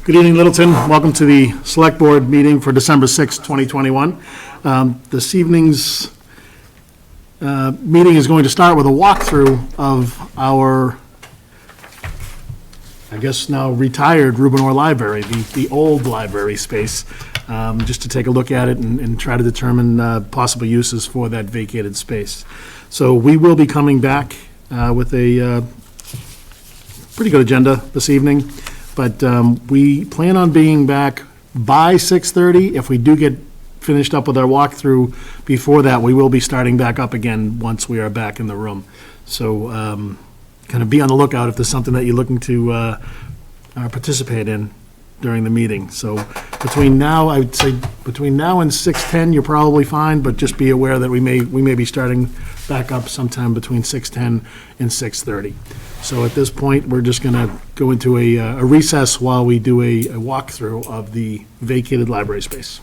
Good evening, Littleton. Welcome to the Select Board meeting for December 6, 2021. This evening's meeting is going to start with a walkthrough of our, I guess now retired Ruben Orr Library, the old library space, just to take a look at it and try to determine possible uses for that vacated space. So we will be coming back with a pretty good agenda this evening. But we plan on being back by 6:30. If we do get finished up with our walkthrough before that, we will be starting back up again once we are back in the room. So kind of be on the lookout if there's something that you're looking to participate in during the meeting. So between now, I would say between now and 6:10, you're probably fine, but just be aware that we may be starting back up sometime between 6:10 and 6:30. So at this point, we're just going to go into a recess while we do a walkthrough of the vacated library space.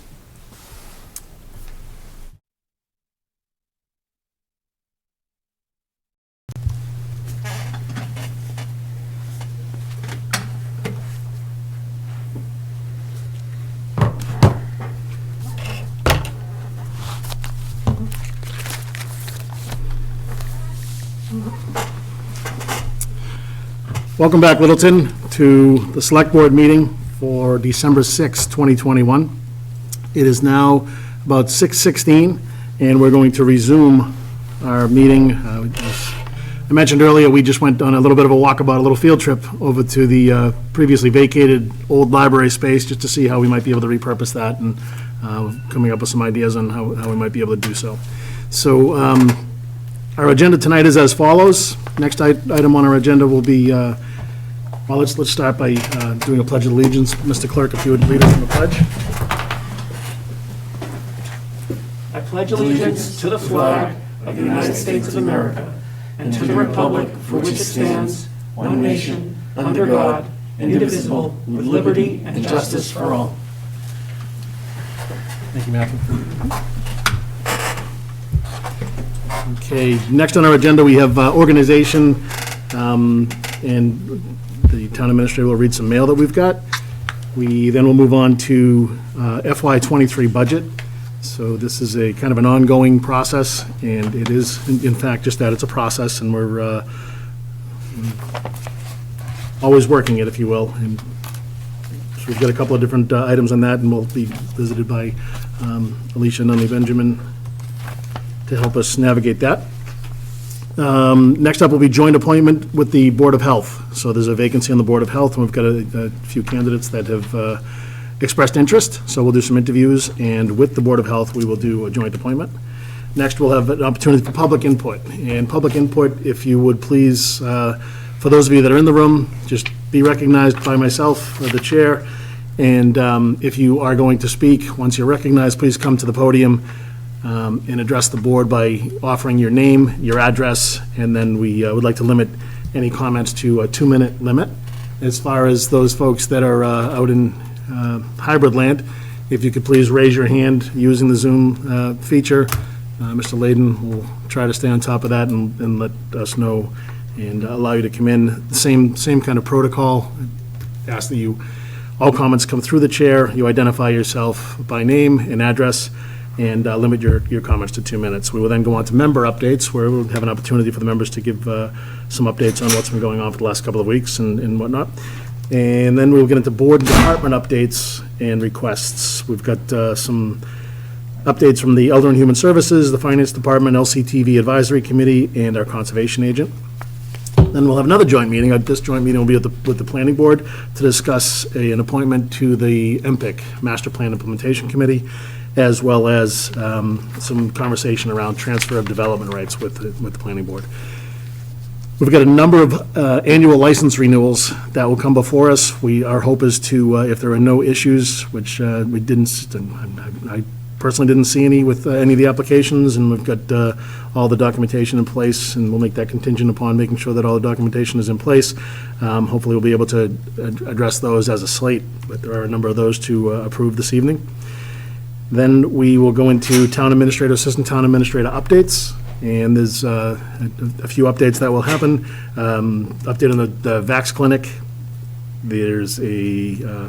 Welcome back, Littleton, to the Select Board meeting for December 6, 2021. It is now about 6:16, and we're going to resume our meeting. As I mentioned earlier, we just went on a little bit of a walkabout, a little field trip over to the previously vacated old library space just to see how we might be able to repurpose that and coming up with some ideas on how we might be able to do so. So our agenda tonight is as follows. Next item on our agenda will be, well, let's start by doing a pledge of allegiance. Mr. Clerk, if you would lead us in the pledge. I pledge allegiance to the flag of the United States of America and to the republic for which it stands, one nation, under God, indivisible, with liberty and justice for all. Thank you, Matthew. Okay, next on our agenda, we have organization, and the town administrator will read some mail that we've got. We then will move on to Fy23 budget. So this is a kind of an ongoing process, and it is, in fact, just that, it's a process, and we're always working it, if you will. And so we've got a couple of different items on that, and we'll be visited by Alicia Nunley Benjamin to help us navigate that. Next up will be joint appointment with the Board of Health. So there's a vacancy on the Board of Health, and we've got a few candidates that have expressed interest. So we'll do some interviews, and with the Board of Health, we will do a joint appointment. Next, we'll have an opportunity for public input. And public input, if you would please, for those of you that are in the room, just be recognized by myself, the chair. And if you are going to speak, once you're recognized, please come to the podium and address the board by offering your name, your address, and then we would like to limit any comments to a 2-minute limit. As far as those folks that are out in hybrid land, if you could please raise your hand using the Zoom feature. Mr. Layden will try to stay on top of that and let us know and allow you to come in. Same kind of protocol. Ask that you, all comments come through the chair, you identify yourself by name and address, and limit your comments to 2 minutes. We will then go on to member updates, where we'll have an opportunity for the members to give some updates on what's been going on for the last couple of weeks and whatnot. And then we'll get into board and department updates and requests. We've got some updates from the Elder and Human Services, the Finance Department, LCTV Advisory Committee, and our Conservation Agent. Then we'll have another joint meeting. This joint meeting will be with the Planning Board to discuss an appointment to the MPIC, Master Plan Implementation Committee, as well as some conversation around transfer of development rights with the Planning Board. We've got a number of annual license renewals that will come before us. Our hope is to, if there are no issues, which we didn't, I personally didn't see any with any of the applications, and we've got all the documentation in place, and we'll make that contingent upon making sure that all the documentation is in place. Hopefully we'll be able to address those as a slate, but there are a number of those to approve this evening. Then we will go into town administrator, assistant town administrator updates. And there's a few updates that will happen. Update on the Vax clinic. There's a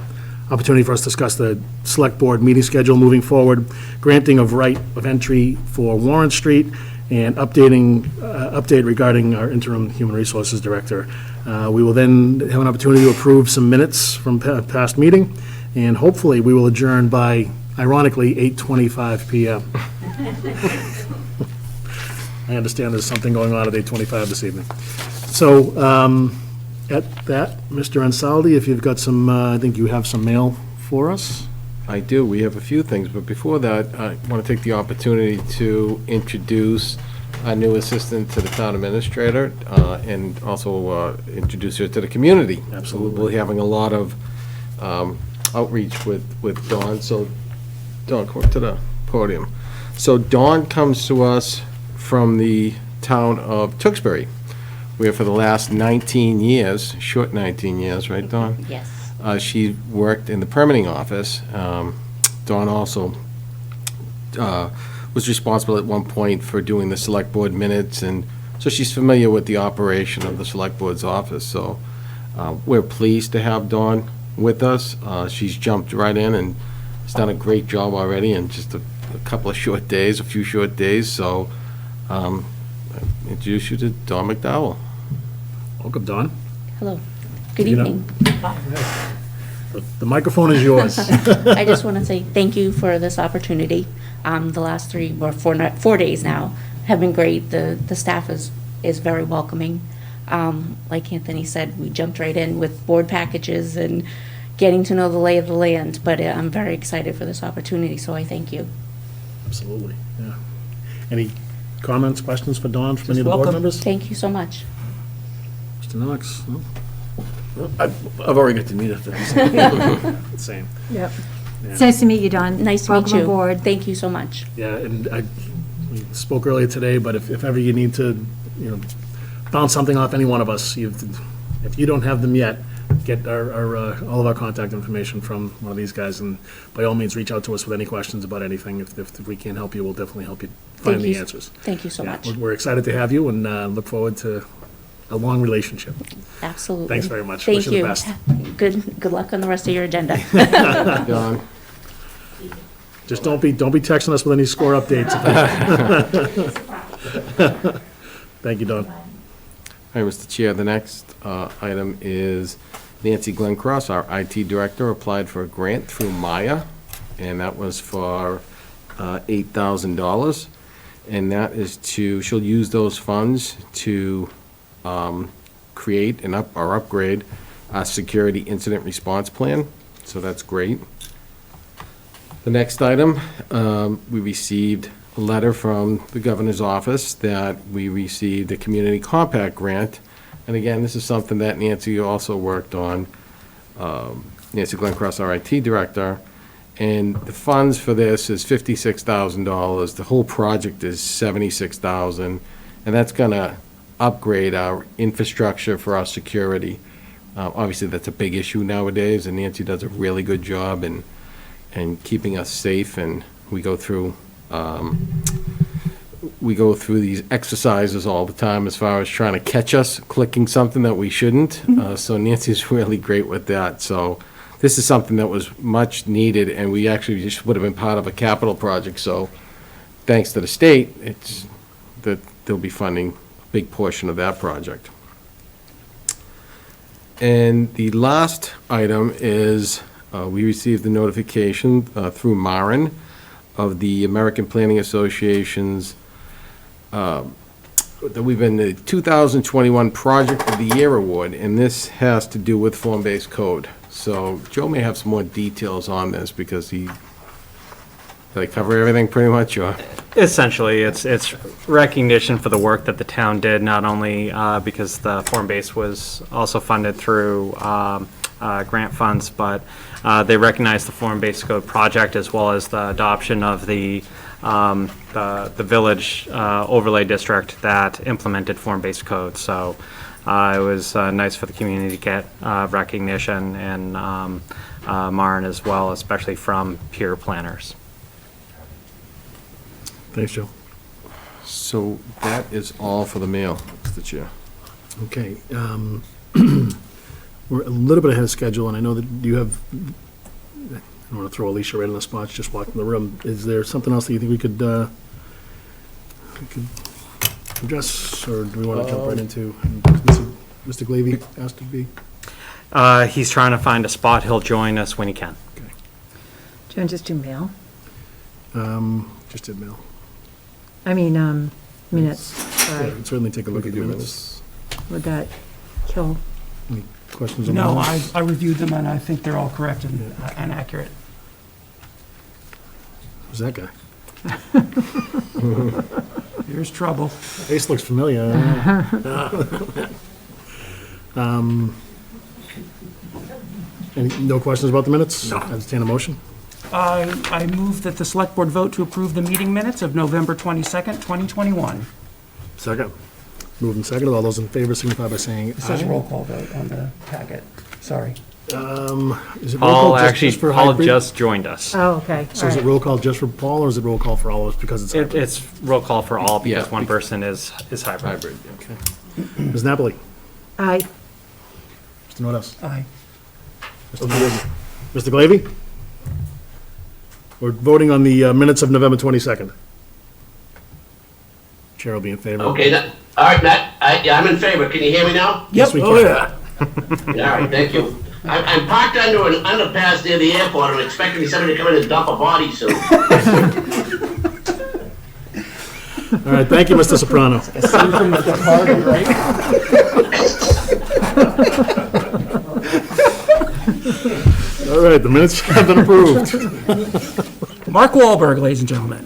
opportunity for us to discuss the Select Board meeting schedule moving forward, granting of right of entry for Warren Street, and update regarding our interim Human Resources Director. We will then have an opportunity to approve some minutes from past meeting, and hopefully we will adjourn by, ironically, 8:25 PM. I understand there's something going on at 8:25 this evening. So, at that, Mr. Ansaldi, if you've got some, I think you have some mail for us? I do. We have a few things, but before that, I want to take the opportunity to introduce our new assistant to the town administrator, and also introduce her to the community. Absolutely. We'll be having a lot of outreach with Dawn. So, Dawn, come up to the podium. So Dawn comes to us from the town of Tewksbury, where for the last 19 years, short 19 years, right, Dawn? Yes. She worked in the permitting office. Dawn also was responsible at one point for doing the select board minutes, and so she's familiar with the operation of the select board's office. So we're pleased to have Dawn with us. She's jumped right in and has done a great job already in just a couple of short days, a few short days. So I introduce you to Dawn Mcdowell. Welcome, Dawn. Hello. Good You know- evening. The microphone is yours. I just want to say thank you for this opportunity. The last 4 days now have been great. The staff is very welcoming. Like Anthony said, we jumped right in with board packages and getting to know the lay of the land, but I'm very excited for this opportunity, so I thank you. Absolutely, yeah. Any comments, questions for Dawn from any of the board welcome. members? Thank you so much. Mr. Knox? No? I've already got to meet her. Same. Yep. Yeah. It's nice to meet you, Dawn. Nice to meet Welcome you. aboard. Thank you so much. Yeah, and we spoke earlier today, but if ever you need to, bounce something off any one of us, if you don't have them yet, get all of our contact information from one of these guys, and by all means, reach out to us with any questions about anything. If we can't help you, we'll definitely help you find the answers. Thank you so Yeah, much. we're excited to have you, and look forward to a long relationship. Absolutely. Thanks very much. Thank Wish you the you. best. Good luck on the rest of your agenda. Dawn? Just don't be texting us with any score updates. Thank you, Dawn. All right, Mr. Chair, the next item is Nancy Glencross, our IT director, applied for a grant through Maya, and that was for $8,000. And that is she'll use those funds to create or upgrade our security incident response plan, so that's great. The next item, we received a letter from the governor's office that we received a community compact grant. And again, this is something that Nancy also worked on, Nancy Glencross, our IT director. And the funds for this is $56,000. The whole project is $76,000. And that's gonna upgrade our infrastructure for our security. Obviously, that's a big issue nowadays, and Nancy does a really good job in keeping us safe, and we go through these exercises all the time as far as trying to catch us clicking something that we shouldn't. So Nancy's really great with that. So this is something that was much needed, and we actually just would have been part of a capital project. So thanks to the state, they'll be funding a big portion of that project. And the last item is we received the notification through Marin of the American Planning Association's that we've been the 2021 Project of the Year Award, and this has to do with form-based code. So Joe may have some more details on this because did I cover everything pretty much, or? Essentially, it's recognition for the work that the town did, not only because the form base was also funded through grant funds, but they recognize the form-based code project as well as the adoption of the village overlay district that implemented form-based code. So it was nice for the community to get recognition, and Marin as well, especially from peer planners. Thanks, Joe. So that is all for the mail, Mr. Chair. Okay, we're a little bit ahead of schedule, and I know that you have don't want to throw Alicia right on the spot, she's just walked in the room. Is there something else that you think we could address, or do we want to jump right into, Mr. Glavy asked to be? He's trying to find a spot. He'll join us when he can. Do you want to just do mail? Just did mail. I mean, minutes. Yeah, we can certainly take a look at the minutes. Would that kill? Any questions on that? No, I reviewed them, and I think they're all correct and accurate. Who's that guy? Here's trouble. Face looks familiar. No questions about the minutes? No. Entertain a motion? I move that the Select Board vote to approve the meeting minutes of November 22nd, 2021. Second. Moved and seconded. All those in favor signify by saying It says aye. roll call vote on the packet. Sorry. Is it roll call Paul just for Paul hybrid? just joined us. Oh, okay. So is it roll call just for Paul, or is it roll call for all of us because it's hybrid? It's roll call for all because Yeah, one person is hybrid. Hybrid, okay. Ms. Napoli? Aye. Mr. Norris? Aye. Mr. Glavy? We're voting on the minutes of November 22nd. Chair will be in favor. Okay, all right, Matt, yeah, I'm in favor. Can you hear me now? Yes, we Oh, can. yeah. All right, thank you. I'm parked under an underpass near the airport. I'm expecting somebody to come in and dump a body soon. All right, thank you, Mr. Soprano. All right, the minutes have been approved. Mark Wahlberg, ladies and gentlemen.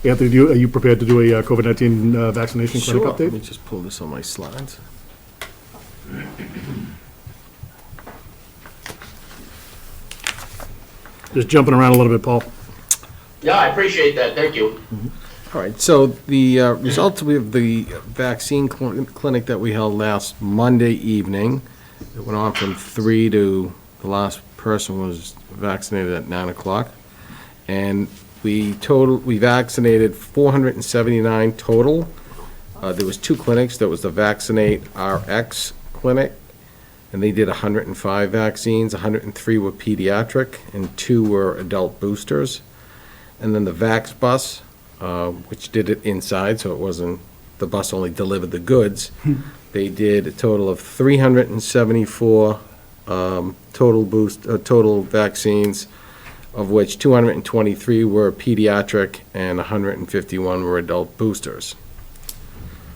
Anthony, are you prepared to do a COVID-19 vaccination clinic Sure, let me update? just pull this on my slides. Just jumping around a little bit, Paul. Yeah, I appreciate that. Thank you. All right, so the results of the vaccine clinic that we held last Monday evening, it went on from 3 to, the last person was vaccinated at 9 o'clock. And we vaccinated 479 total. There was 2 clinics. There was the Vaccinate RX clinic, and they did 105 vaccines. 103 were pediatric, and 2 were adult boosters. And then the Vax Bus, which did it inside, so it wasn't, the bus only delivered the goods. They did a total of 374 total vaccines, of which 223 were pediatric and 151 were adult boosters.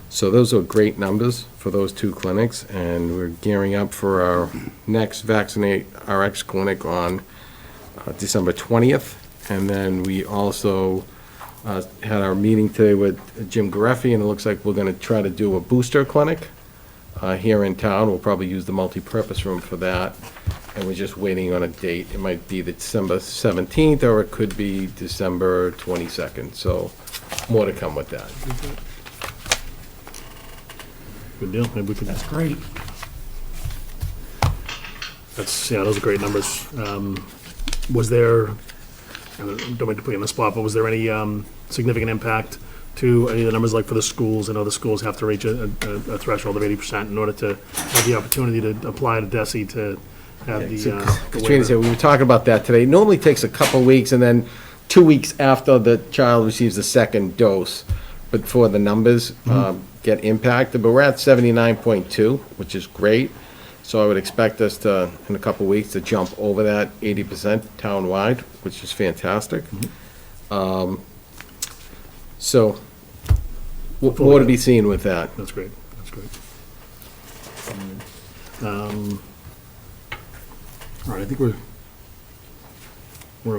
So those are great numbers for those 2 clinics, and we're gearing up for our next Vaccinate RX clinic on December 20th. And then we also had our meeting today with Jim Gareffi, and it looks like we're going to try to do a booster clinic here in town. We'll probably use the multi-purpose room for that, and we're just waiting on a date. It might be December 17th, or it could be December 22nd, so more to come with that. Good deal. Maybe we could, That's great. those are great numbers. Was there, I don't mean to put you on the spot, but was there any significant impact to any of the numbers, like for the schools? I know the schools have to reach a threshold of 80% in order to have the opportunity to apply to DESI to have the Katrina waiver. said, we were talking about that today. It normally takes a couple weeks, and then 2 weeks after the child receives the second dose, but before the numbers get impacted. But we're at 79.2, which is great. So I would expect us to, in a couple weeks, to jump over that 80% town-wide, which is fantastic. So, more to be seen with that. That's great, that's great. All right, I think we're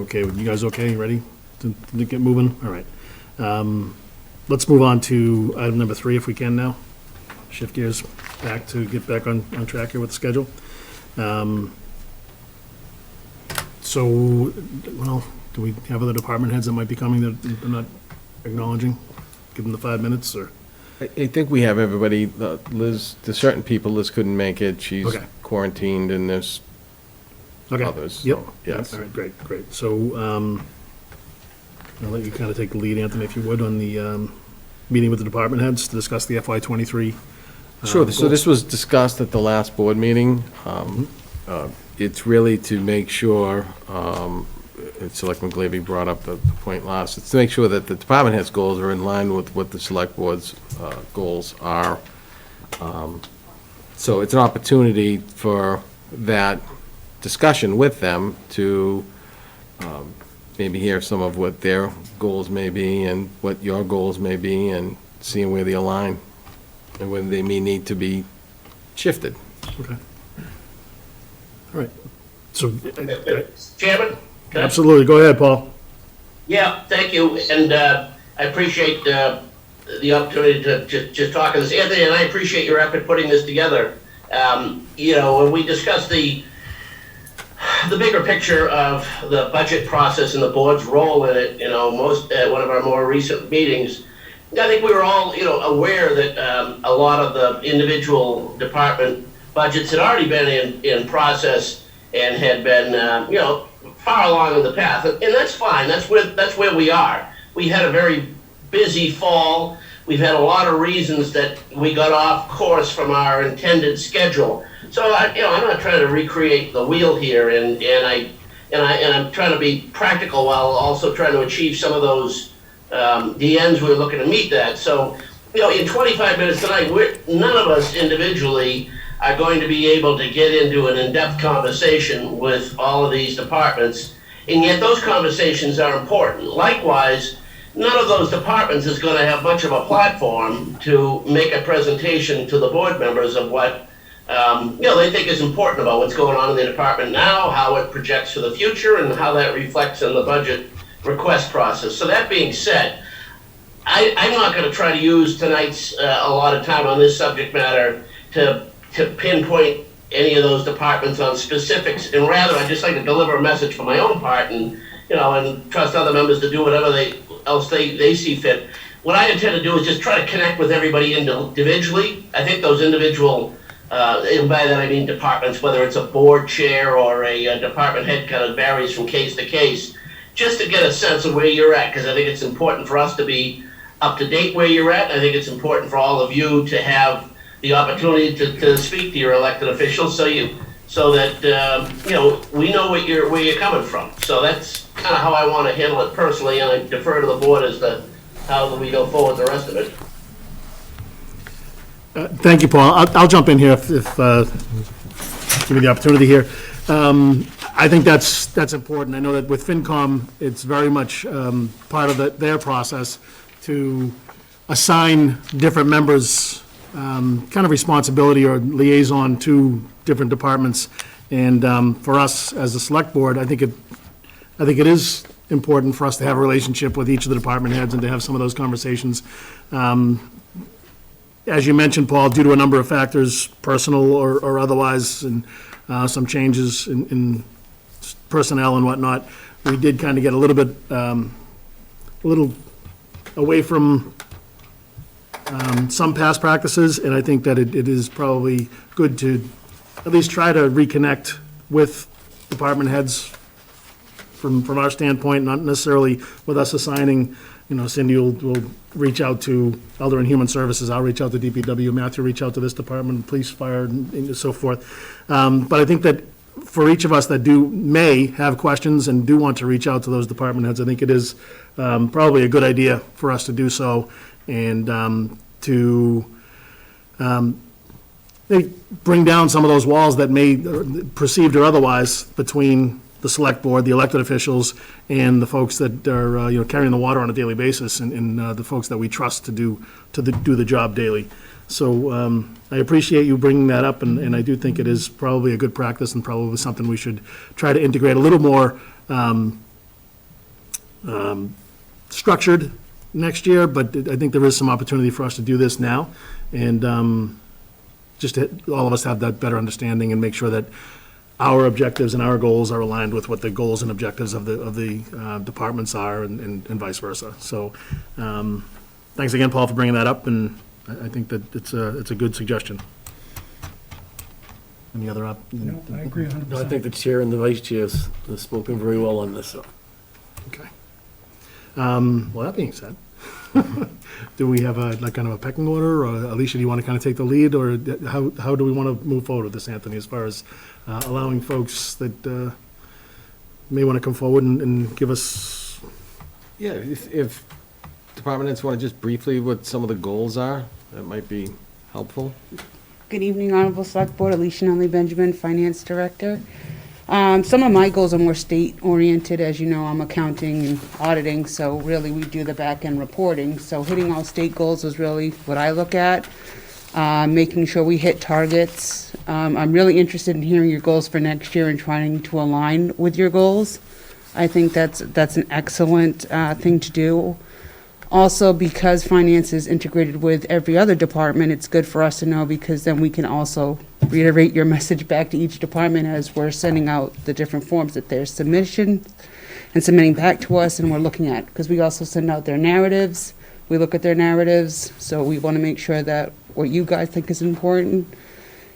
okay. You guys okay? You ready to get moving? All right. Let's move on to item number 3, if we can now. Shift gears back to get back on track here with the schedule. So, well, do we have other department heads that might be coming that they're not acknowledging? Give them the 5 minutes, or? I think we have everybody. Liz, there's certain people, Liz couldn't make it. She's Okay. quarantined, and there's Okay. others. Yep. So, yes. All right, great. So, I'll let you kind of take the lead, Anthony, if you would, on the meeting with the department heads to discuss the FY23. Sure, so this was discussed at the last board meeting. It's really to make sure, and Selectman Glavy brought up the point last, it's to make sure that the department head's goals are in line with what the select board's goals are. So it's an opportunity for that discussion with them to maybe hear some of what their goals may be and what your goals may be, and seeing where they align and whether they may need to be shifted. Okay. All right. So, Chairman? Can I- absolutely, go ahead, Paul. Yeah, thank you, and I appreciate the opportunity to just talk on this. Anthony, and I appreciate your effort putting this together. You know, when we discussed the bigger picture of the budget process and the board's role in it, you know, at one of our more recent meetings, I think we were all, you know, aware that a lot of the individual department budgets had already been in process and had been, you know, far along in the path, and that's fine. That's where we are. We had a very busy fall. We've had a lot of reasons that we got off course from our intended schedule. So you know, I'm not trying to recreate the wheel here, and I'm trying to be practical while also trying to achieve some of those the ends we're looking to meet that. So, you know, in 25 minutes tonight, none of us individually are going to be able to get into an in-depth conversation with all of these departments, and yet those conversations are important. Likewise, none of those departments is going to have much of a platform to make a presentation to the board members of what you know, they think is important about what's going on in the department now, how it projects for the future, and how that reflects in the budget request process. So that being said, I'm not going to try to use tonight's a lot of time on this subject matter to pinpoint any of those departments on specifics, and rather I'd just like to deliver a message for my own part, and you know, and trust other members to do whatever else they see fit. What I intend to do is just try to connect with everybody individually. I think those individual, and by that I mean departments, whether it's a board chair or a department head, kind of varies from case to case, just to get a sense of where you're at, because I think it's important for us to be up to date where you're at. I think it's important for all of you to have the opportunity to speak to your elected officials, so that you know, we know where you're coming from. So that's kind of how I want to handle it personally, and I defer to the board as to how we go forward the rest of it. Thank you, Paul. I'll jump in here if give me the opportunity here. I think that's important. I know that with FinCom, it's very much part of their process to assign different members kind of responsibility or liaison to different departments. And for us as a select board, I think it is important for us to have a relationship with each of the department heads and to have some of those conversations. As you mentioned, Paul, due to a number of factors, personal or otherwise, and some changes in personnel and whatnot, we did kind of get a little bit away from some past practices, and I think that it is probably good to at least try to reconnect with department heads from our standpoint, not necessarily with us assigning, you know, Cindy will reach out to Elder and Human Services, I'll reach out to DPW, Matthew reach out to this department, police, fire, and so forth. But I think that for each of us that may have questions and do want to reach out to those department heads, I think it is probably a good idea for us to do so, and to maybe bring down some of those walls that may, perceived or otherwise, between the select board, the elected officials, and the folks that are, you know, carrying the water on a daily basis, and the folks that we trust to do the job daily. So I appreciate you bringing that up, and I do think it is probably a good practice and probably something we should try to integrate a little more structured next year, but I think there is some opportunity for us to do this now, and just to, all of us have that better understanding and make sure that our objectives and our goals are aligned with what the goals and objectives of the departments are, and vice versa. So thanks again, Paul, for bringing that up, and I think that it's a good suggestion. Any other No, I agree 100%. No, I think the chair and the vice chairs have spoken very well on this. Okay. Well, that being said, Do we have a, like, kind of a pecking order, or Alicia, do you want to kind of take the lead, or how do we want to move forward with this, Anthony, as far as allowing folks that may want to come forward and give us, Yeah, if department heads want to just briefly what some of the goals are, that might be helpful. Good evening, Honorable Select Board. Alicia Nunley Benjamin, Finance Director. Some of my goals are more state-oriented. As you know, I'm accounting and auditing, so really we do the back-end reporting. So hitting all state goals is really what I look at. Making sure we hit targets. I'm really interested in hearing your goals for next year and trying to align with your goals. I think that's an excellent thing to do. Also, because finance is integrated with every other department, it's good for us to know, because then we can also reiterate your message back to each department as we're sending out the different forms that they're submission and submitting back to us, and we're looking at, because we also send out their narratives. We look at their narratives, so we want to make sure that what you guys think is important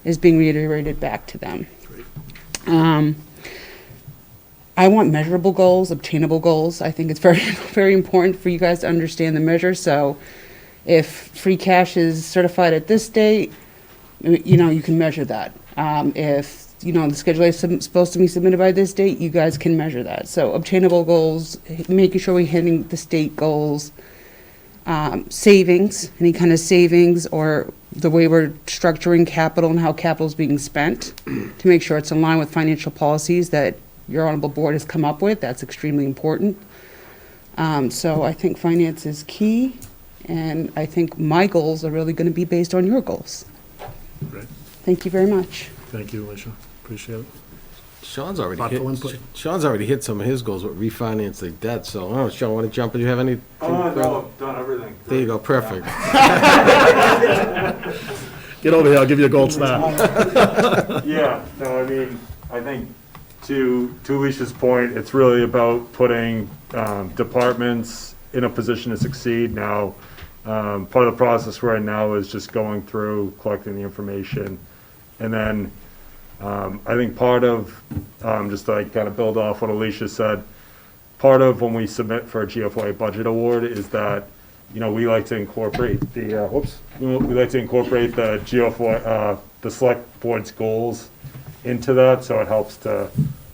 is being reiterated back to them. I want measurable goals, obtainable goals. I think it's very, very important for you guys to understand the measure. So if free cash is certified at this date, you can measure that. If, the schedule is supposed to be submitted by this date, you guys can measure that. So obtainable goals, making sure we're hitting the state goals, savings, any kind of savings, or the way we're structuring capital and how capital is being spent to make sure it's in line with financial policies that your honorable board has come up with. That's extremely important. So I think finance is key, and I think my goals are really going to be based on your goals. Great. Thank you very much. Thank you, Alicia, appreciate it. Sean's already Thoughtful input. hit some of his goals with refinancing debt, so, I don't know, Sean, want to jump, do you have any? No, I've done everything. There you go, perfect. Get over here, I'll give you a gold star. Yeah, no, I mean, I think to Alicia's point, it's really about putting departments in a position to succeed. Now, part of the process we're in now is just going through, collecting the information. And then I think part of, just to kind of build off what Alicia said, part of when we submit for a GFOA budget award is that, we like to incorporate the, we like to incorporate the GFOA, the select board's goals into that, so it helps to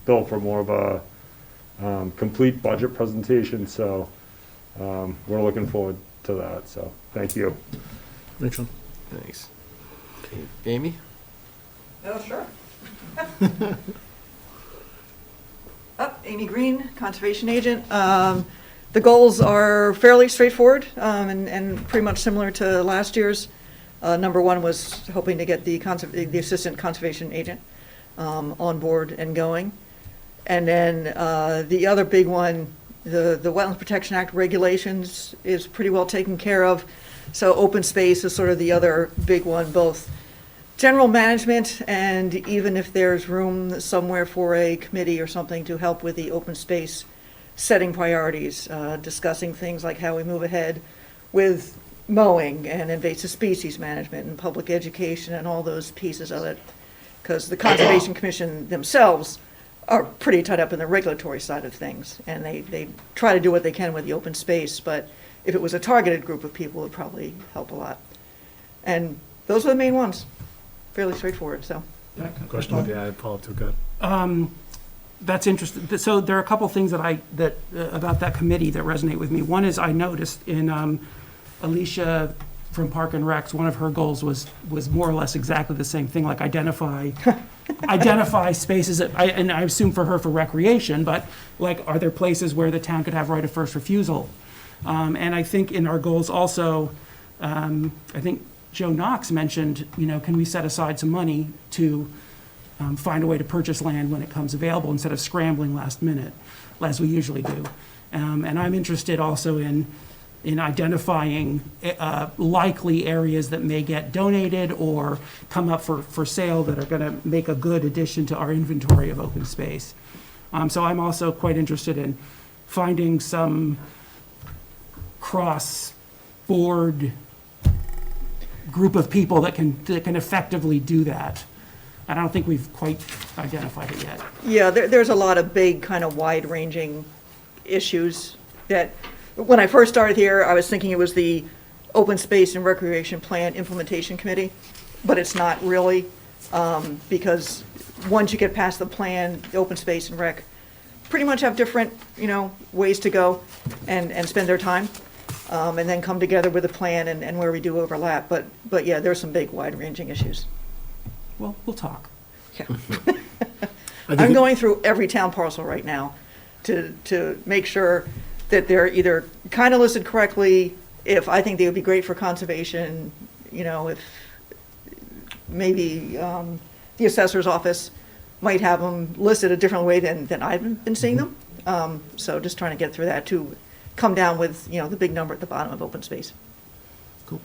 build for more of a complete budget presentation. So we're looking forward to that. So thank you. Thanks, Sean. Thanks. Amy? Oh, sure. Amy Green, Conservation Agent. The goals are fairly straightforward and pretty much similar to last year's. Number one was hoping to get the Assistant Conservation Agent on board and going. And then the other big one, the Wetlands Protection Act regulations is pretty well taken care of. So open space is sort of the other big one, both general management and even if there's room somewhere for a committee or something to help with the open space setting priorities, discussing things like how we move ahead with mowing and invasive species management and public education and all those pieces of it. Because the Conservation Commission themselves are pretty tied up in the regulatory side of things, and they try to do what they can with the open space, but if it was a targeted group of people, it would probably help a lot. And those are the main ones. Fairly straightforward, so. Question, yeah, I followed too good. That's interesting. So there are a couple things that about that committee that resonate with me. One is I noticed in Alicia from Park and Recs, one of her goals was more or less exactly the same thing, like identify spaces that, and I assume for her for recreation, but like, are there places where the town could have right of first refusal? And I think in our goals also, I think Joe Knox mentioned, can we set aside some money to find a way to purchase land when it comes available instead of scrambling last minute, as we usually do. And I'm interested also in identifying likely areas that may get donated or come up for sale that are going to make a good addition to our inventory of open space. So I'm also quite interested in finding some cross-board group of people that can effectively do that. And I don't think we've quite identified it yet. Yeah, there's a lot of big, kind of wide-ranging issues that, when I first started here, I was thinking it was the Open Space and Recreation Plan Implementation Committee, but it's not really, because once you get past the plan, the Open Space and Rec pretty much have different, ways to go and spend their time, and then come together with a plan and where we do overlap. But yeah, there's some big wide-ranging issues. Well, we'll talk. Yeah. I think I'm going through every town parcel right now to make sure that they're either kind of listed correctly, if I think they would be great for conservation, if maybe the assessor's office might have them listed a different way than I've been seeing them. So just trying to get through that to come down with, the big number at the bottom of open space. Cool.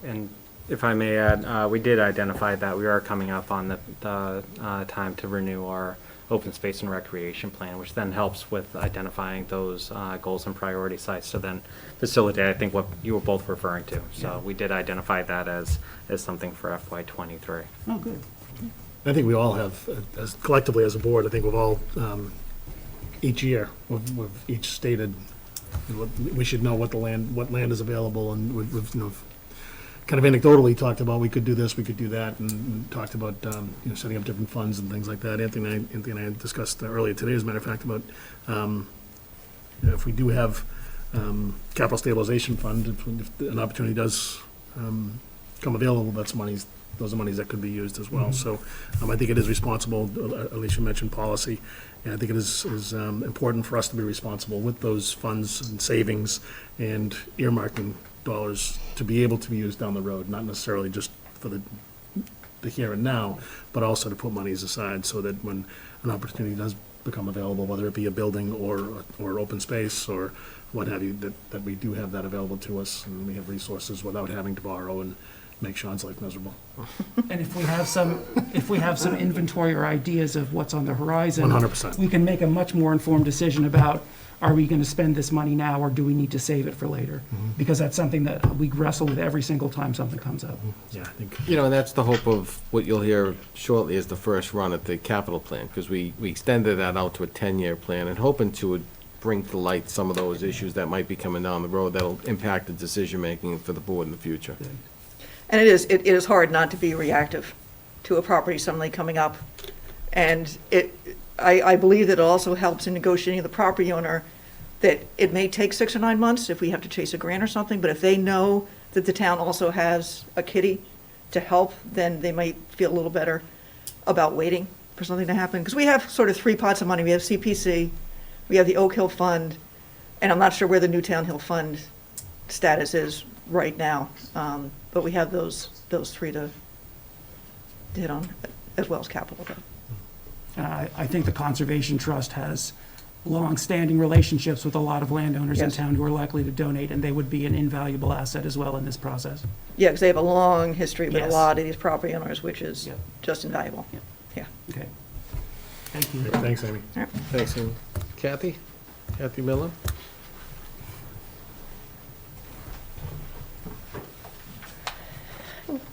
And if I may add, we did identify that we are coming up on the time to renew our open space and recreation plan, which then helps with identifying those goals and priority sites to then facilitate, I think, what you were both referring to. So we did identify that as something for FY23. Oh, good. I think we all have, as collectively as a board, I think we've all, each year, we've each stated, we should know what land is available, and we've, kind of anecdotally talked about, we could do this, we could do that, and talked about, setting up different funds and things like that. Anthony and I discussed earlier today, as a matter of fact, about, if we do have, capital stabilization fund, if an opportunity does, come available, those are monies that could be used as well. So I think it is responsible, Alicia mentioned policy, and I think it is important for us to be responsible with those funds and savings and earmarking dollars to be able to be used down the road, not necessarily just for the here and now, but also to put monies aside so that when an opportunity does become available, whether it be a building or open space or what have you, that we do have that available to us, and we have resources without having to borrow and make Sean's life miserable. And if we have some inventory or ideas of what's on the horizon, 100%. we can make a much more informed decision about, are we going to spend this money now, or do we need to save it for later? Because that's something that we wrestle with every single time something comes up. Yeah, I think. And that's the hope of what you'll hear shortly is the first run at the capital plan, because we extended that out to a 10-year plan and hoping to bring to light some of those issues that might be coming down the road that'll impact the decision-making for the board in the future. And it is hard not to be reactive to a property suddenly coming up. And I believe that it also helps in negotiating with the property owner that it may take 6 or 9 months if we have to chase a grant or something, but if they know that the town also has a kitty to help, then they might feel a little better about waiting for something to happen. Because we have sort of 3 pots of money. We have CPC, we have the Oak Hill Fund, and I'm not sure where the Newtown Hill Fund status is right now. But we have those 3 to hit on, as well as capital. I think the Conservation Trust has long-standing relationships with a lot of landowners in Yes. town who are likely to donate, and they would be an invaluable asset as well in this process. Yeah, because they have a long history with a Yes. lot of these property owners, which is Yep. just invaluable. Yep. Yeah. Okay. Thank you. Thanks, Amy. Thanks, Amy. Kathy Miller?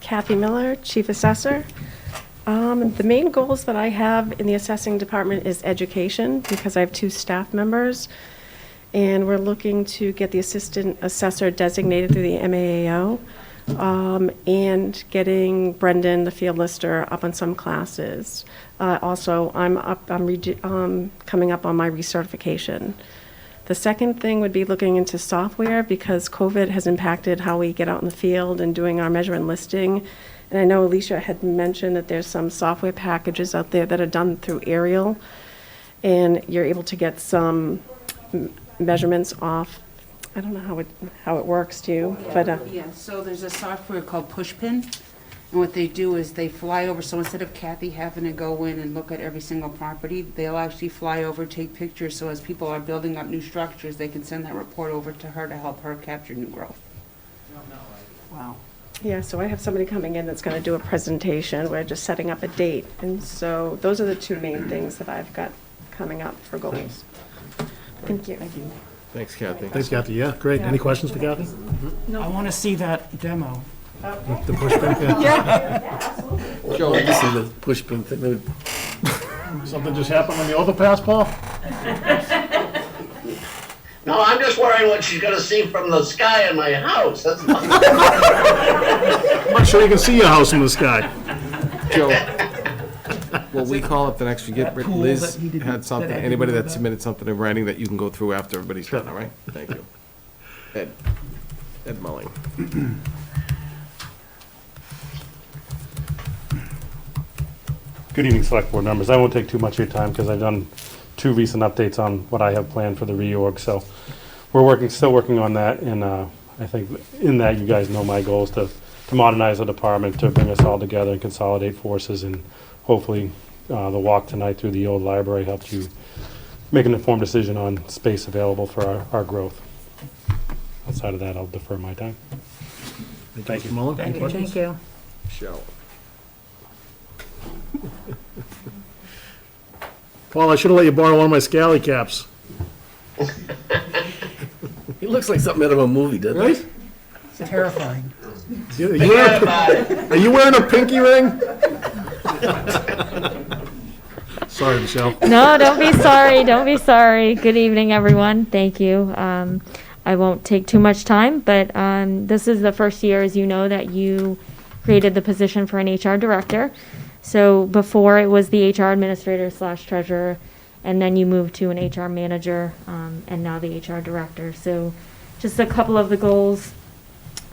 Kathy Miller, Chief Assessor. The main goals that I have in the assessing department is education, because I have 2 staff members, and we're looking to get the assistant assessor designated through the MAAO, and getting Brendan, the field lister, up on some classes. Also, I'm coming up on my recertification. The second thing would be looking into software, because COVID has impacted how we get out in the field and doing our measure and listing. And I know Alicia had mentioned that there's some software packages out there that are done through Aerial, and you're able to get some measurements off. I don't know how it works, do you? But Yeah, so there's a software called Pushpin, and what they do is they fly over, so instead of Kathy having to go in and look at every single property, they'll actually fly over, take pictures, so as people are building up new structures, they can send that report over to her to help her capture new growth. Wow. yeah, so I have somebody coming in that's going to do a presentation. We're just setting up a date. And so those are the 2 main things that I've got coming up for goals. Thank you. Thank you. Thanks, Kathy. Thanks, Kathy. Yeah, great. Any questions for Kathy? I want to see that demo. The pushback? Yeah. Joe, This is the push pin thing. Something just happened on the overpass, Paul? No, I'm just worrying what she's gonna see from the sky in my house. That's all. I'm not sure you can see your house in the sky. Joe, will we call up the next, we get, pool Liz that he didn't- had something, that I didn't anybody know that about. submitted something in writing that you can go through after everybody's done, all right? Thank you. Ed Mulling. Good evening, Select Board members. I won't take too much of your time because I've done 2 recent updates on what I have planned for the reorg. So we're still working on that, and I think in that you guys know my goal is to modernize the department, to bring us all together and consolidate forces, and hopefully the walk tonight through the old library helped you make an informed decision on space available for our growth. Outside of that, I'll defer my time. Thank you, Mr. Mullen. Any questions? Thank you. Michelle. Paul, I should have let you borrow one of my scally caps. He looks like something out of a movie, doesn't he? Right? Terrifying. Are you wearing a pinky ring? Sorry, Michelle. No, don't be sorry. Don't be sorry. Good evening, everyone. Thank you. I won't take too much time, but this is the first year, as you know, that you created the position for an HR director. So before it was the HR administrator / treasurer, and then you moved to an HR manager, and now the HR director. So just a couple of the goals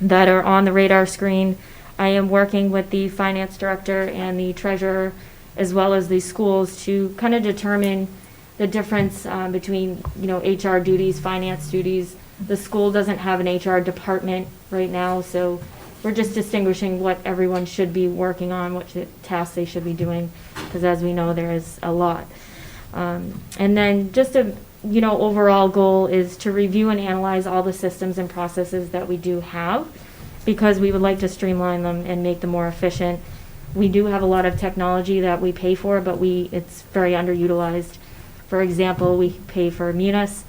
that are on the radar screen. I am working with the finance director and the treasurer, as well as the schools, to kind of determine the difference between, HR duties, finance duties. The school doesn't have an HR department right now, so we're just distinguishing what everyone should be working on, what tasks they should be doing, because as we know, there is a lot. And then just a, overall goal is to review and analyze all the systems and processes that we do have, because we would like to streamline them and make them more efficient. We do have a lot of technology that we pay for, but it's very underutilized. For example, we pay for Munis.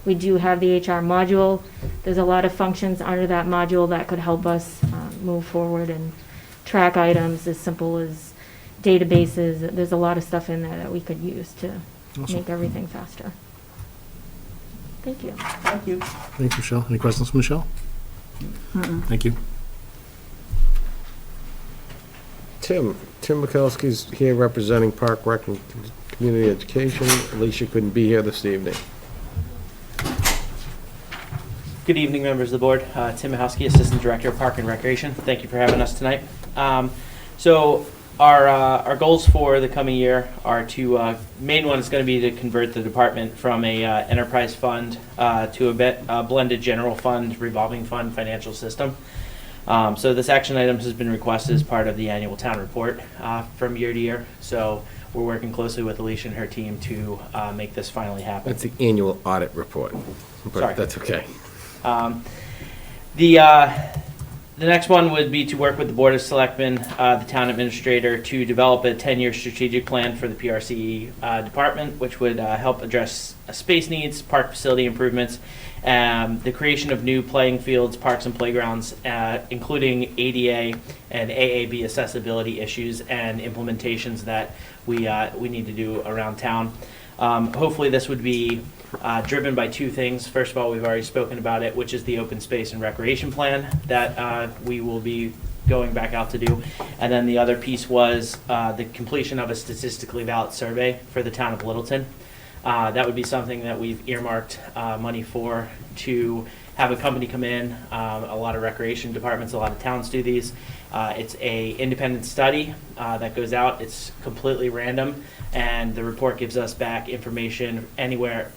We do have the HR module. There's a lot of functions under that module that could help us move forward and track items as simple as databases. There's a lot of stuff in there that we could use to make everything faster. Thank you. Thank you. Thanks, Michelle. Any questions from Michelle? Thank you. Tim Mikowski's here representing Park Rec and Community Education. Alicia couldn't be here this evening. Good evening, members of the board. Tim Mahowski, Assistant Director of Park and Recreation. Thank you for having us tonight. So our goals for the coming year are to, main one is going to be to convert the department from a enterprise fund to a blended general fund, revolving fund financial system. So this action item has been requested as part of the annual town report from year to year. So we're working closely with Alicia and her team to make this finally happen. That's the annual audit report, but Sorry. that's okay. The next one would be to work with the Board of Selectmen, the town administrator, to develop a 10-year strategic plan for the PRCE department, which would help address space needs, park facility improvements, the creation of new playing fields, parks and playgrounds, including ADA and AAB accessibility issues and implementations that we need to do around town. Hopefully this would be driven by 2 things. First of all, we've already spoken about it, which is the open space and recreation plan that we will be going back out to do. And then the other piece was the completion of a statistically valid survey for the town of Littleton. That would be something that we've earmarked money for, to have a company come in. A lot of recreation departments, a lot of towns do these. It's a independent study that goes out. It's completely random, and the report gives us back information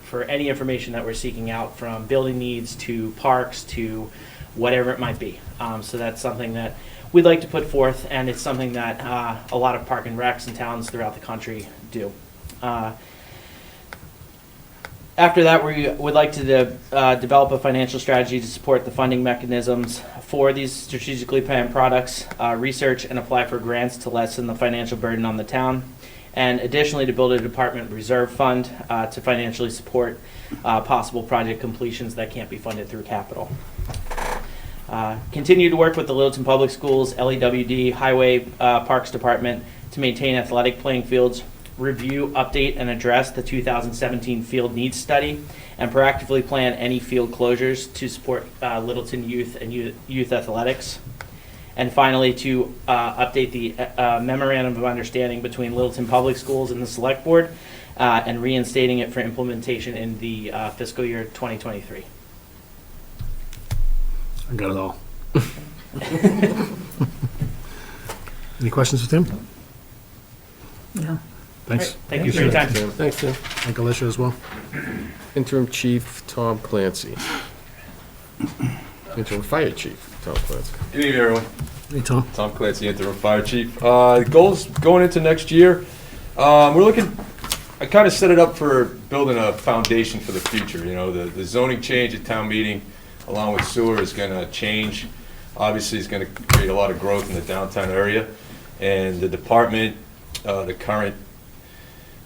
for any information that we're seeking out, from building needs to parks to whatever it might be. So that's something that we'd like to put forth, and it's something that a lot of park and recs and towns throughout the country do. After that, we would like to develop a financial strategy to support the funding mechanisms for these strategically planned products, research and apply for grants to lessen the financial burden on the town, and additionally to build a department reserve fund to financially support possible project completions that can't be funded through capital. Continue to work with the Littleton Public Schools, LEWD, Highway Parks Department to maintain athletic playing fields, review, update, and address the 2017 field needs study, and proactively plan any field closures to support Littleton youth and youth athletics. And finally, to update the memorandum of understanding between Littleton Public Schools and the Select Board, and reinstating it for implementation in the fiscal year 2023. I got it all. Any questions for Tim? No. Thanks. Thank you for your time. Thanks, Tim. Thank Alicia as well. Interim Chief Tom Clancy. Interim Fire Chief Tom Clancy. Good evening, everyone. Hey, Tom. Tom Clancy, Interim Fire Chief. Goals going into next year. We're looking, I kind of set it up for building a foundation for the future. You know, the zoning change at town meeting, along with sewer, is going to change. Obviously, it's going to create a lot of growth in the downtown area. And the department, the current,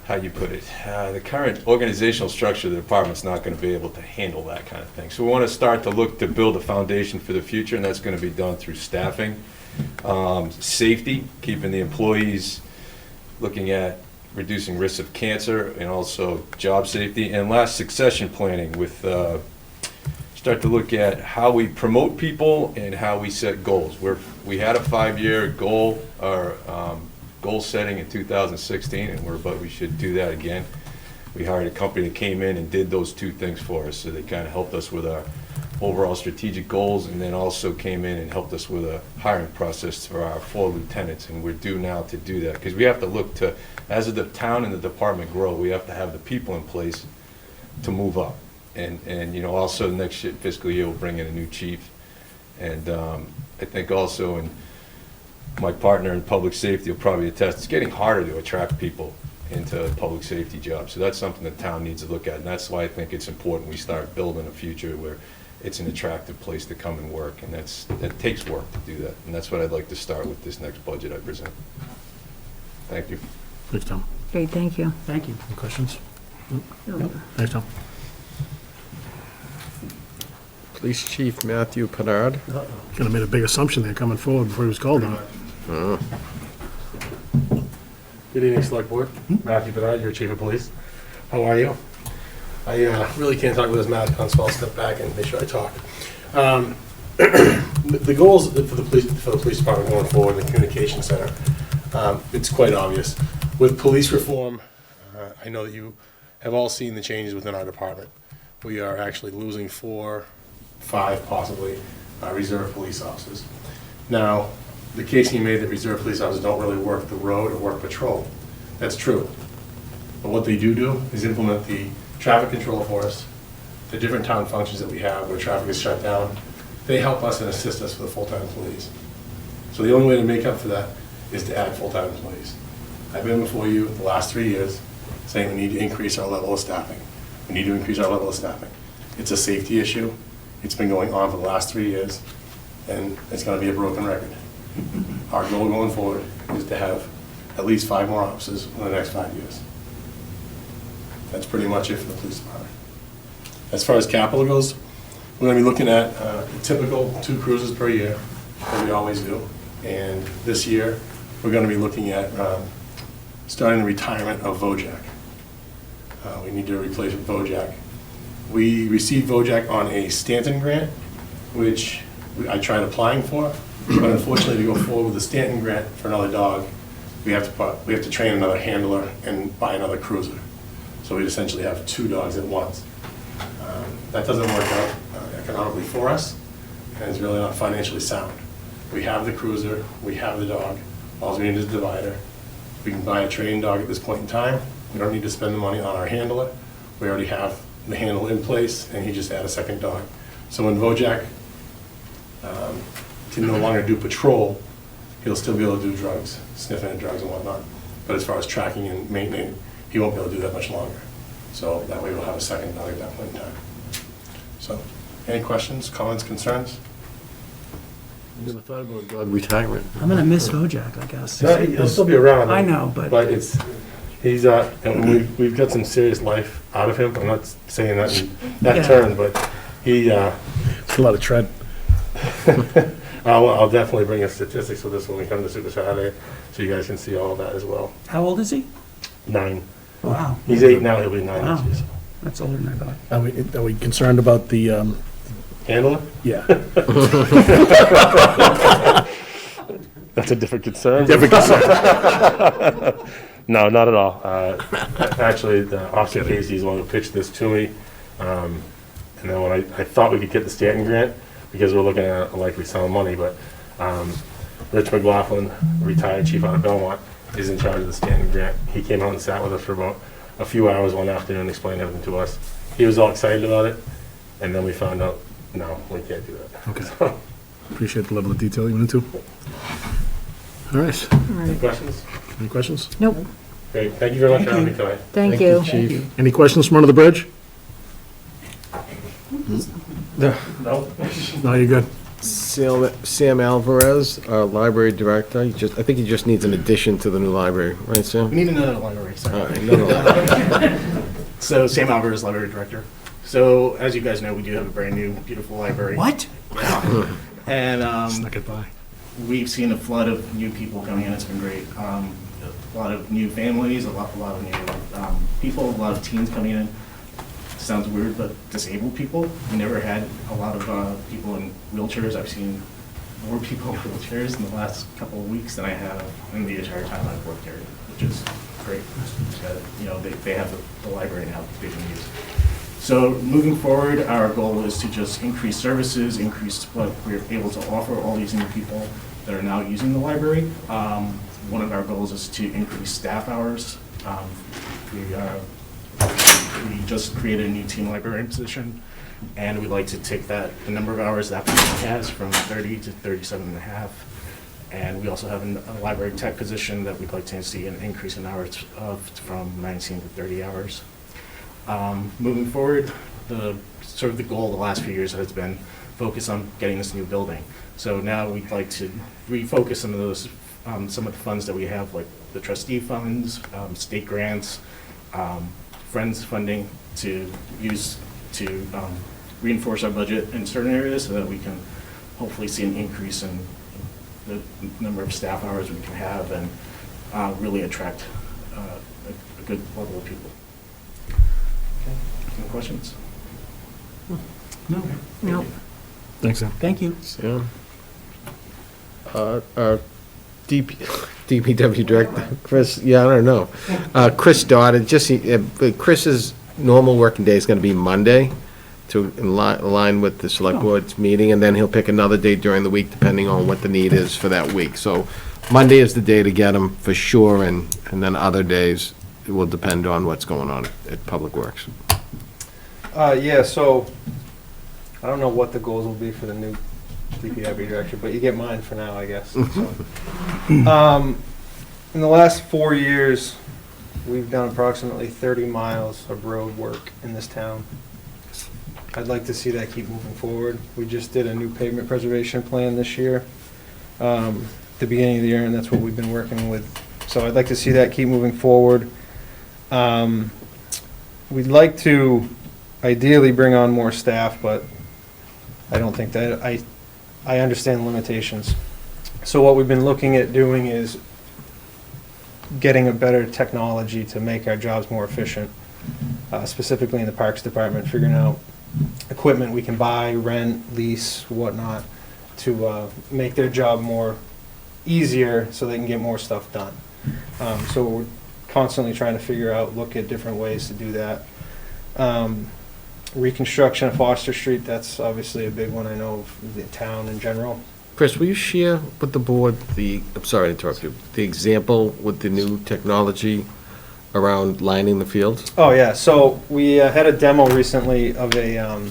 how you put it, the current organizational structure of the department's not going to be able to handle that kind of thing. So we want to start to look to build a foundation for the future, and that's going to be done through staffing, safety, keeping the employees, looking at reducing risks of cancer, and also job safety, and last, succession planning with start to look at how we promote people and how we set goals. We had a 5-year goal, or goal setting in 2016, and we should do that again. We hired a company that came in and did those two things for us, so they kind of helped us with our overall strategic goals, and then also came in and helped us with a hiring process for our 4 lieutenants, and we're due now to do that, because we have to look to, as the town and the department grow, we have to have the people in place to move up. And you know, also next fiscal year, we'll bring in a new chief. And I think also, and my partner in public safety will probably attest, it's getting harder to attract people into public safety jobs. So that's something the town needs to look at. And that's why I think it's important we start building a future where it's an attractive place to come and work. And that takes work to do that. And that's what I'd like to start with this next budget I present. Thank you. Thanks, Tom. Great, thank you. Thank you. Any questions? No. Thanks, Tom. Police Chief Matthew Penard. Could have made a big assumption there coming forward before he was called on. Good evening, Select Board. Matthew Bernard, your Chief of Police. How are you? I really can't talk with this mask on, so I'll step back and make sure I talk. The goals for the police department going forward, the communication center, it's quite obvious. With police reform, I know that you have all seen the changes within our department. We are actually losing 4, 5 possibly reserve police officers. Now, the case he made that reserve police officers don't really work the road or work patrol. That's true. But what they do is implement the traffic control for us, the different town functions that we have where traffic is shut down. They help us and assist us with the full-time employees. So the only way to make up for that is to add full-time employees. I've been before you the last 3 years saying we need to increase our level of staffing. We need to increase our level of staffing. It's a safety issue. It's been going on for the last 3 years, and it's going to be a broken record. Our goal going forward is to have at least 5 more officers in the next 5 years. That's pretty much it for the police department. As far as capital goes, we're going to be looking at a typical 2 cruisers per year, as we always do. And this year, we're going to be looking at starting the retirement of Vojak. We need to replace Vojak. We received Vojak on a Stanton grant, which I tried applying for, but unfortunately to go forward with the Stanton grant for another dog, we have to train another handler and buy another cruiser. So we essentially have 2 dogs at once. That doesn't work out economically for us, and it's really not financially sound. We have the cruiser, we have the dog, all we need is a divider. We can buy a trained dog at this point in time. We don't need to spend the money on our handler. We already have the handle in place, and he just add a second dog. So when Vojak can no longer do patrol, he'll still be able to do drugs, sniffing at drugs and whatnot. But as far as tracking and maintaining, he won't be able to do that much longer. So that way we'll have a second dog at that point in time. So, any questions, comments, concerns? Never thought about dog retirement. I'm gonna miss Vojak, I guess. No, he'll still be around. I know, but he's and we've got some serious life out of him. I'm not saying that in that Yeah. term, but he. It's a lot of tread. I'll definitely bring us statistics for this when we come to Super Saturday, so you guys can see all of that as well. How old is he? 9. Wow. He's 8 now, he'll be 9 Wow. next year. So. That's older than I thought. Are we concerned about the, Handler? yeah. That's a different concern. Different concern. No, not at all. Actually, Officer Casey is the one who pitched this to me. And then when I thought we could get the Stanton grant, because we're looking at a likely sum of money, but Rich McLaughlin, retired chief out of Belmont, is in charge of the Stanton grant. He came out and sat with us for about a few hours one afternoon and explained everything to us. He was all excited about it, and then we found out, no, we can't do that. Okay. So, Appreciate the level of detail you went into. All right. any questions? Any questions? Nope. Great. Thank you very much for having me tonight. Thank you. Chief. Any questions from under the bridge? No. No, you're good. Sam Alvarez, our library director, I think he just needs an addition to the new library, right, Sam? We need another library, sorry. All right, no. So Sam Alvarez, library director. So as you guys know, we do have a brand new, beautiful library. What? Yeah. And Snuck it by. we've seen a flood of new people coming in. It's been great. A lot of new families, a lot of new people, a lot of teens coming in. Sounds weird, but disabled people. We never had a lot of people in wheelchairs. I've seen more people in wheelchairs in the last couple of weeks than I have in the entire time I've worked here, which is great. They have the library now they can use. So moving forward, our goal is to just increase services, increase what we're able to offer all these new people that are now using the library. One of our goals is to increase staff hours. We just created a new team librarian position, and we'd like to take the number of hours that position has from 30 to 37 and a half. And we also have a library tech position that we'd like to see an increase in hours from 19 to 30 hours. Moving forward, the goal the last few years has been focus on getting this new building. So now we'd like to refocus some of those, some of the funds that we have, like the trustee funds, state grants, Friends funding to use to reinforce our budget in certain areas so that we can hopefully see an increase in the number of staff hours we can have and really attract a good level of people. Okay. Any questions? No. No. Thanks, Sam. Thank you. Sam? Our DPW director, Chris, I don't know. Chris Dodd, Chris's normal working day is going to be Monday to align with the select board's meeting, and then he'll pick another day during the week depending on what the need is for that week. So Monday is the day to get him for sure, and then other days it will depend on what's going on at Public Works. Yeah, so I don't know what the goals will be for the new DPW director, but you get mine for now, I guess. So, in the last 4 years, we've done approximately 30 miles of road work in this town. I'd like to see that keep moving forward. We just did a new pavement preservation plan this year, the beginning of the year, and that's what we've been working with. So I'd like to see that keep moving forward. We'd like to ideally bring on more staff, but I don't think that, I understand the limitations. So what we've been looking at doing is getting a better technology to make our jobs more efficient, specifically in the Parks Department, figuring out equipment we can buy, rent, lease, whatnot, to make their job more easier so they can get more stuff done. So we're constantly trying to look at different ways to do that. Reconstruction of Foster Street, that's obviously a big one, I know, of the town in general. Chris, will you share with the board I'm sorry to interrupt you, the example with the new technology around lining the fields? Oh, yeah, so we had a demo recently of a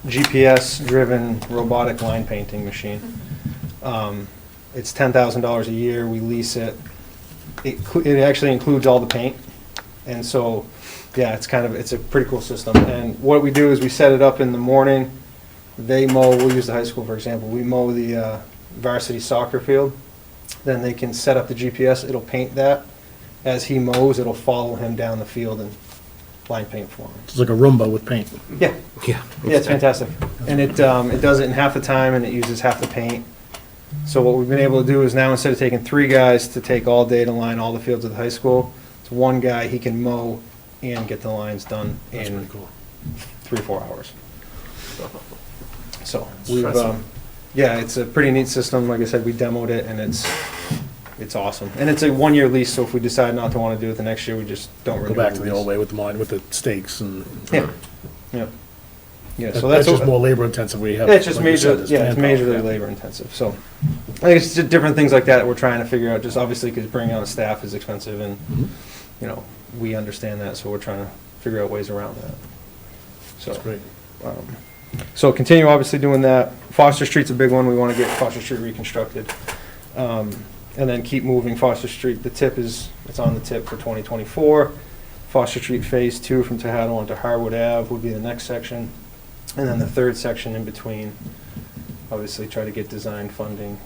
GPS-driven robotic line painting machine. It's $10,000 a year, we lease it. It actually includes all the paint, and so yeah, it's a pretty cool system. And what we do is we set it up in the morning. They mow, we'll use the high school for example, we mow the varsity soccer field. Then they can set up the GPS, it'll paint that. As he mows, it'll follow him down the field and line paint for him. It's like a Roomba with paint. Yeah. Yeah. Yeah, it's fantastic. And it does it in half the time and it uses half the paint. So what we've been able to do is now instead of taking 3 guys to take all day to line all the fields at the high school, It's one guy, he can mow and get the lines done That's in pretty cool. 3 or 4 hours. So, we've, Impressive. yeah, it's a pretty neat system. Like I said, we demoed it, and it's awesome. And it's a 1-year lease, so if we decide not to want to do it the next year, we just don't renew Go back to the lease. old way with the stakes and. Yeah, yeah. Yeah, That- so That's just what- more labor intensive. We have. Yeah, it's just like you said, major, this yeah, it's manpower, majorly yeah. labor intensive, so. I think it's just different things like that we're trying to figure out, just obviously because bringing on staff is expensive and, Mhm. you know, we understand that, so we're trying to figure out ways around that. So, That's great. So continue obviously doing that. Foster Street's a big one. We want to get Foster Street reconstructed. And then keep moving Foster Street. It's on the tip for 2024. Foster Street Phase 2 from Tohattle onto Harwood Ave would be the next section. And then the third section in between, obviously try to get design funding.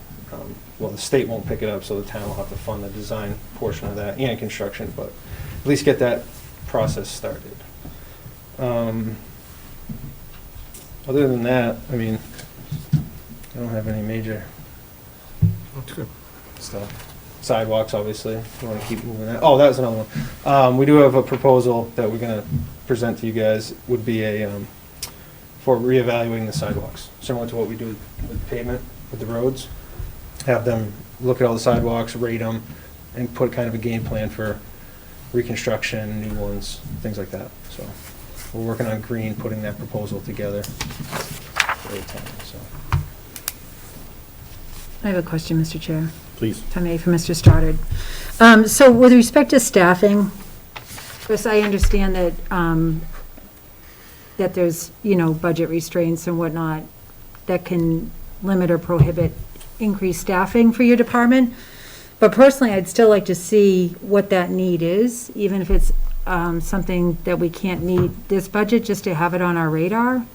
Well, the state won't pick it up, so the town will have to fund the design portion of that and construction, but at least get that process started. Other than that, I mean, I don't have any major stuff. Sidewalks, obviously, we want to keep moving that. Oh, that was another one. We do have a proposal that we're gonna present to you guys, would be for reevaluating the sidewalks, similar to what we do with pavement, with the roads. Have them look at all the sidewalks, rate them, and put kind of a game plan for reconstruction, new ones, things like that, so. We're working on Green, putting that proposal together for the town, so. I have a question, Mr. Chair. Please. If I may, for Mr. Stoddard. So with respect to staffing, Chris, I understand that, that there's, budget restraints and whatnot that can limit or prohibit increased staffing for your department. But personally, I'd still like to see what that need is, even if it's something that we can't meet this budget, just to have it on our radar.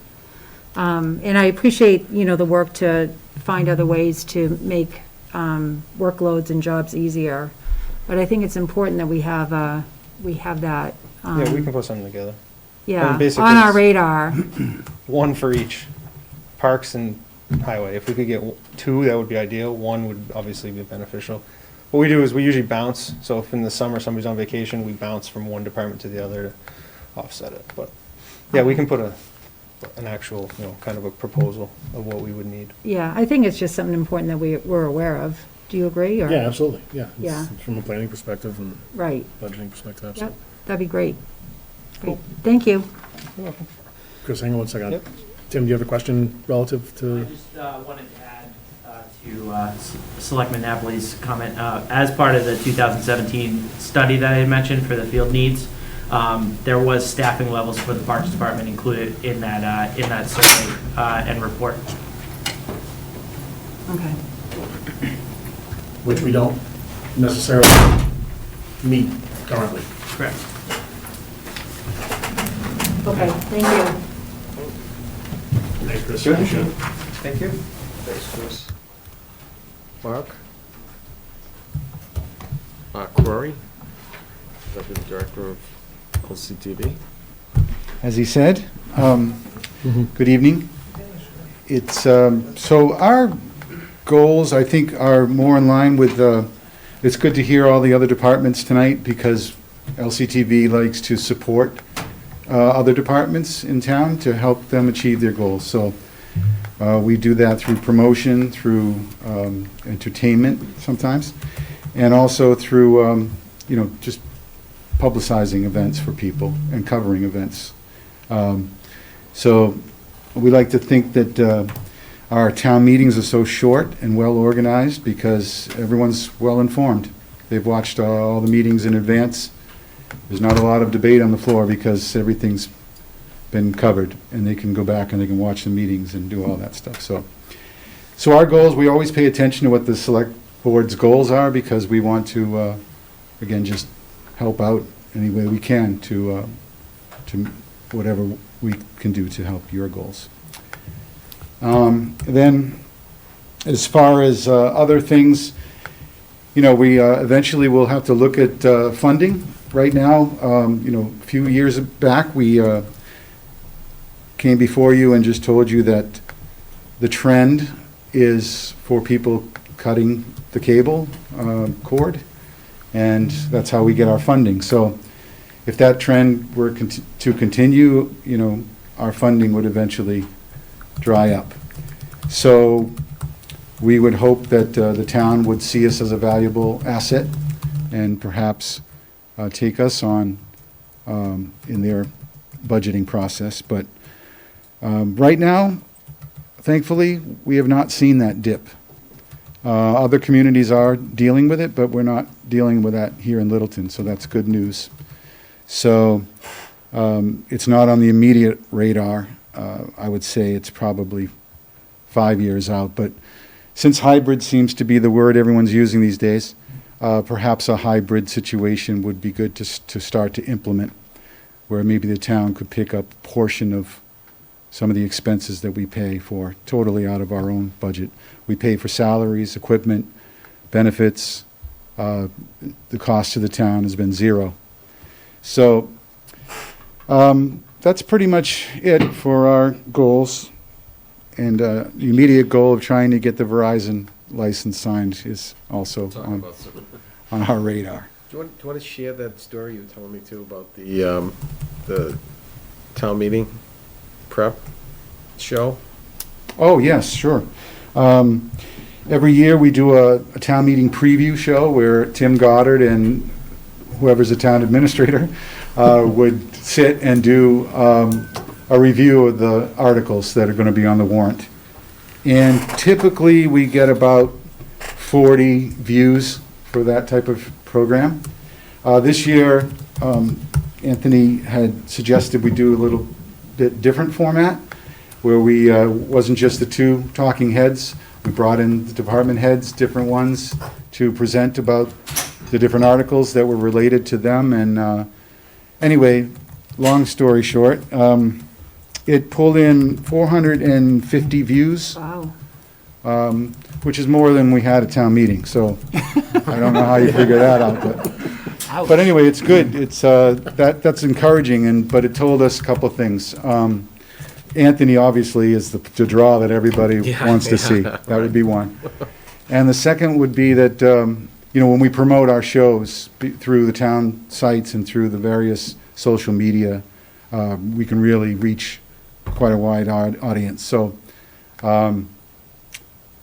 And I appreciate, the work to find other ways to make workloads and jobs easier. But I think it's important that we have that. Yeah, we can put something together. Yeah, And basically on our it's radar. One for each, parks and highway. If we could get 2, that would be ideal. 1 would obviously be beneficial. What we do is we usually bounce, so if in the summer somebody's on vacation, we bounce from one department to the other to offset it. But, yeah, we can put an actual, kind of a proposal of what we would need. Yeah, I think it's just something important that we're aware of. Do you agree? Or? Yeah, absolutely, yeah. It's Yeah. From a planning perspective and Right. budgeting perspective, Yep, absolutely. that'd be great. Great. Thank you. You're welcome. Chris, hang on one second. Yep. Tim, do you have a question relative to? I just wanted to add to Selectman Napoli's comment. As part of the 2017 study that I had mentioned for the field needs, there was staffing levels for the Parks Department included in that survey and report. Okay. Which we don't necessarily meet currently. Correct. Okay, thank you. Thanks, Chris. Good. Appreciate it. Thank you. Thanks, Chris. Mark? Quarry, Deputy Director of LCTV. As he said, good evening. It's, so our goals, I think, are more in line with, it's good to hear all the other departments tonight because LCTV likes to support other departments in town to help them achieve their goals. So we do that through promotion, through entertainment sometimes, and also through, just publicizing events for people and covering events. So we like to think that our town meetings are so short and well organized because everyone's well informed. They've watched all the meetings in advance. There's not a lot of debate on the floor because everything's been covered and they can go back and they can watch the meetings and do all that stuff. So our goals, we always pay attention to what the select board's goals are because we want to, again, just help out any way we can to whatever we can do to help your goals. Then, as far as other things, we eventually will have to look at funding. Right now, a few years back, we came before you and just told you that the trend is for people cutting the cable cord. and that's how we get our funding. So if that trend were to continue, you know, our funding would eventually dry up. So we would hope that the town would see us as a valuable asset and perhaps take us on in their budgeting process. But right now, thankfully, we have not seen that dip. Other communities are dealing with it, but we're not dealing with that here in Littleton, so that's good news. So it's not on the immediate radar. I would say it's probably 5 years out, but since hybrid seems to be the word everyone's using these days, perhaps a hybrid situation would be good to start to implement, where maybe the town could pick up a portion of some of the expenses that we pay for totally out of our own budget. We pay for salaries, equipment, benefits. The cost to the town has been zero. So that's pretty much it for our goals. And the immediate goal of trying to get the Verizon license signed is also on our radar. Do you want to share that story you were telling me too about the town meeting prep show? Oh, yes, sure. Every year we do a town meeting preview show where Tim Goddard and whoever's the town administrator would sit and do a review of the articles that are going to be on the warrant. And typically we get about 40 views for that type of program. This year, Anthony had suggested we do a little bit different format, where we wasn't just the two talking heads. We brought in the department heads, different ones, to present about the different articles that were related to them. And anyway, long story short, it pulled in 450 views. Wow. Which is more than we had at town meeting, so I don't know how you figure that out, but anyway, it's good. It's that's encouraging, but it told us a couple of things. Anthony obviously is the draw that everybody wants to see. That would be one. And the second would be that you know, when we promote our shows through the town sites and through the various social media, we can really reach quite a wide audience. So.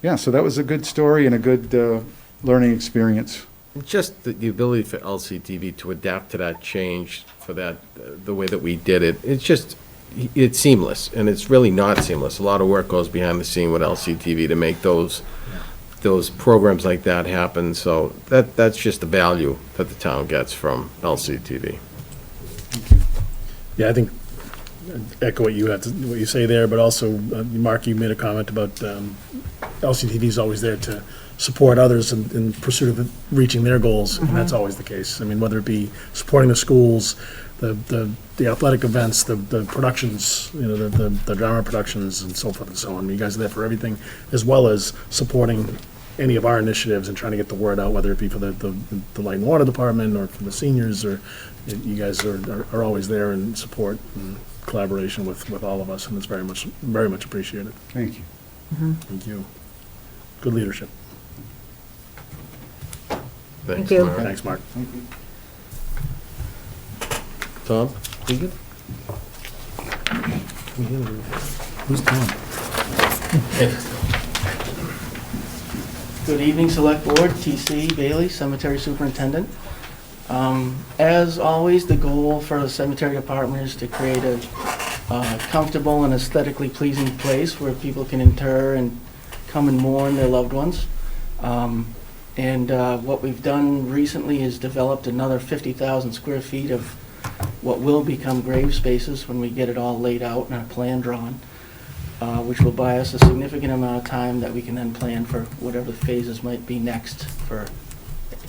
Yeah, so that was a good story and a good learning experience. Just the ability for LCTV to adapt to that change, for that, the way that we did it, it's seamless, and it's really not seamless. A lot of work goes behind the scene with LCTV to make those programs like that happen, so that's just the value that the town gets from LCTV. Yeah, I think, echo what you say there, but also, Mark, you made a comment about LCTV is always there to support others in pursuit of reaching their goals, and that's always the case. I mean, whether it be supporting the schools, the athletic events, the productions, you know, the drama productions, and so forth and so on. You guys are there for everything, as well as supporting any of our initiatives and trying to get the word out, whether it be for the light and water department or for the seniors, or you guys are always there in support and collaboration with all of us, and it's very much appreciated. Thank you. Thank you. Good leadership. Thank you. Mark. Thanks, Mark. Thank you. Tom, you good? Who's Tom? Good evening, Select Board, TC Bailey, Cemetery Superintendent. As always, the goal for the Cemetery Department is to create a comfortable and aesthetically pleasing place where people can inter and come and mourn their loved ones. What we've done recently is developed another 50,000 square feet of what will become grave spaces when we get it all laid out and a plan drawn, which will buy us a significant amount of time that we can then plan for whatever the phases might be next for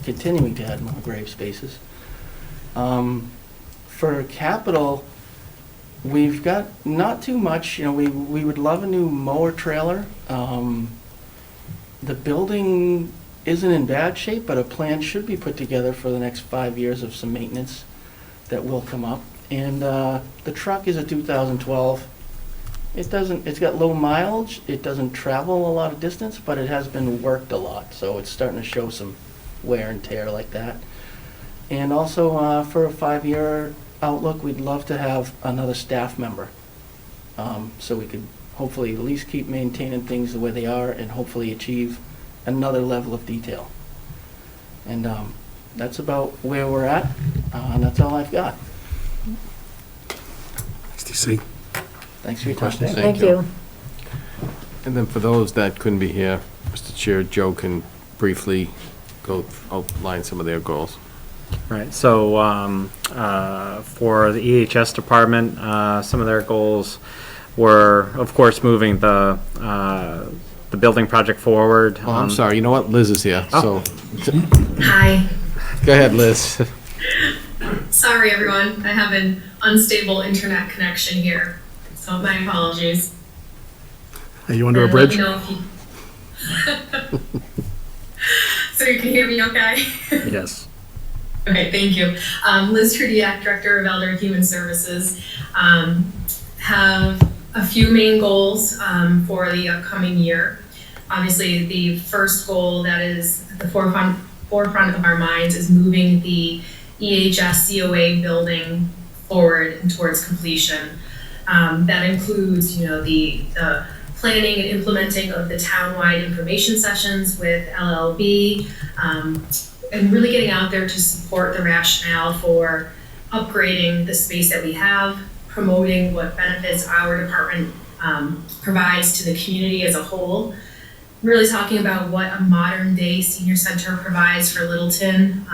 continuing to add more grave spaces. For capital, we've got not too much. You know, we would love a new mower trailer. The building isn't in bad shape, but a plan should be put together for the next 5 years of some maintenance that will come up. And the truck is a 2012. It's got low mileage. It doesn't travel a lot of distance, but it has been worked a lot, so it's starting to show some wear and tear like that. And also, for a 5-year outlook, we'd love to have another staff member. So we could hopefully at least keep maintaining things the way they are and hopefully achieve another level of detail. And that's about where we're at, and that's all I've got. STC. Thanks for your time. Questions? Thank you. And then for those that couldn't be here, Mr. Chair, Joe can briefly go outline some of their goals. Right, so for the EHS department, some of their goals were, of course, moving the building project forward. Oh, I'm sorry, you know what, Liz is here, so. Hi. Go ahead, Liz. Sorry, everyone. I have an unstable internet connection here, so my apologies. Are you under a bridge? Let me know if you... So you can hear me okay? Yes. Okay, thank you. Liz Trudiak, Director of Elder Human Services, have a few main goals for the upcoming year. Obviously, the first goal that is at the forefront of our minds is moving the EHS COA building forward and towards completion. That includes, the planning and implementing of the townwide information sessions with LLB, and really getting out there to support the rationale for upgrading the space that we have, promoting what benefits our department provides to the community as a whole, really talking about what a modern day senior center provides for Littleton,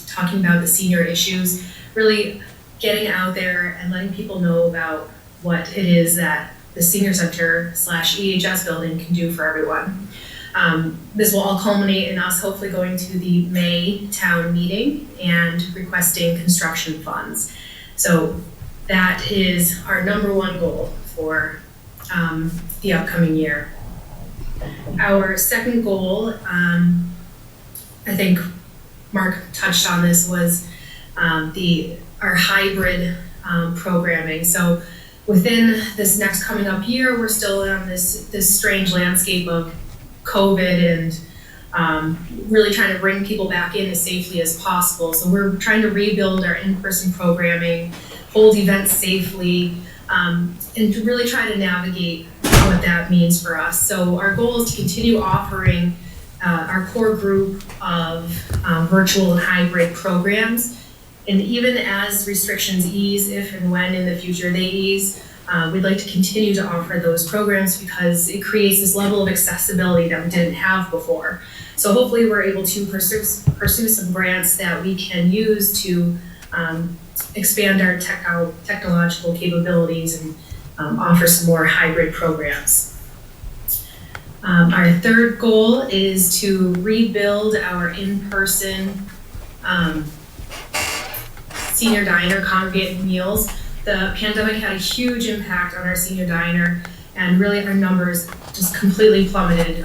talking about the senior issues, really getting out there and letting people know about what it is that the senior center / EHS building can do for everyone. This will all culminate in us hopefully going to the May town meeting and requesting construction funds. So that is our number one goal for the upcoming year. Our second goal, I think Mark touched on this, was our hybrid programming. So within this next coming up year, we're still on this strange landscape of COVID and really trying to bring people back in as safely as possible. So we're trying to rebuild our in-person programming, hold events safely, and to really try to navigate what that means for us. So our goal is to continue offering our core group of virtual and hybrid programs. And even as restrictions ease, if and when in the future they ease, we'd like to continue to offer those programs because it creates this level of accessibility that we didn't have before. So hopefully we're able to pursue some grants that we can use to expand our technological capabilities and offer some more hybrid programs. Our third goal is to rebuild our in-person senior diner congregate meals. The pandemic had a huge impact on our senior diner, and really our numbers just completely plummeted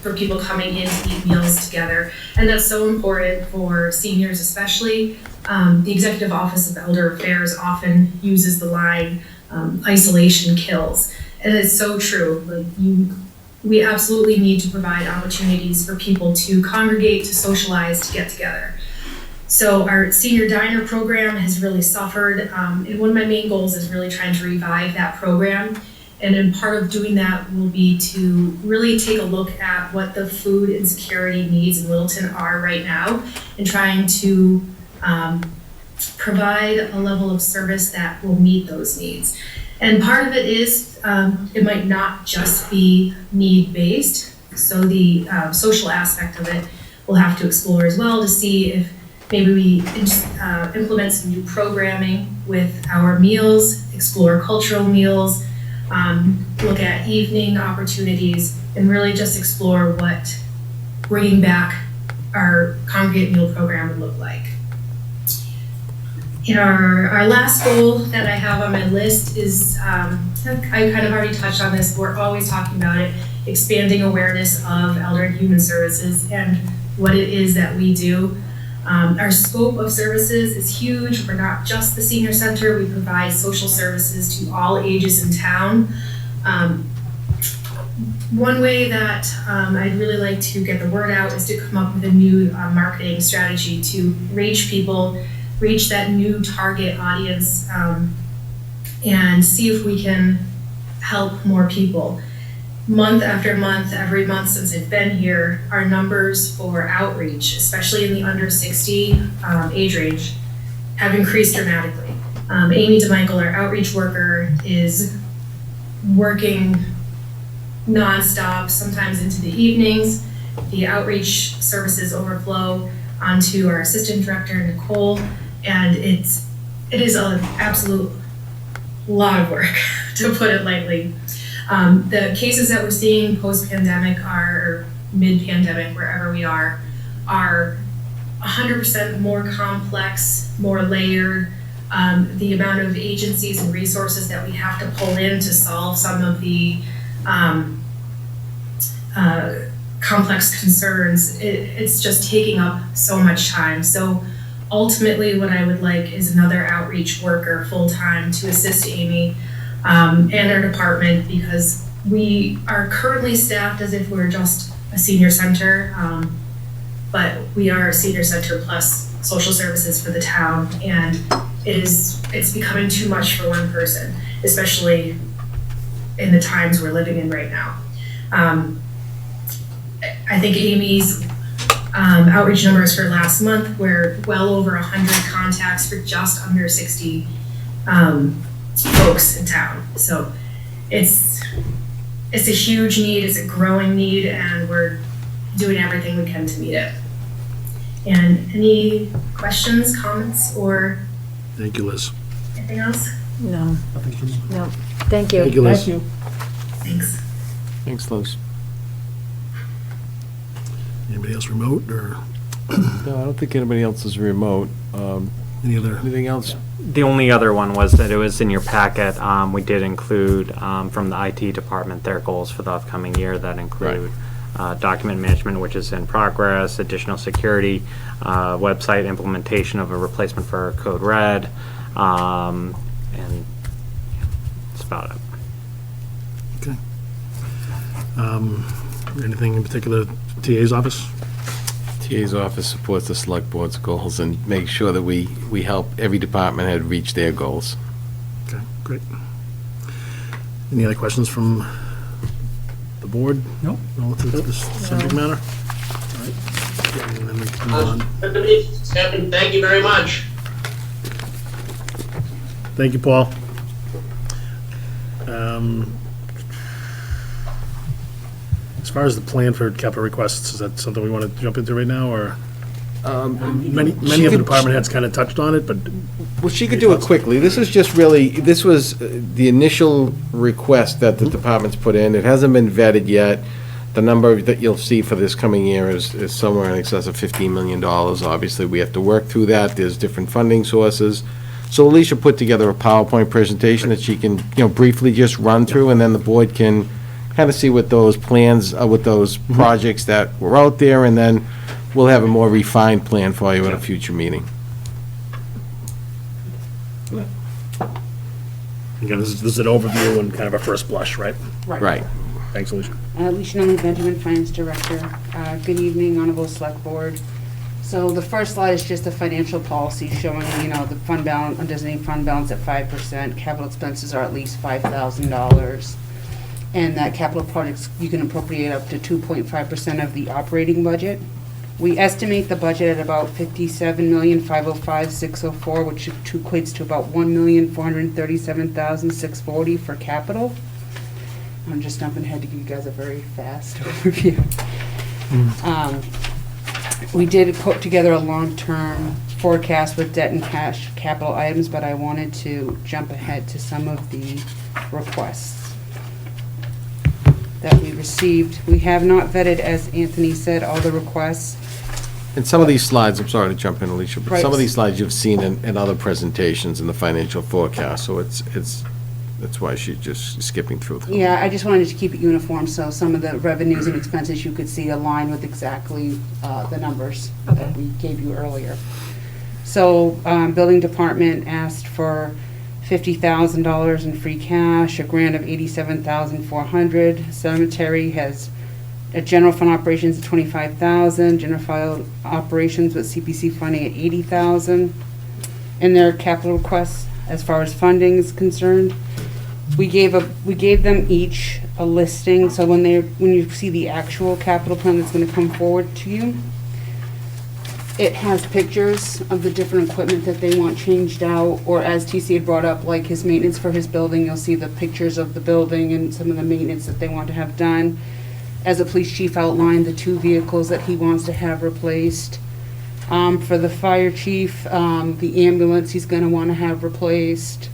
for people coming in to eat meals together. And that's so important for seniors especially. The Executive Office of Elder Affairs often uses the line, isolation kills. And it's so true. We absolutely need to provide opportunities for people to congregate, to socialize, to get together. So our senior diner program has really suffered, and one of my main goals is really trying to revive that program. And then part of doing that will be to really take a look at what the food insecurity needs in Littleton are right now, and trying to provide a level of service that will meet those needs. And part of it is, it might not just be need-based, so the social aspect of it we'll have to explore as well to see if maybe we implement some new programming with our meals, explore cultural meals, look at evening opportunities, and really just explore what bringing back our congregate meal program would look like. Our last goal that I have on my list is, I kind of already touched on this, we're always talking about it, expanding awareness of Elder and Human Services and what it is that we do. Our scope of services is huge. We're not just the senior center. We provide social services to all ages in town. one way that I'd really like to get the word out is to come up with a new marketing strategy to reach people, reach that new target audience, and see if we can help more people. Month after month, every month since I've been here, our numbers for outreach, especially in the under 60 age range, have increased dramatically. Amy DeMichael, our outreach worker, is working nonstop, sometimes into the evenings. The outreach services overflow onto our assistant director, Nicole, and it is an absolute lot of work, to put it lightly. The cases that we're seeing post-pandemic or mid-pandemic, wherever we are 100% more complex, more layered. The amount of agencies and resources that we have to pull in to solve some of the complex concerns, it's just taking up so much time. So ultimately what I would like is another outreach worker full-time to assist Amy and our department, because we are currently staffed as if we're just a senior center, but we are a senior center plus social services for the town, and it's becoming too much for one person, especially in the times we're living in right now. I think Amy's outreach numbers for last month were well over 100 contacts for just under 60 folks in town. So it's a huge need, it's a growing need, and we're doing everything we can to meet it. And any questions, comments, or Thank you, Liz. anything else? No. No. Thank you. Thank you, Liz. Thank you. Thanks. Thanks, Liz. Anybody else remote, or No, I don't think anybody else is remote. Anything else? The only other one was that it was in your packet. We did include from the IT department their goals for the upcoming year that include document management, which is in progress, additional security, website implementation of a replacement for Code Red, and that's about it. Okay. Anything in particular, TA's office? TA's office supports the select board's goals and makes sure that we help every department head reach their goals. Okay, great. Any other questions from the board? No. Relative to this subject matter? All right. And then we can move on. Thank you very much. Thank you, Paul. As far as the plan for capital requests, is that something we want to jump into right now, or? Many of the department heads kind of touched on it, but. Well, she could do it quickly. This is just really, this was the initial request that the departments put in. It hasn't been vetted yet. The number that you'll see for this coming year is somewhere in excess of $15 million. Obviously, we have to work through that. There's different funding sources. So Alicia put together a PowerPoint presentation that she can, briefly just run through, and then the board can kind of see what those plans, with those projects that were out there, and then we'll have a more refined plan for you at a future meeting. Again, this is an overview and kind of a first blush, right? Right. Thanks, Alicia. Alicia Nunley Benjamin, Finance Director. Good evening, Honorable Select Board. So the first slide is just the financial policy showing, the fund balance, undesignated fund balance at 5%. Capital expenses are at least $5,000. And that capital projects, you can appropriate up to 2.5% of the operating budget. We estimate the budget at about $57,505,604, which equates to about $1,437,640 for capital. I'm just jumping ahead to give you guys a very fast overview. We did put together a long-term forecast with debt and cash capital items, but I wanted to jump ahead to some of the requests that we received. We have not vetted, as Anthony said, all the requests. And some of these slides, I'm sorry to jump in, Alicia, but Right. some of these slides you've seen in other presentations in the financial forecast, so that's why she's just skipping through them. Yeah, I just wanted to keep it uniform, so some of the revenues and expenses you could see align with exactly the numbers that we gave you earlier. So, building department asked for $50,000 in free cash, a grant of $87,400. Cemetery has a general fund operations of $25,000, general fund operations with CPC funding at $80,000. And their capital requests, as far as funding is concerned, we gave them each a listing, so when you see the actual capital plan that's gonna come forward to you, it has pictures of the different equipment that they want changed out, or as TC had brought up, like his maintenance for his building, you'll see the pictures of the building and some of the maintenance that they want to have done. As the police chief outlined, the 2 vehicles that he wants to have replaced. For the fire chief, the ambulance he's gonna wanna have replaced.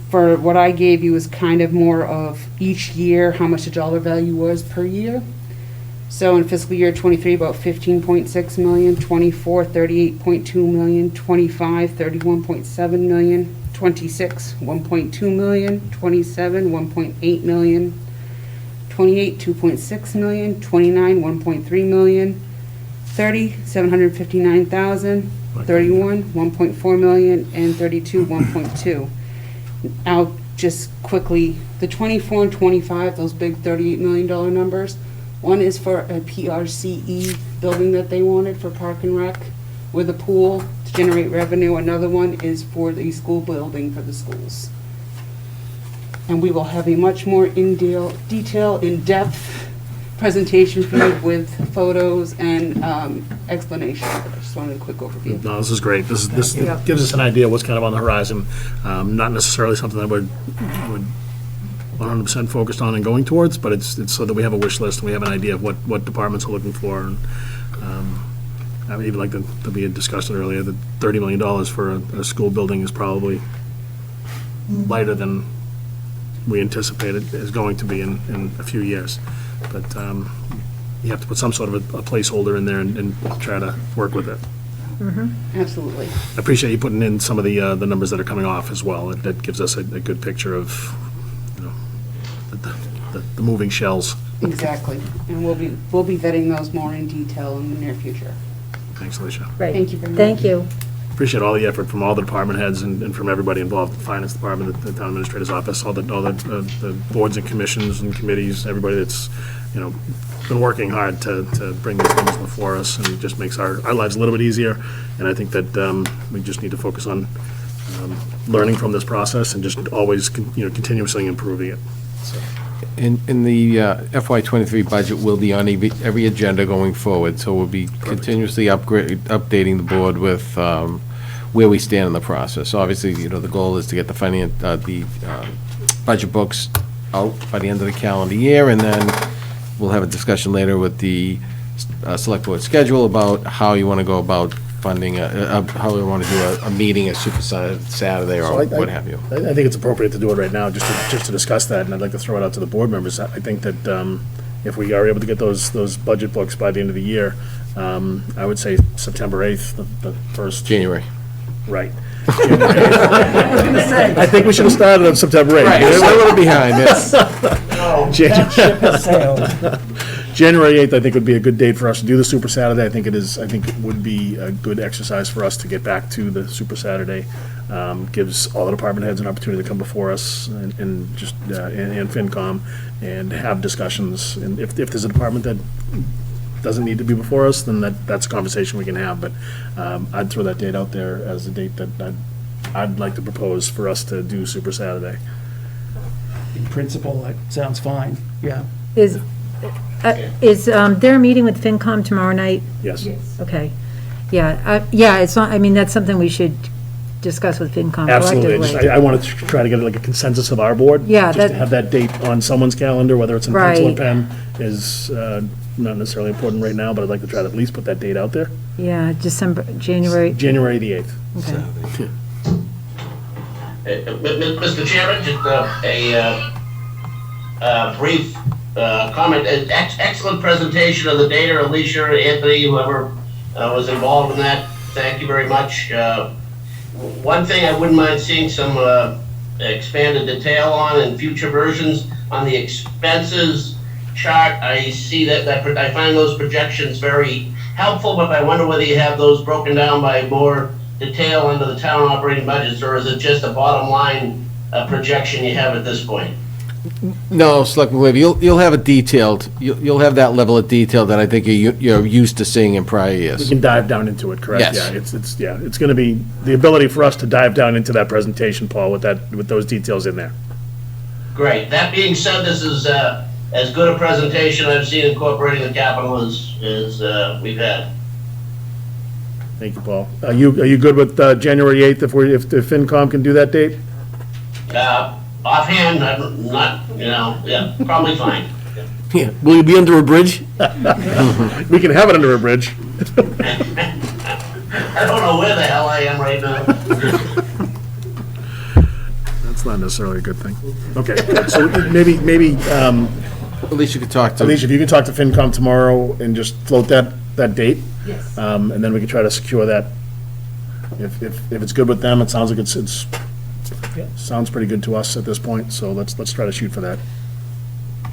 For what I gave you is kind of more of each year, how much the dollar value was per year. So in fiscal year 23, about 15.6 million, 24, 38.2 million, 25, 31.7 million, 26, 1.2 million, 27, 1.8 million, 28, 2.6 million, 29, 1.3 million, 30, 759,000, 31, 1.4 million, and 32, 1.2. Now, just quickly, the 24 and 25, those big $38 million numbers, one is for a PRCE building that they wanted for Park and Rec with a pool to generate revenue. Another one is for the school building for the schools. And we will have a much more in-depth presentation for you with photos and explanation. I just wanted a quick overview. No, this is great. This gives us an idea of what's kind of on the horizon. Not necessarily something that would 100% focused on and going towards, but it's so that we have a wish list and we have an idea of what departments are looking for. And I would even like to be discussed earlier, that $30 million for a school building is probably lighter than we anticipated is going to be in a few years. But you have to put some sort of a placeholder in there and try to work with it. Absolutely. I appreciate you putting in some of the numbers that are coming off as well. That gives us a good picture of, you know, the moving shells. Exactly. And we'll be vetting those more in detail in the near future. Thanks, Alicia. Right. Thank you very much. Thank you. Appreciate all the effort from all the department heads and from everybody involved, the finance department, the town administrator's office, all the boards and commissions and committees, everybody that's, you know, been working hard to bring these things before us, and it just makes our lives a little bit easier. And I think that we just need to focus on learning from this process and just always, continuously improving it. So. In the FY23 budget will be on every agenda going forward, so we'll be continuously updating the board with where we stand in the process. So obviously, the goal is to get the budget books out by the end of the calendar year, and then we'll have a discussion later with the select board schedule about how you want to go about funding, how we want to do a meeting, a Super Saturday, or what have you. I think it's appropriate to do it right now, just to discuss that, and I'd like to throw it out to the board members. I think that if we are able to get those budget books by the end of the year, I would say September 8th, the first. January. Right. I think we should have started on September 8th. Right, we're a little behind, yes. January 8th, I think, would be a good date for us to do the Super Saturday. I think it would be a good exercise for us to get back to the Super Saturday. Gives all the department heads an opportunity to come before us and FinCom and have discussions. And if there's a department that doesn't need to be before us, then that's a conversation we can have. But I'd throw that date out there as a date that I'd like to propose for us to do Super Saturday. In principle, that sounds fine, yeah. Is there a meeting with FinCom tomorrow night? Yes. Okay. Yeah, it's not, that's something we should discuss with FinCom Absolutely. collectively. I want to try to get like a consensus of our board. Yeah, just to have that date on someone's calendar, whether it's in pencil or Right. pen, is not necessarily important right now, but I'd like to try to at least put that date out there. Yeah, January. January the 8th. Okay. Mr. Chairman, just a brief comment. Excellent presentation of the data, Alicia, Anthony, whoever was involved in that. Thank you very much. One thing I wouldn't mind seeing some expanded detail on in future versions on the expenses chart. I see that I find those projections very helpful, but I wonder whether you have those broken down by more detail under the town operating budgets, or is it just a bottom line projection you have at this point? No, Selectman Wade, you'll have a detailed, you'll have that level of detail that I think you're used to seeing in prior We years. can dive down into it, correct? Yes. Yeah, it's gonna be the ability for us to dive down into that presentation, Paul, with those details in there. Great. That being said, this is as good a presentation I've seen incorporating the capital as we've had. Thank you, Paul. Are you good with January 8th if the FinCom can do that date? Offhand, I'm not, yeah, probably fine. Yeah. Will you be under a bridge? We can have it under a bridge. I don't know where the hell I am right now. That's not necessarily a good thing. Okay, good. So maybe, At least you could talk to. Alicia, if you can talk to FinCom tomorrow and just float that date. Yes. And then we can try to secure that. If it's good with them, it sounds like it's sounds pretty good to us at this point, so let's try to shoot for that.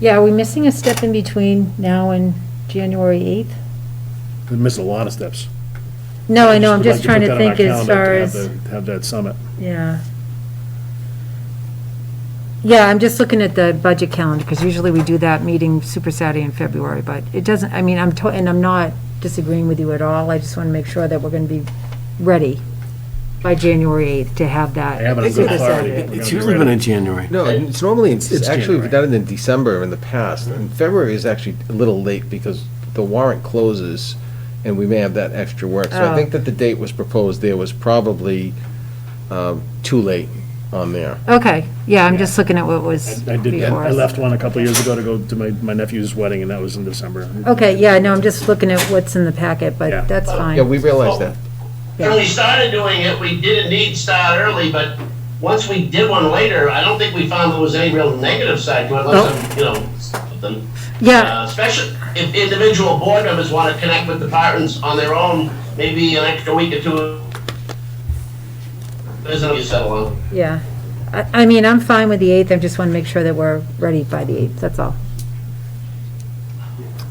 Yeah, are we missing a step in between now and January 8th? We missed a lot of steps. No, I know, I'm We'd just like trying to put that on think our as calendar far to as, have that summit. yeah. Yeah, I'm just looking at the budget calendar, because usually we do that meeting Super Saturday in February, but it doesn't, I mean, and I'm not disagreeing with you at all, I just want to make sure that we're going to be ready by January 8th to have that. I have it on Super good authority. Saturday. It's usually been in January. No, it's normally, it's actually January. done in December in the past. And February is actually a little late because the warrant closes and we may have that extra work. So I Oh. think that the date was proposed there was probably too late on there. Okay, yeah, I'm just looking at what was I did, before I us. left one a couple years ago to go to my nephew's wedding, and that was in December. Okay, yeah, no, I'm just looking at what's in the packet, Yeah. but that's fine. Yeah, we realized that. When we started doing it, we did indeed start early, but once we did one later, I don't think we found there was any real negative side to it, unless something. Yeah. Especially if individual board members want to connect with departments on their own, maybe an extra week or two. Isn't it you settle on? Yeah. I mean, I'm fine with the 8th, I just want to make sure that we're ready by the 8th, that's all.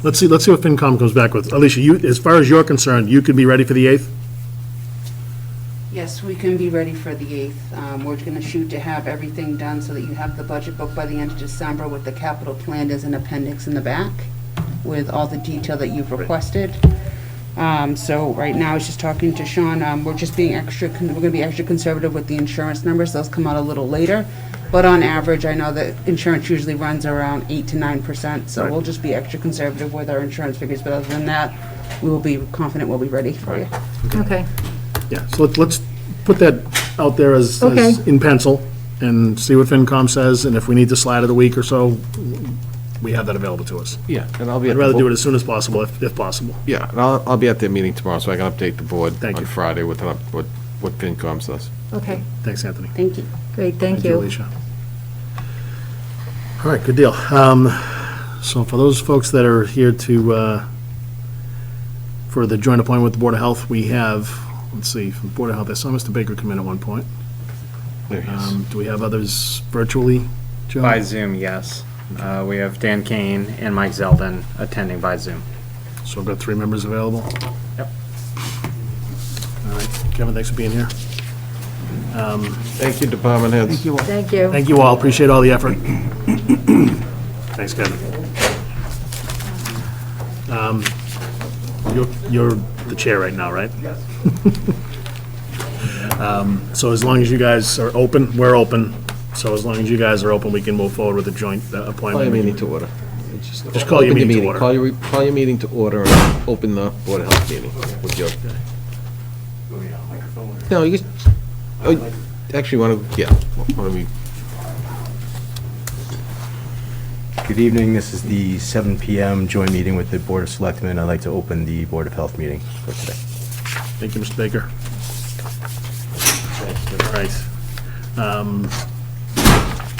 Let's see what FinCom comes back with. Alicia, as far as you're concerned, you could be ready for the 8th? Yes, we can be ready for the 8th. We're going to shoot to have everything done so that you have the budget book by the end of December with the capital plan as an appendix in the back with all the detail that you've requested. So right now, I was just talking to Sean, we're just being we're going to be extra conservative with the insurance numbers. Those come out a little later. But on average, I know that insurance usually runs around 8 to 9%. So we'll just be extra conservative with our insurance figures. But other than that, we will be confident we'll be ready for you. Okay. Yeah, so let's put that out there as Okay. in pencil and see what FinCom says, and if we need to slide it a week or so, we have that available to us. Yeah, and I'll be I'd at the rather do bo- it as soon as possible, if possible. Yeah, and I'll be at their meeting tomorrow, so I can update the board Thank on you. Friday with what FinCom says. Okay, Thanks, Anthony. Thank you. great, thank you. Alicia. All right, good deal. So for those folks that are here for the joint appointment with the Board of Health, we have, let's see, from the Board of Health, I saw Mr. Baker come in at one point. There he is. Do we have others virtually, Joe? By Zoom, yes. We have Dan Kane and Mike Zeldin attending by Zoom. So I've got 3 members available. Yep. All right, Kevin, thanks for being here. Thank you, department heads. Thank you all. Thank you. Thank you all, appreciate all the effort. Thanks, Kevin. You're the chair right now, right? Yes. So as long as you guys are open, we're open. So as long as you guys are open, we can move forward with the joint appointment. Call your meeting to order. Just call your Open meeting to order. Call your meeting to order and open the Board of Health meeting with your. No, you can, actually, why don't we, Good evening, this is the 7 PM joint meeting with the Board of Selectmen. I'd like to open the Board of Health meeting for today. Thank you, Mr. Baker. All right.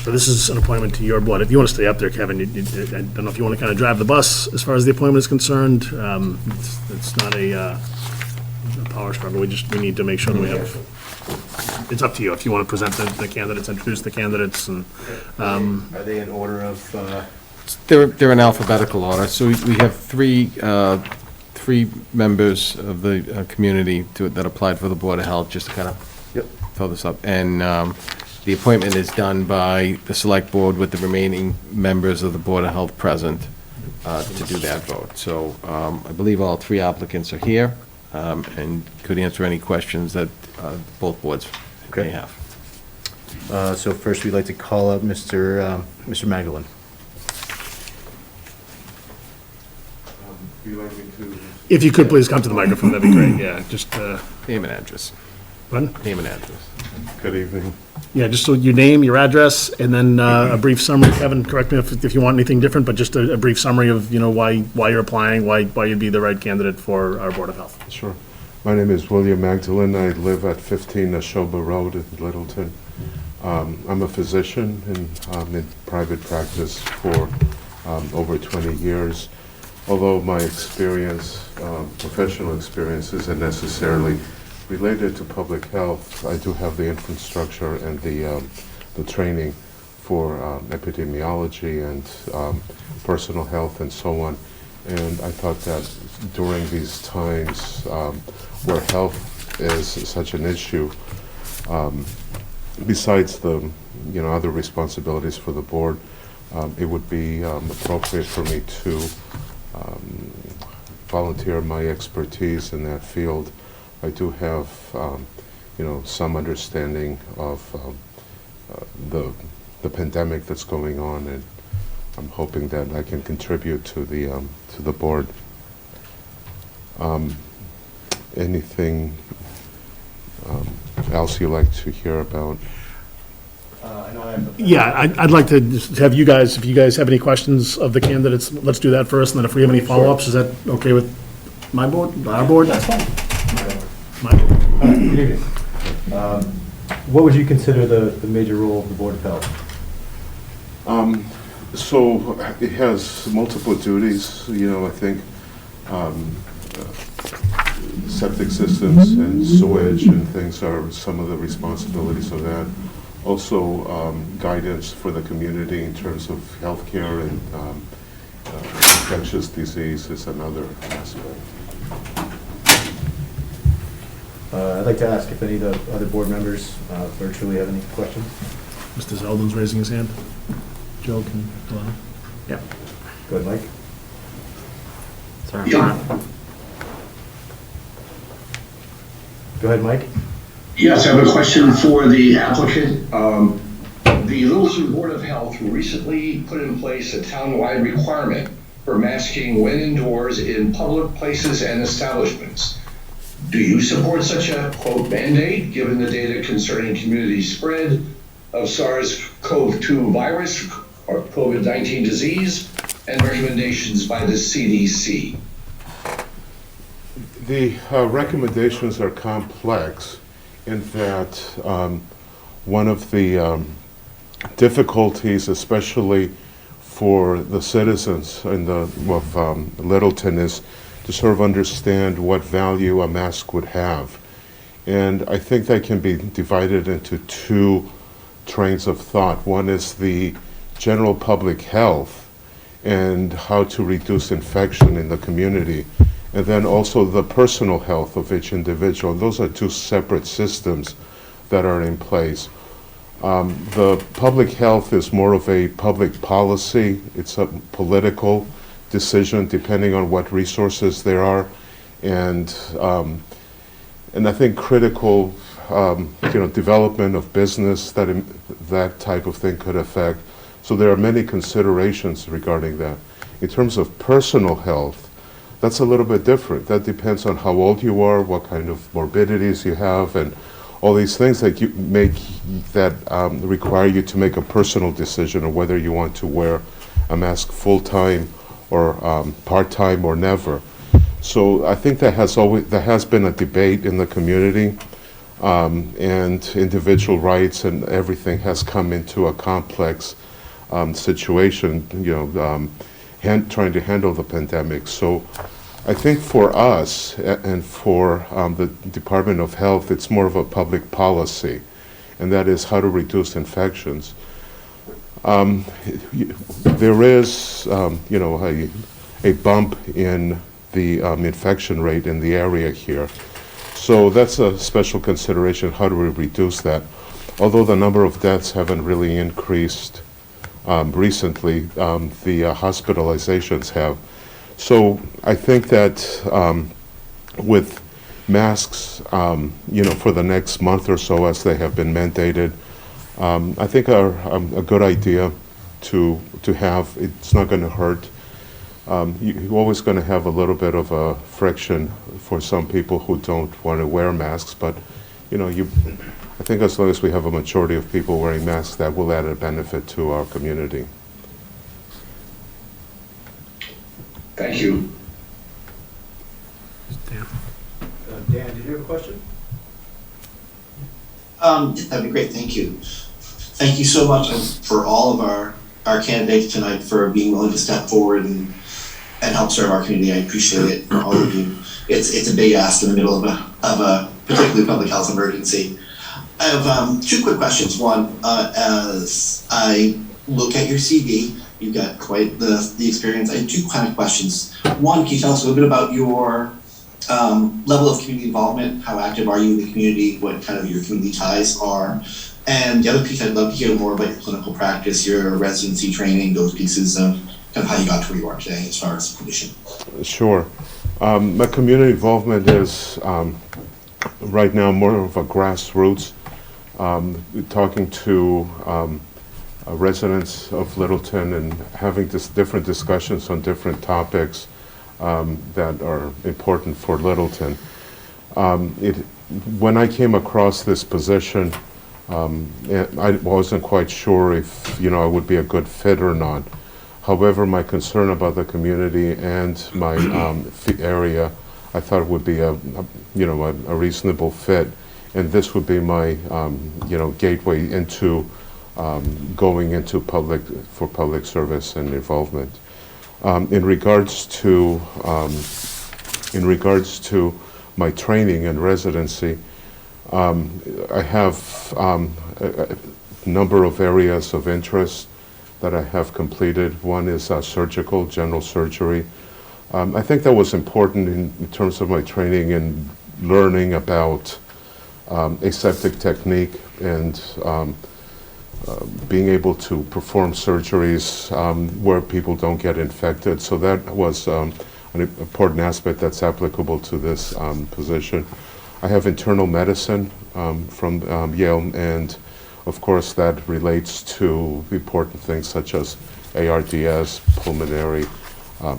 So this is an appointment to your board. If you want to stay up there, Kevin, I don't know if you want to kind of drive the bus as far as the appointment is concerned. It's not a power struggle. We need to make sure that we have, it's up to you if you want to present the candidates, introduce the candidates, and. Are they in order of? they're in alphabetical order, so we have three three members of the community that applied for the Board of Health, just to kind of fill this up. And the appointment is done by the Select Board with the remaining members of the Board of Health present to do that vote. So I believe all three applicants are here and could answer any questions that both boards may have. So first, we'd like to call up Mr. Magdalene. If you could please come to the microphone, that'd be great, yeah, just, Name and address. Pardon? Name and address. Good evening. Yeah, just so your name, your address, and then a brief summary. Kevin, correct me if you want anything different, but just a brief summary of, why you're applying, why you'd be the right candidate for our Board of Health. Sure. My name is William Magdalene. I live at 15 Neshoba Road in Littleton. I'm a physician and I'm in private practice for over 20 years. Although my experience, professional experience, isn't necessarily related to public health, I do have the infrastructure and the training for epidemiology and personal health and so on. And I thought that during these times where health is such an issue, besides the other responsibilities for the board, it would be appropriate for me to volunteer my expertise in that field. I do have, some understanding of the pandemic that's going on, and I'm hoping that I can contribute to the board. Anything else you'd like to hear about? Yeah, I'd like to just have you guys, if you guys have any questions of the candidates, let's do that first, and then if we have any follow-ups, is that okay with my board, our board? That's fine. My board. Good evening. What would you consider the major role of the Board of Health? So it has multiple duties, I think septic systems and sewage and things are some of the responsibilities of that. Also, guidance for the community in terms of healthcare and infectious disease is another aspect. I'd like to ask if any of the other board members virtually have any questions. Mr. Zeldin's raising his hand. Joe can allow. Yeah. Go ahead, Mike. Sorry. Go ahead, Mike. Yes, I have a question for the applicant. The Littleton Board of Health recently put in place a town-wide requirement for masking when indoors in public places and establishments. Do you support such a, quote, mandate, given the data concerning community spread of SARS-CoV-2 virus or COVID-19 disease and recommendations by the CDC? The recommendations are complex in that one of the difficulties, especially for the citizens of Littleton, is to sort of understand what value a mask would have. And I think that can be divided into two trains of thought. One is the general public health and how to reduce infection in the community, and then also the personal health of each individual. Those are two separate systems that are in place. The public health is more of a public policy. It's a political decision depending on what resources there are, and I think critical development of business that type of thing could affect. So there are many considerations regarding that. In terms of personal health, that's a little bit different. That depends on how old you are, what kind of morbidities you have, and all these things that require you to make a personal decision on whether you want to wear a mask full-time or part-time or never. So I think there has been a debate in the community, and individual rights and everything has come into a complex situation, trying to handle the pandemic. So I think for us and for the Department of Health, it's more of a public policy, and that is how to reduce infections. There is, a bump in the infection rate in the area here. So that's a special consideration. How do we reduce that? Although the number of deaths haven't really increased recently, the hospitalizations have. So I think that with masks, for the next month or so, as they have been mandated, I think are a good idea to have. It's not going to hurt. You're always going to have a little bit of a friction for some people who don't want to wear masks, but I think as long as we have a majority of people wearing masks, that will add a benefit to our community. Thank you. Dan, did you have a question? That'd be great, thank you. Thank you so much for all of our candidates tonight for being willing to step forward and help serve our community. I appreciate it for all of you. It's a big ask in the middle of a particularly public health emergency. I have two quick questions. One, as I look at your CV, you've got quite the experience. I have two kind of questions. One, can you tell us a little bit about your level of community involvement? How active are you in the community? What kind of your community ties are? And the other piece, I'd love to hear more about your clinical practice, your residency training, those pieces of kind of how you got to where you are today as far as a clinician. Sure. My community involvement is right now more of a grassroots, talking to residents of Littleton and having different discussions on different topics that are important for Littleton. When I came across this position, I wasn't quite sure if I would be a good fit or not. However, my concern about the community and my area, I thought it would be a reasonable fit, and this would be my gateway into going into public service and involvement. In regards to my training and residency, I have a number of areas of interest that I have completed. One is surgical, general surgery. I think that was important in terms of my training and learning about aseptic technique and being able to perform surgeries where people don't get infected. So that was an important aspect that's applicable to this position. I have internal medicine from Yale, and of course that relates to important things such as ARDS, pulmonary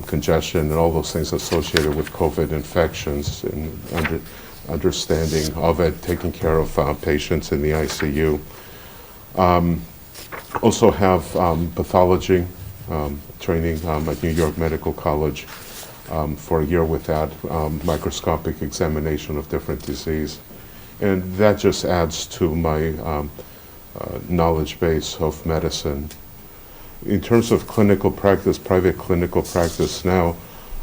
congestion, and all those things associated with COVID infections, and understanding of it, taking care of patients in the ICU. Also have pathology training at New York Medical College for a year with that, microscopic examination of different disease. And that just adds to my knowledge base of medicine. In terms of clinical practice, private clinical practice now,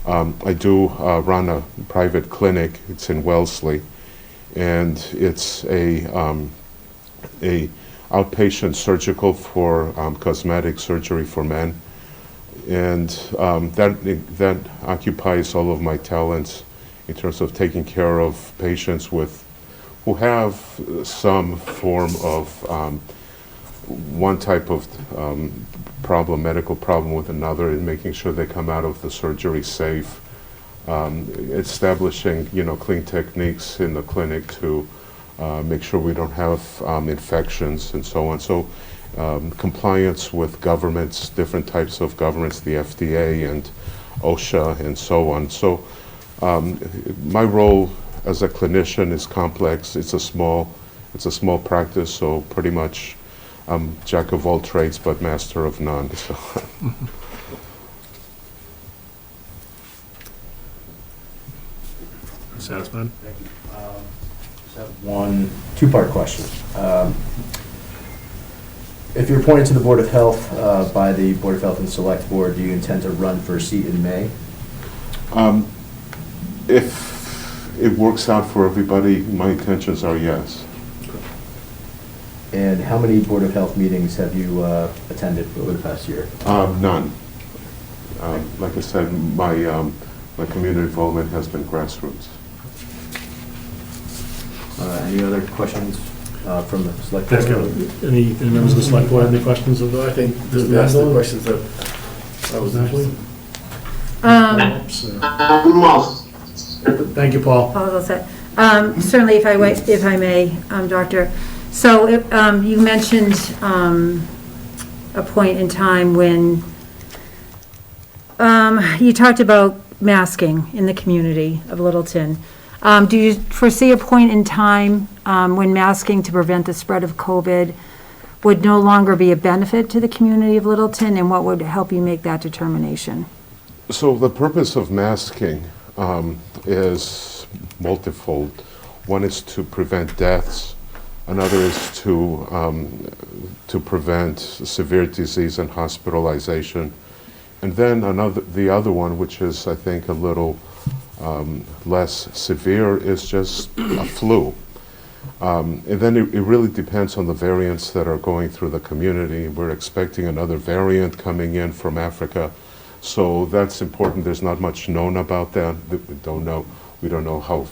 I do run a private clinic. It's in Wellesley, and it's a outpatient surgical for cosmetic surgery for men, and that occupies all of my talents in terms of taking care of patients who have some form of one type of medical problem with another, and making sure they come out of the surgery safe, establishing clean techniques in the clinic to make sure we don't have infections and so on. So compliance with governments, different types of governments, the FDA and OSHA and so on. So my role as a clinician is complex. It's a small practice, so pretty much I'm jack of all trades but master of none. So. Satisfied? Thank you. Just have one two-part question. If you're appointed to the Board of Health by the Board of Health and Select Board, do you intend to run for a seat in May? If it works out for everybody, my intentions are yes. And how many Board of Health meetings have you attended over the past year? None. Like I said, my my community involvement has been grassroots. Any other questions from the select Yes, board? Kevin. Any members of the select board have any questions of, I think, That's the questions that I was Natalie? asking. Thank you, Paul. Paul's all set. Certainly, if I may, Doctor. So you mentioned a point in time when you talked about masking in the community of Littleton. Do you foresee a point in time when masking to prevent the spread of COVID would no longer be a benefit to the community of Littleton, and what would help you make that determination? So the purpose of masking is multifold. One is to prevent deaths. Another is to prevent severe disease and hospitalization. And then the other one, which is, I think, a little less severe, is just a flu. And then it really depends on the variants that are going through the community. We're expecting another variant coming in from Africa. So that's important. There's not much known about that. We don't know how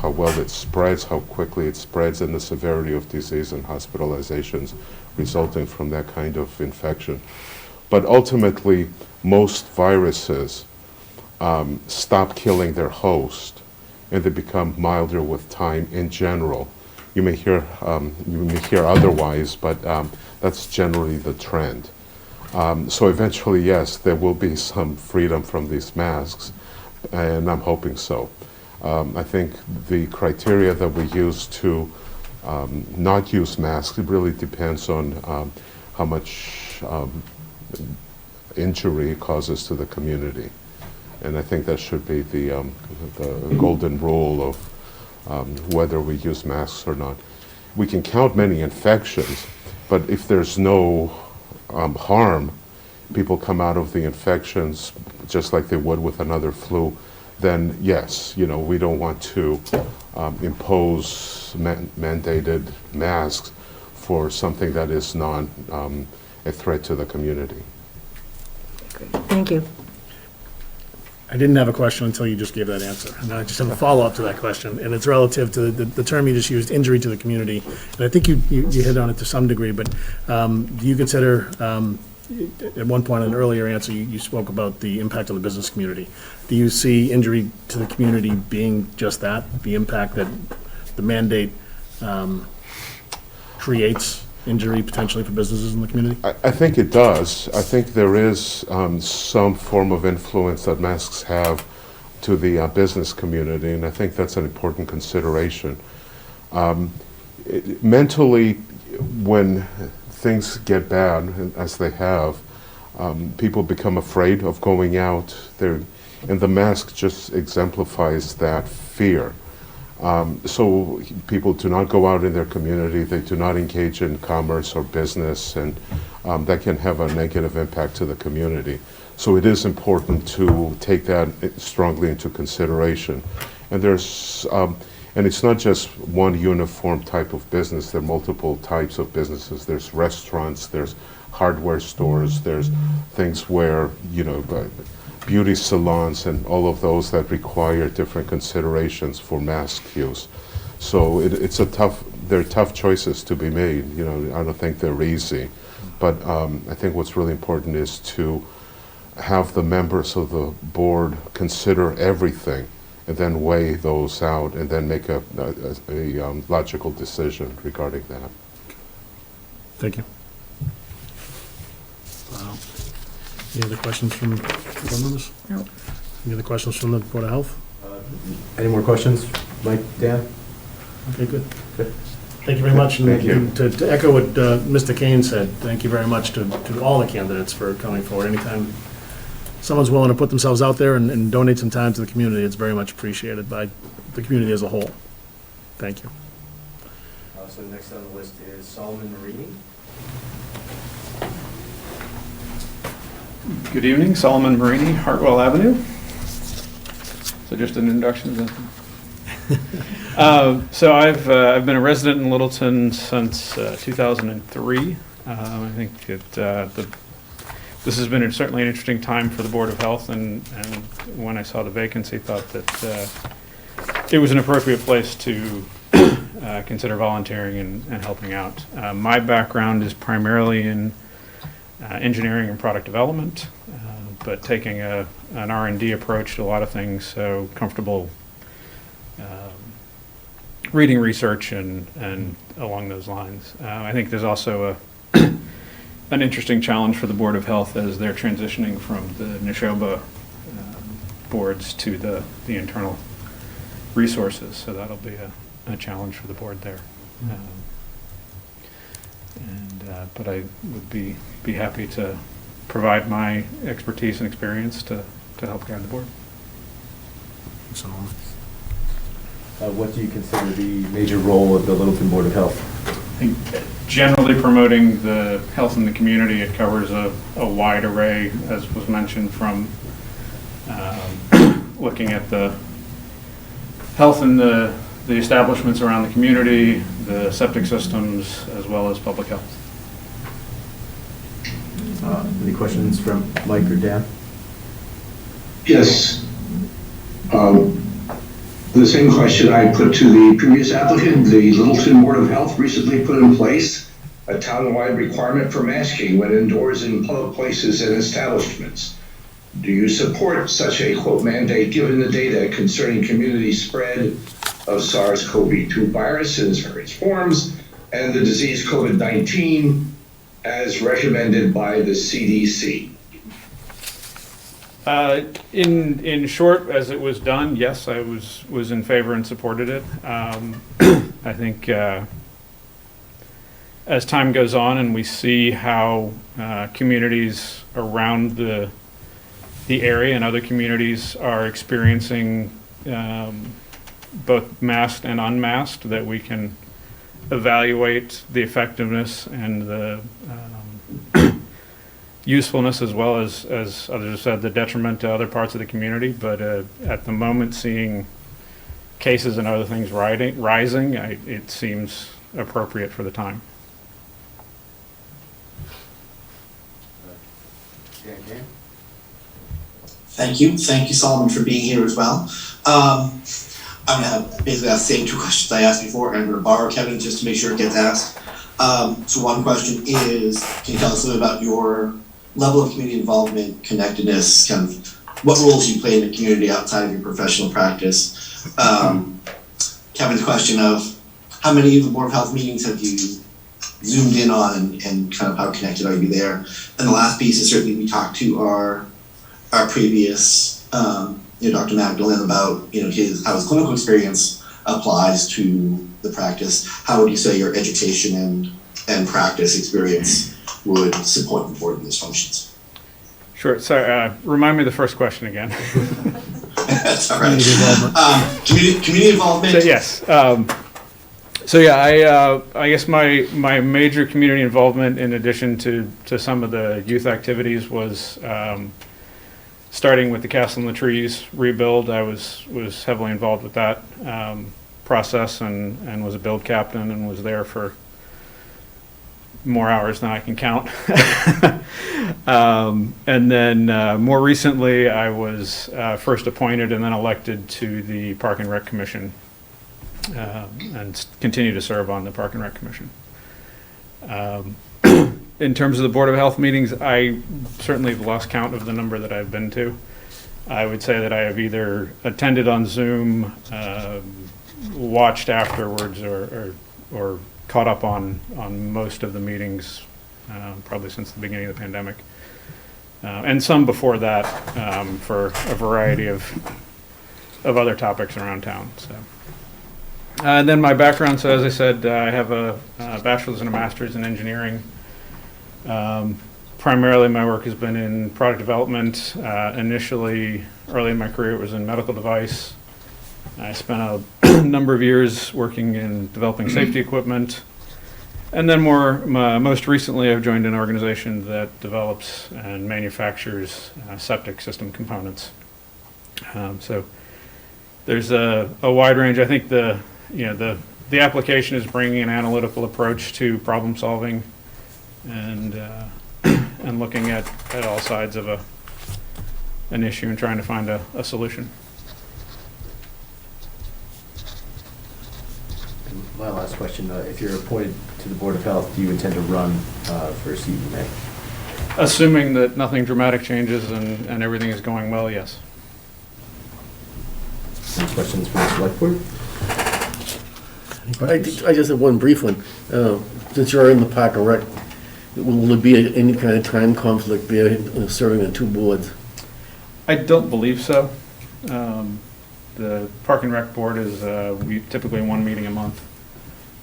well it spreads, how quickly it spreads, and the severity of disease and hospitalizations resulting from that kind of infection. But ultimately, most viruses stop killing their host, and they become milder with time in general. You may hear otherwise, but that's generally the trend. So eventually, yes, there will be some freedom from these masks, and I'm hoping so. I think the criteria that we use to not use masks, it really depends on how much injury it causes to the community. And I think that should be the golden rule of whether we use masks or not. We can count many infections, but if there's no harm, people come out of the infections just like they would with another flu, then yes, we don't want to impose mandated masks for something that is not a threat to the community. Thank you. I didn't have a question until you just gave that answer. And I just have a follow-up to that question, and it's relative to the term you just used, injury to the community. And I think you hit on it to some degree, but do you consider, at one point in an earlier answer, you spoke about the impact on the business community. Do you see injury to the community being just that, the impact that the mandate creates injury potentially for businesses in the community? I think it does. I think there is some form of influence that masks have to the business community, and I think that's an important consideration. Mentally, when things get bad, as they have, people become afraid of going out there, and the mask just exemplifies that fear. So people do not go out in their community, they do not engage in commerce or business, and that can have a negative impact to the community. So it is important to take that strongly into consideration. And and it's not just one uniform type of business, there are multiple types of businesses. There's restaurants, there's hardware stores, there's things where, beauty salons and all of those that require different considerations for mask use. So they're tough choices to be made. I don't think they're easy, but I think what's really important is to have the members of the board consider everything and then weigh those out and then make a logical decision regarding that. Thank you. Any other questions from board members? No. Any other questions from the Board of Health? Any more questions, Mike, Dan? Okay, good. Thank you very much. Thank you. And to echo what Mr. Kane said, thank you very much to all the candidates for coming forward. Anytime someone's willing to put themselves out there and donate some time to the community, it's very much appreciated by the community as a whole. Thank you. So next on the list is Solomon Marini. Good evening, Solomon Marini, Hartwell Avenue. So just an introduction. So I've been a resident in Littleton since 2003. I think that this has been certainly an interesting time for the Board of Health, and when I saw the vacancy, thought that it was an appropriate place to consider volunteering and helping out. My background is primarily in engineering and product development, but taking an R&D approach to a lot of things, so comfortable reading research and along those lines. I think there's also an interesting challenge for the Board of Health as they're transitioning from the Neshoba boards to the internal resources, so that'll be a challenge for the board there. But I would be happy to provide my expertise and experience to help guide the board. What do you consider the major role of the Littleton Board of Health? I think generally promoting the health in the community. It covers a wide array, as was mentioned, from looking at the health in the establishments around the community, the septic systems, as well as public health. Any questions from Mike or Dan? Yes. The same question I put to the previous applicant. The Littleton Board of Health recently put in place a town-wide requirement for masking when indoors in public places and establishments. Do you support such a, quote, mandate given the data concerning community spread of SARS-CoV-2 virus in its various forms and the disease COVID-19 as recommended by the CDC? In short, as it was done, yes, I was in favor and supported it. I think as time goes on and we see how communities around the area and other communities are experiencing both masked and unmasked, that we can evaluate the effectiveness and the usefulness, as well as others have said, the detriment to other parts of the community. But at the moment, seeing cases and other things rising, it seems appropriate for the time. Thank you, Solomon, for being here as well. I'm gonna basically ask the same two questions I asked before, and I'm gonna borrow Kevin just to make sure it gets asked. So one question is, can you tell us a little about your level of community involvement, connectedness, kind of what roles you play in the community outside of your professional practice? Kevin's question of how many of the Board of Health meetings have you zoomed in on, and kind of how connected are you there? And the last piece is certainly we talked to our previous, Dr. Mcdowell about, how his clinical experience applies to the practice. How would you say your education and practice experience would support the board in these functions? Sure. Sorry, remind me the first question again. That's all right. Community involvement. So, yes. I guess my major community involvement, in addition to some of the youth activities, was starting with the Castle in the Trees rebuild. I was heavily involved with that process and was a build captain and was there for more hours than I can count. And then more recently, I was first appointed and then elected to the Park and Rec Commission, and continue to serve on the Park and Rec Commission. In terms of the Board of Health meetings, I certainly have lost count of the number that I've been to. I would say that I have either attended on Zoom, watched afterwards, or caught up on most of the meetings, probably since the beginning of the pandemic. And some before that, for a variety of other topics around town. So. And then my background, so as I said, I have a bachelor's and a master's in engineering. Primarily my work has been in product development. Initially, early in my career, it was in medical device. I spent a number of years working in developing safety equipment. And then most recently, I've joined an organization that develops and manufactures septic system components. So there's a wide range. I think the application is bringing an analytical approach to problem solving, and and looking at all sides of an issue and trying to find a solution. My last question, if you're appointed to the Board of Health, do you intend to run for a seat in May? Assuming that nothing dramatic changes and everything is going well, yes. Any questions from the Select Board? I just have one brief one. Since you're in the Park and Rec, will there be any kind of time conflict there, serving on two boards? I don't believe so. The Park and Rec Board is we typically one meeting a month.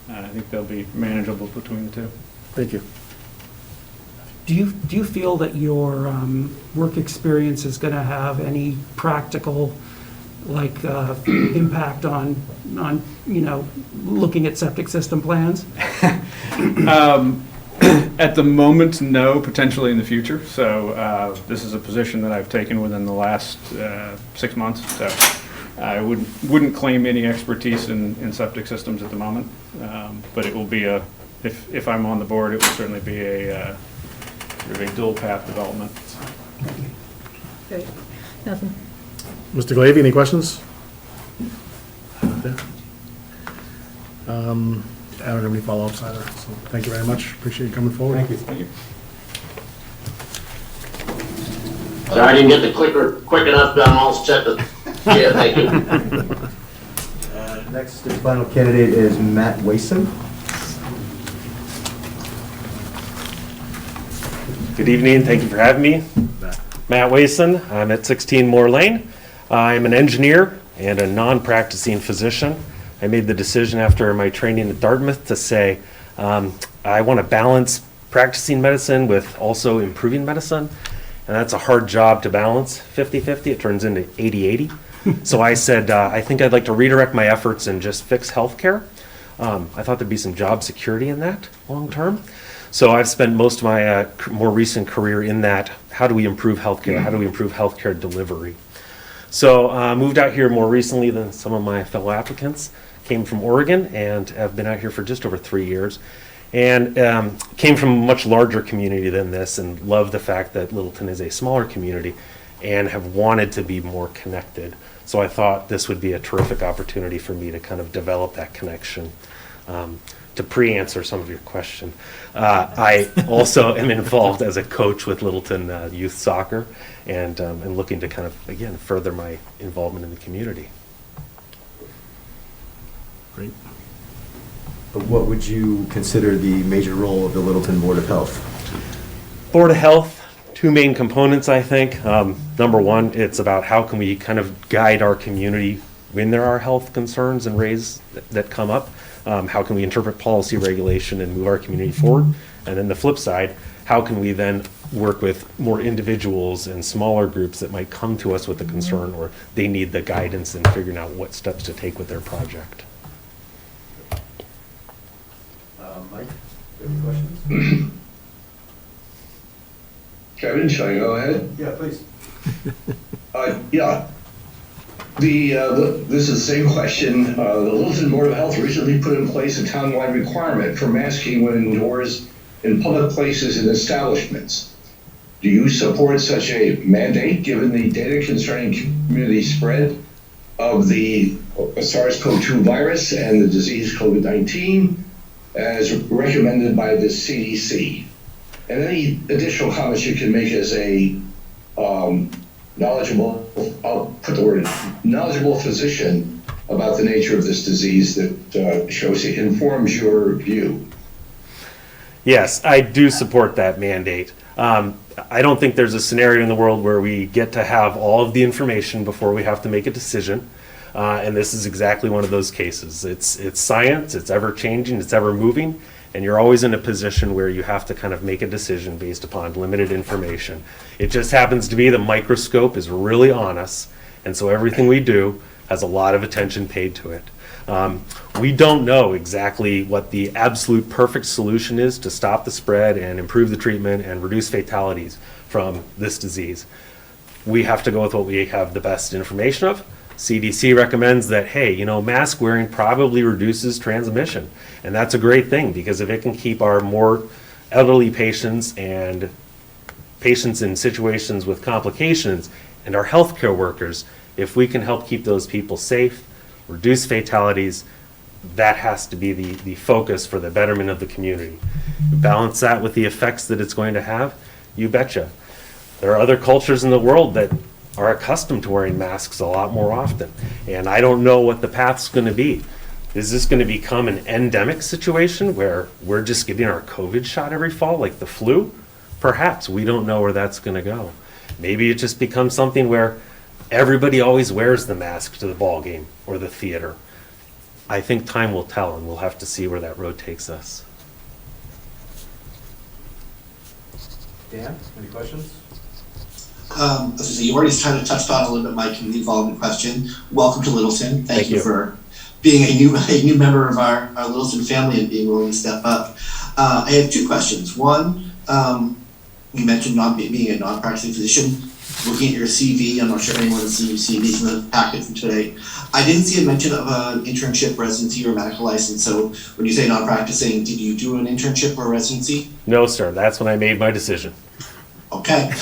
I think they'll be manageable between the two. Thank you. Do you feel that your work experience is going to have any practical, like, impact on looking at septic system plans? At the moment, no, potentially in the future. So this is a position that I've taken within the last 6 months. So I wouldn't claim any expertise in septic systems at the moment. But it will be if I'm on the board, it will certainly be a dual path development. Okay, nothing. Mr. Glavy, any questions? I don't have any follow-ups either, so thank you very much. Appreciate you coming forward. Thank you. Thank you. Sorry, I didn't get the clicker quick enough, but I'm all set. Yeah, thank you. Next and final candidate is Matt Wayson. Good evening, thank you for having me. Matt Wayson, I'm at 16 Moore Lane. I'm an engineer and a non-practicing physician. I made the decision after my training at Dartmouth to say I want to balance practicing medicine with also improving medicine, and that's a hard job to balance. 50-50, it turns into 80-80. So I said I think I'd like to redirect my efforts and just fix healthcare. I thought there'd be some job security in that long term. So I've spent most of my more recent career in that. How do we improve healthcare? How do we improve healthcare delivery? So I moved out here more recently than some of my fellow applicants. Came from Oregon and have been out here for just over 3 years. And came from a much larger community than this and love the fact that Littleton is a smaller community and have wanted to be more connected. So I thought this would be a terrific opportunity for me to kind of develop that connection. To pre-answer some of your question, I also am involved as a coach with Littleton Youth Soccer and looking to kind of, again, further my involvement in the community. Great. But what would you consider the major role of the Littleton Board of Health? Board of Health, two main components, I think. Number one, it's about how can we kind of guide our community when there are health concerns and raises that come up. How can we interpret policy regulation and move our community forward? And then the flip side, how can we then work with more individuals and smaller groups that might come to us with a concern or they need the guidance in figuring out what steps to take with their project. Mike, do you have any questions? Kevin, shall I go ahead? Yeah, please. Yeah. This is the same question. The Littleton Board of Health recently put in place a town-wide requirement for masking when indoors in public places and establishments. Do you support such a mandate given the data concerning community spread of the SARS-CoV-2 virus and the disease COVID-19 as recommended by the CDC? And any additional comments you can make as a knowledgeable, I'll put the word, knowledgeable physician about the nature of this disease that informs your view. Yes, I do support that mandate. I don't think there's a scenario in the world where we get to have all of the information before we have to make a decision. And this is exactly one of those cases. It's science, it's ever changing, it's ever moving, and you're always in a position where you have to kind of make a decision based upon limited information. It just happens to be the microscope is really on us, and so everything we do has a lot of attention paid to it. We don't know exactly what the absolute perfect solution is to stop the spread and improve the treatment and reduce fatalities from this disease. We have to go with what we have the best information of. CDC recommends that, hey, you know, mask wearing probably reduces transmission. And that's a great thing because if it can keep our more elderly patients and patients in situations with complications, and our healthcare workers, if we can help keep those people safe, reduce fatalities, that has to be the focus for the betterment of the community. Balance that with the effects that it's going to have, you betcha. There are other cultures in the world that are accustomed to wearing masks a lot more often, and I don't know what the path's going to be. Is this going to become an endemic situation where we're just getting our COVID shot every fall like the flu? Perhaps. We don't know where that's going to go. Maybe it just becomes something where everybody always wears the mask to the ball game or the theater. I think time will tell, and we'll have to see where that road takes us. Dan, any questions? So you already kind of touched on a little bit my community involvement question. Welcome to Littleton. Thank you for being a new member of our Littleton family and being willing to step up. I have two questions. One, you mentioned being a non-practicing physician. Looking at your CV, I'm not sure anyone has seen your CV from the packet from today. I didn't see a mention of an internship, residency, or medical license. So when you say non-practicing, did you do an internship or a residency? No, sir. That's when I made my decision. Okay.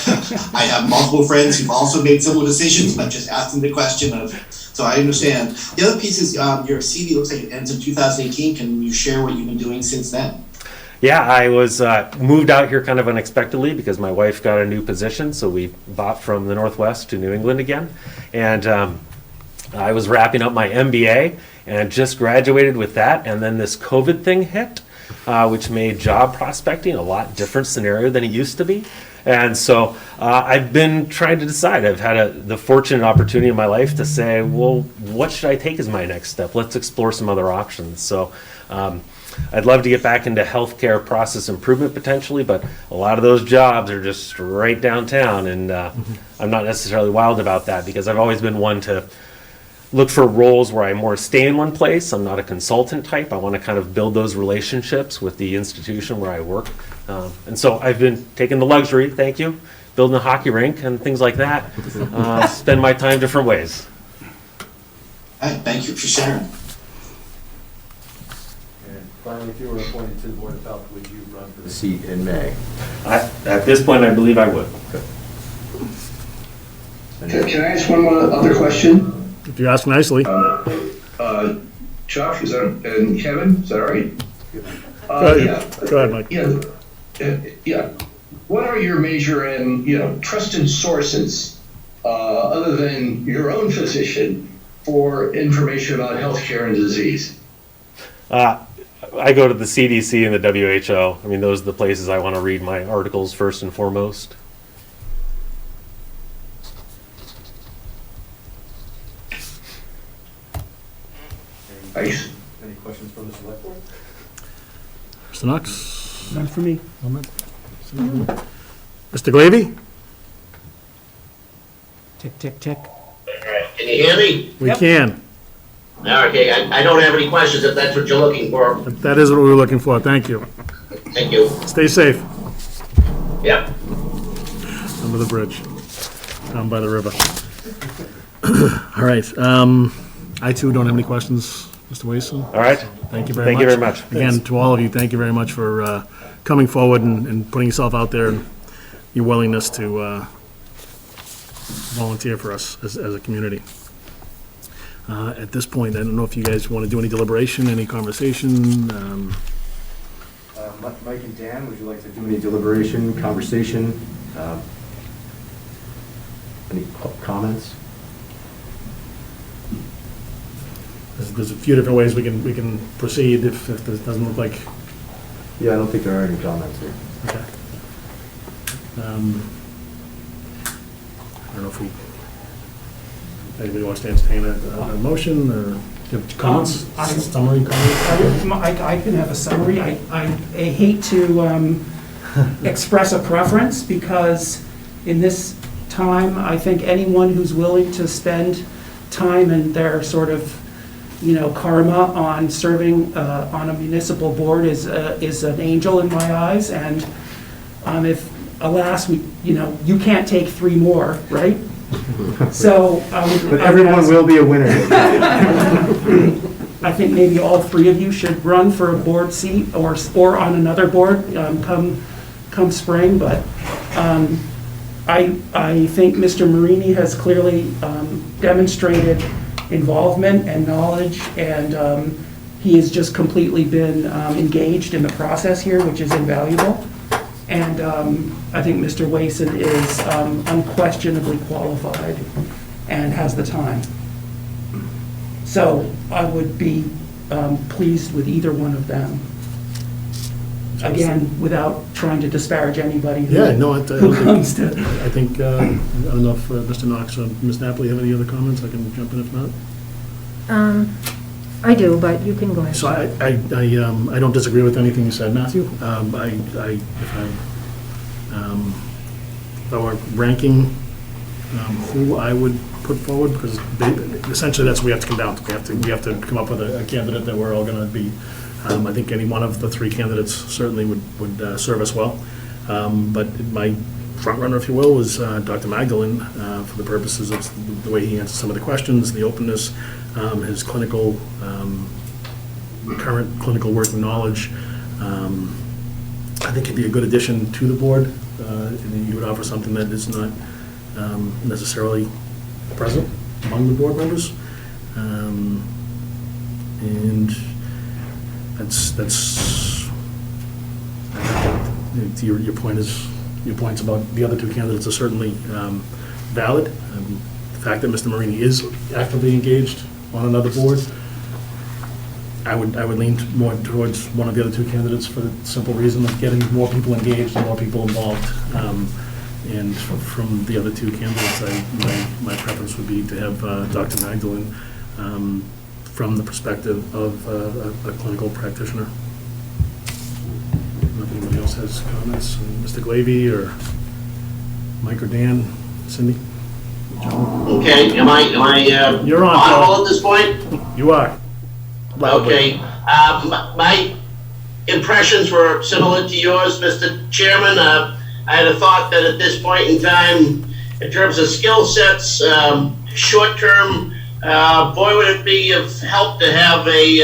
I have multiple friends who've also made similar decisions, but just asking the question of, so I understand. The other piece is your CV looks like it ends in 2018. Can you share what you've been doing since then? Yeah, I was moved out here kind of unexpectedly because my wife got a new position, so we bought from the Northwest to New England again. And I was wrapping up my MBA and just graduated with that, and then this COVID thing hit, which made job prospecting a lot different scenario than it used to be. And so I've been trying to decide. I've had the fortunate opportunity in my life to say, well, what should I take as my next step? Let's explore some other options. So I'd love to get back into healthcare process improvement potentially, but a lot of those jobs are just right downtown, and I'm not necessarily wild about that because I've always been one to look for roles where I more stay in one place. I'm not a consultant type. I want to kind of build those relationships with the institution where I work. And so I've been taking the luxury, thank you, building a hockey rink and things like that. Spend my time different ways. Hey, thank you for sharing. Finally, if you were appointed to the Board of Health, would you run for the seat in May? At this point, I believe I would. Can I ask one more other question? If you ask nicely. Chuck, is that, and Kevin, is that all right? Go ahead, Mike. Yeah. What are your major and, trusted sources, other than your own physician, for information about healthcare and disease? I go to the CDC and the WHO. I mean, those are the places I want to read my articles first and foremost. Nice. Any questions from the select board? Mr. Knox? None for me. Mr. Glavy? Tick, tick, tick. Can you hear me? We can. Okay, I don't have any questions if that's what you're looking for. That is what we were looking for. Thank you. Thank you. Stay safe. Yep. Under the bridge, down by the river. All right. I too don't have any questions, Mr. Wayson. All right. Thank you very much. Thank you very much. Again, to all of you, thank you very much for coming forward and putting yourself out there and your willingness to volunteer for us as a community. At this point, I don't know if you guys want to do any deliberation, any conversation. Mike and Dan, would you like to do any deliberation, conversation? Any comments? There's a few different ways we can proceed if this doesn't look like. Yeah, I don't think there are any comments here. Okay. I don't know if anybody wants to entertain a motion or give comments? Summary comments? I can have a summary. I hate to express a preference because in this time, I think anyone who's willing to spend time and their sort of, karma on serving on a municipal board is an angel in my eyes. And if, alas, you can't take 3 more, right? So, but everyone will be a winner. I think maybe all 3 of you should run for a board seat or on another board come spring. But I think Mr. Marini has clearly demonstrated involvement and knowledge, and he has just completely been engaged in the process here, which is invaluable. And I think Mr. Wayson is unquestionably qualified and has the time. So I would be pleased with either one of them. Again, without trying to disparage anybody who, Yeah, no, who comes to. I think, I don't know if Mr. Knox or Ms. Napoli have any other comments. I can jump in if not. I do, but you can go ahead. So I don't disagree with anything you said, Matthew. If I were ranking who I would put forward, because essentially that's what we have to come down to. We have to come up with a candidate that we're all going to be. I think any one of the three candidates certainly would serve us well. But my front runner, if you will, was Dr. Magdalene for the purposes of the way he answers some of the questions, the openness, his clinical, current clinical working knowledge. I think he'd be a good addition to the board. And he would offer something that is not necessarily present among the board members. And that's your points about the other two candidates are certainly valid. The fact that Mr. Marini is actively engaged on another board, I would lean more towards one of the other two candidates for the simple reason of getting more people engaged and more people involved. And from the other two candidates, my preference would be to have Dr. Magdalene from the perspective of a clinical practitioner. I don't know if anybody else has comments. Mr. Glavy or Mike or Dan, Cindy? Okay, am I You're on, audible at this point? You are. Okay. My impressions were similar to yours, Mr. Chairman. I had a thought that at this point in time, in terms of skill sets, short-term, boy, would it be of help to have a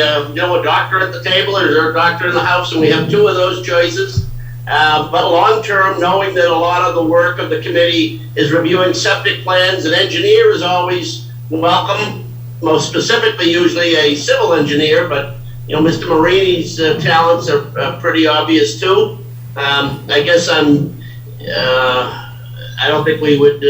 doctor at the table, or is there a doctor in the house, and we have two of those choices. But long-term, knowing that a lot of the work of the committee is reviewing septic plans, an engineer is always welcome. Most specifically, usually a civil engineer, but Mr. Marini's talents are pretty obvious too. I guess I don't think we would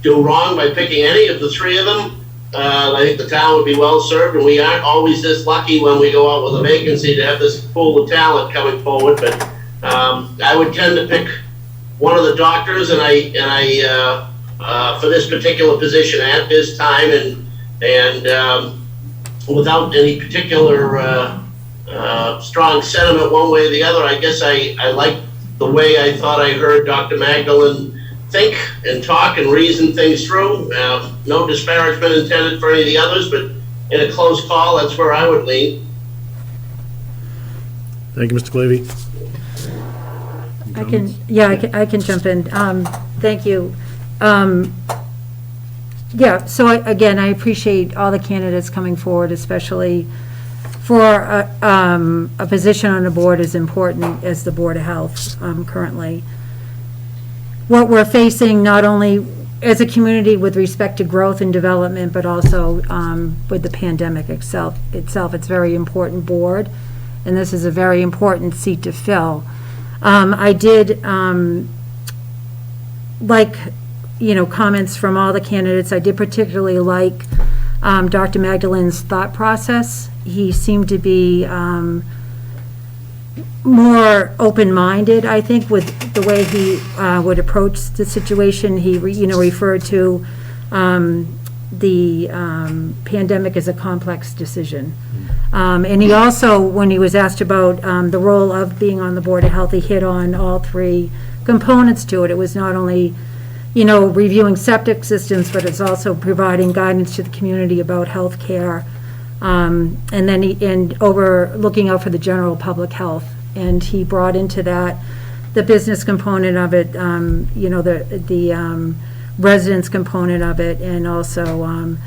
do wrong by picking any of the three of them. I think the town would be well served, and we aren't always this lucky when we go out with a vacancy to have this pool of talent coming forward. But I would tend to pick one of the doctors, and I for this particular position at this time, and without any particular strong sentiment one way or the other, I guess I like the way I thought I heard Dr. Magdalene think and talk and reason things through. No disparagement intended for any of the others, but in a close call, that's where I would lean. Thank you, Mr. Glavy. I can jump in. Thank you. Yeah, so again, I appreciate all the candidates coming forward, especially for a position on the board as important as the Board of Health currently. What we're facing not only as a community with respect to growth and development, but also with the pandemic itself. It's a very important board, and this is a very important seat to fill. I did like comments from all the candidates. I did particularly like Dr. Magdalene's thought process. He seemed to be more open-minded, I think, with the way he would approach the situation. He, referred to the pandemic as a complex decision. And he also, when he was asked about the role of being on the Board of Health, he hit on all three components to it. It was not only reviewing septic systems, but it's also providing guidance to the community about health care, and then looking out for the general public health. And he brought into that the business component of it, the residence component of it, and also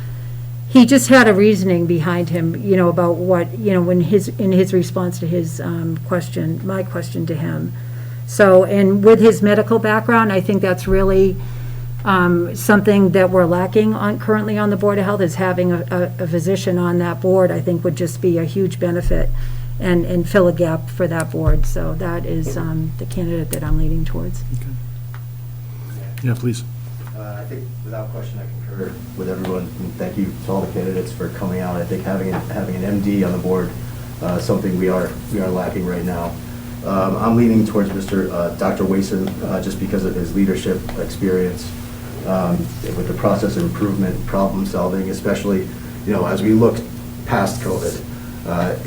he just had a reasoning behind him, about what, in his response to his my question to him. So, and with his medical background, I think that's really something that we're lacking currently on the Board of Health, is having a physician on that board. I think would just be a huge benefit and fill a gap for that board. So that is the candidate that I'm leaning towards. Yeah, please. I think without question, I concur with everyone. And thank you to all the candidates for coming out. I think having an MD on the board, something we are lacking right now. I'm leaning towards Dr. Wayson, just because of his leadership experience with the process improvement, problem solving, especially, as we look past COVID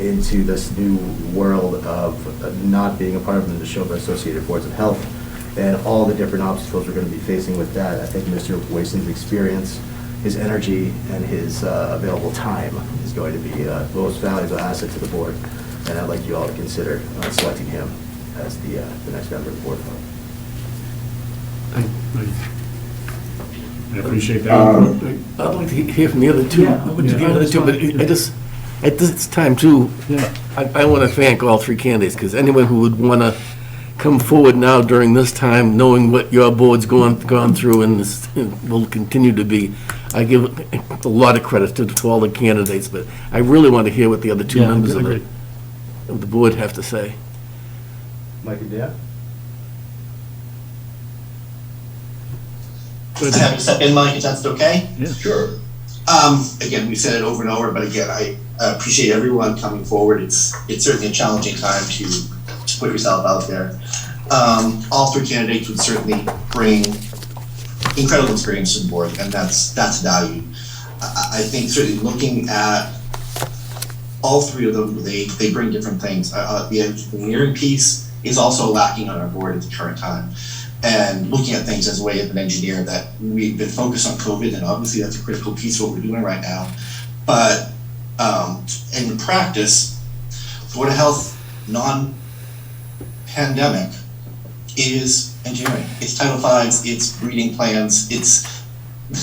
into this new world of not being a part of the Neshoba Associated Boards of Health and all the different obstacles we're going to be facing with that. I think Mr. Wayson's experience, his energy, and his available time is going to be the most valuable asset to the board. And I'd like you all to consider selecting him as the next member of the board. I appreciate that. I'd like to hear from the other two. Yeah, But I just, at this time too, I want to thank all three candidates, because anyone who would want to come forward now during this time, knowing what your board's gone through and will continue to be, I give a lot of credit to all the candidates, but I really want to hear what the other two members of the board have to say. Mike and Dan? I'm happy to step in, Mike, if that's okay? Yeah. Sure. Again, we've said it over and over, but again, I appreciate everyone coming forward. It's certainly a challenging time to put yourself out there. All three candidates would certainly bring incredible experience to the board, and that's valued. I think certainly looking at all three of them, they bring different things. The engineering piece is also lacking on our board at the current time. And looking at things as a way of an engineer, that we've been focused on COVID, and obviously that's a critical piece of what we're doing right now. But in practice, Board of Health non-pandemic is engineering. It's Title V, it's breeding plans,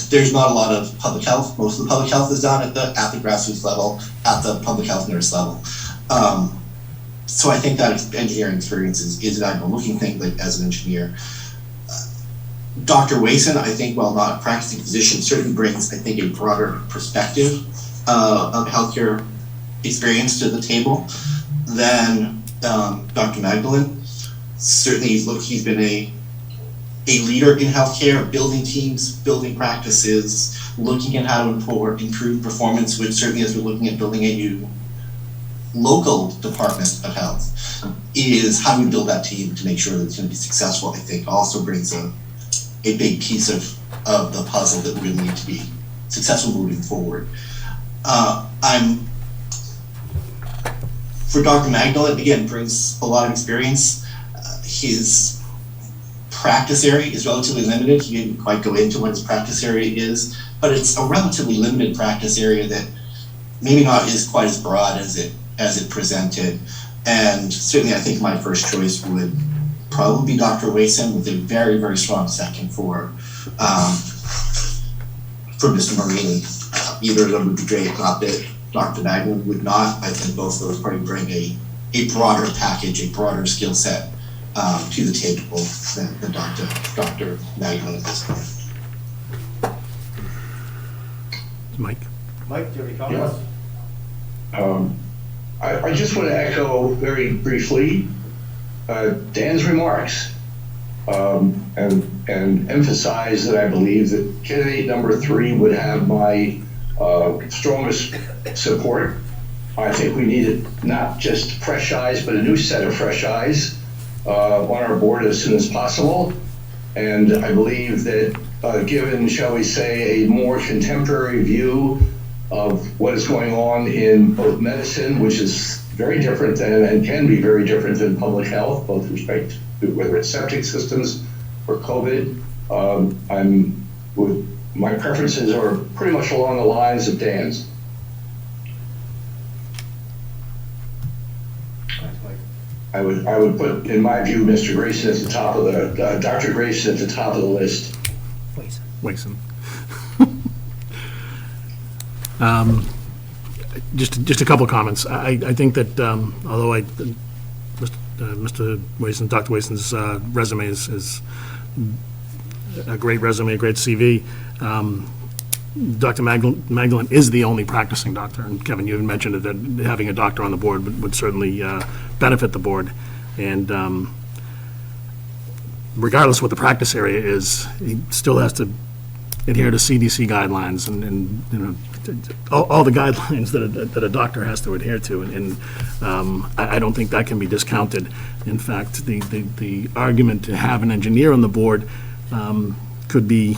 there's not a lot of public health. Most of the public health is done at the grassroots level, at the public health nurse level. So I think that engineering experience is an looking thing as an engineer. Dr. Wayson, I think, while not a practicing physician, certainly brings, I think, a broader perspective of healthcare experience to the table than Dr. Magdalene. Certainly, he's been a leader in healthcare, building teams, building practices, looking at how to improve performance, which certainly, as we're looking at building a new local department of health, is how do we build that team to make sure that it's going to be successful. I think also brings a big piece of the puzzle that we really need to be successful moving forward. For Dr. Magdalene, again, brings a lot of experience. His practice area is relatively limited. He didn't quite go into what his practice area is, but it's a relatively limited practice area that maybe not is quite as broad as it presented. And certainly I think my first choice would probably be Dr. Wayson, with a very, very strong second for Mr. Marini. Either of them would be great, not that Dr. Magdalene would not. I think both of those probably bring a broader package, a broader skill set to the table than Dr. Magdalene at this point. Mike? Mike, do you have any comments? I just want to echo very briefly Dan's remarks and emphasize that I believe that candidate number 3 would have my strongest support. I think we needed not just fresh eyes, but a new set of fresh eyes on our board as soon as possible. And I believe that given, shall we say, a more contemporary view of what is going on in both medicine, which is very different and can be very different than public health, both with respect to whether it's septic systems or COVID. My preferences are pretty much along the lines of Dan's. I would put, in my view, Mr. Grayson at the top of Dr. Grayson at the top of the list. Wayson. Just a couple comments. I think that although Mr. Wayson, Dr. Wayson's resume is a great resume, a great CV. Dr. Magdalene is the only practicing doctor, and Kevin, you even mentioned it, that having a doctor on the board would certainly benefit the board. And regardless of what the practice area is, he still has to adhere to CDC guidelines and you know, all the guidelines that a doctor has to adhere to. And I don't think that can be discounted. In fact, the argument to have an engineer on the board could be,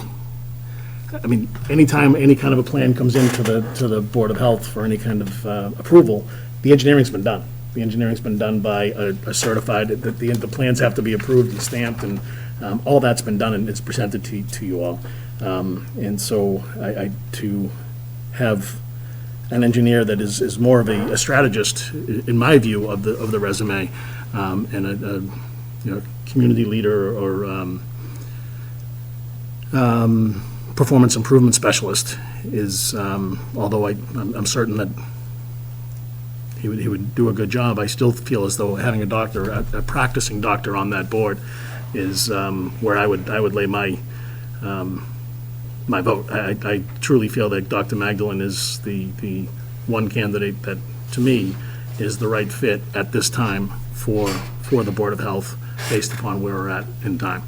I mean, anytime any kind of a plan comes into the Board of Health for any kind of approval, the engineering's been done. The engineering's been done by a certified, that the plans have to be approved and stamped, and all that's been done and it's presented to you all. And so to have an engineer that is more of a strategist, in my view, of the resume, and a you know, community leader or performance improvement specialist is, although I'm certain that he would do a good job, I still feel as though having a doctor, a practicing doctor on that board is where I would lay my my vote. I truly feel that Dr. Magdalene is the one candidate that, to me, is the right fit at this time for the Board of Health, based upon where we're at in time.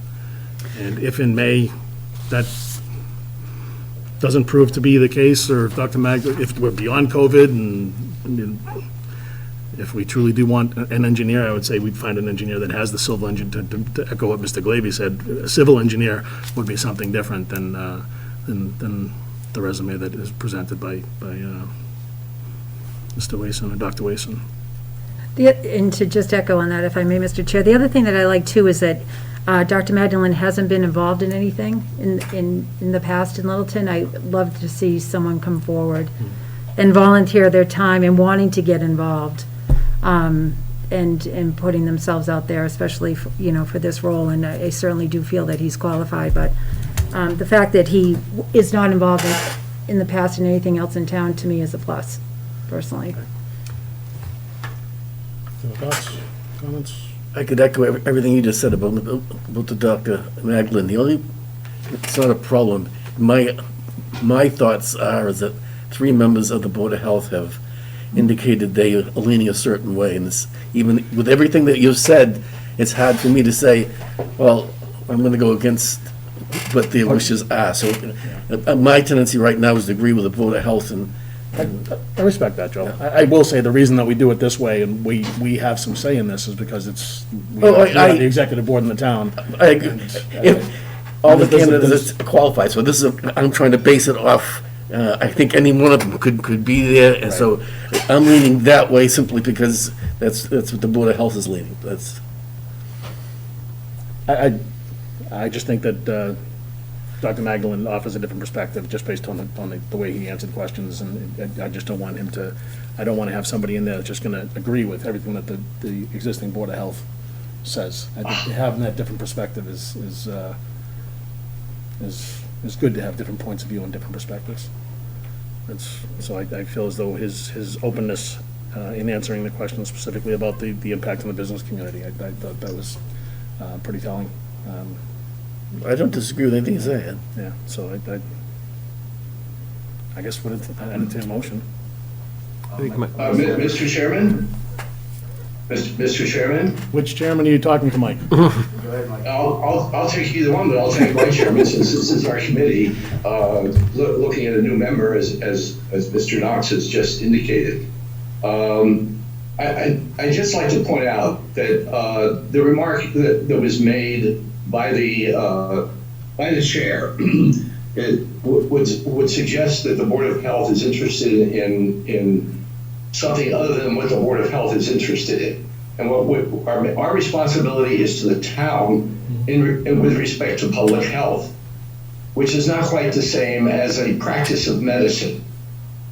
And if in May that doesn't prove to be the case, or if Dr. Magdalene, if we're beyond COVID and if we truly do want an engineer, I would say we'd find an engineer that has the civil engine, to echo what Mr. Glavy said. A civil engineer would be something different than the resume that is presented by Mr. Wayson or Dr. Wayson. And to just echo on that, if I may, Mr. Chair, the other thing that I like too is that Dr. Magdalene hasn't been involved in anything in the past in Littleton. I'd love to see someone come forward and volunteer their time and wanting to get involved, and putting themselves out there, especially for, you know, for this role. And I certainly do feel that he's qualified, but the fact that he is not involved in the past in anything else in town, to me, is a plus, personally. Any thoughts, comments? I could echo everything you just said about the Dr. Magdalene. The only, it's not a problem. My thoughts are is that 3 members of the Board of Health have indicated they are leaning a certain way, and this, even with everything that you've said, it's hard for me to say, well, I'm going to go against what their wishes are. So my tendency right now is to agree with the Board of Health, and I respect that, Joe. I will say the reason that we do it this way, and we have some say in this, is because we are the executive board in the town. I agree. All the candidates qualify, so this is, I'm trying to base it off, I think any one of them could be there, and so I'm leaning that way simply because that's what the Board of Health is leaning. That's. I just think that Dr. Magdalene offers a different perspective just based on the way he answered questions, and I just don't want him to, I don't want to have somebody in there that's just going to agree with everything that the existing Board of Health says. I think having that different perspective is good, to have different points of view and different perspectives. So I feel as though his openness in answering the question specifically about the impact on the business community, I thought that was pretty telling. I don't disagree with anything you say. Yeah, so I guess what I entertain a motion. Mr. Chairman? Mr. Chairman? Which chairman are you talking to, Mike? Go ahead, Mike. I'll take either one, but I'll take my chairman since this is our committee, looking at a new member, as Mr. Knox has just indicated. I'd just like to point out that the remark that was made by the chair it would suggest that the Board of Health is interested in something other than what the Board of Health is interested in. And our responsibility is to the town with respect to public health, which is not quite the same as a practice of medicine.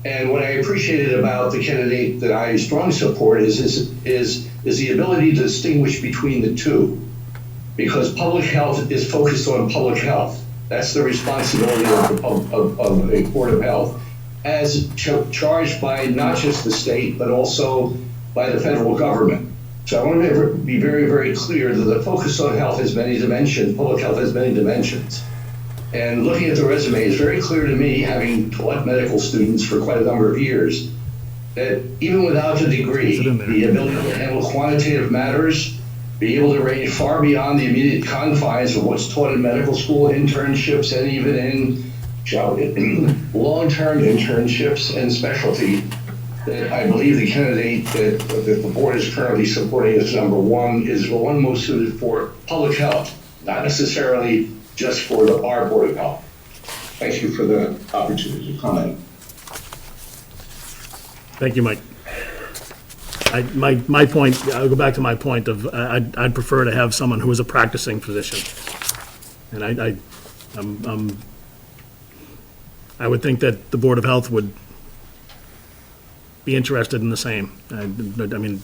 And what I appreciated about the candidate that I strongly support is the ability to distinguish between the two. Because public health is focused on public health. That's the responsibility of a Board of Health, as charged by not just the state, but also by the federal government. So I want to be very, very clear that the focus on health has many dimensions, public health has many dimensions. And looking at the resume, it's very clear to me, having taught medical students for quite a number of years, that even without a degree, the ability to handle quantitative matters, be able to range far beyond the immediate confines of what's taught in medical school, internships, and even in long-term internships and specialty, that I believe the candidate that the board is currently supporting as number one is the one most suited for public health, not necessarily just for our Board of Health. Thank you for the opportunity to comment. Thank you, Mike. My point, I'll go back to my point of, I'd prefer to have someone who is a practicing physician. And I would think that the Board of Health would be interested in the same. I mean,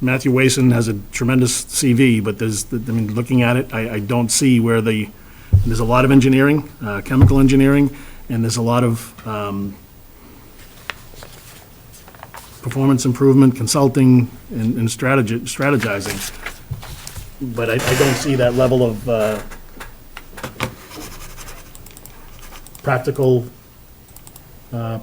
Matthew Wayson has a tremendous CV, but looking at it, I don't see where there's a lot of engineering, chemical engineering, and there's a lot of performance improvement, consulting, and strategizing. But I don't see that level of practical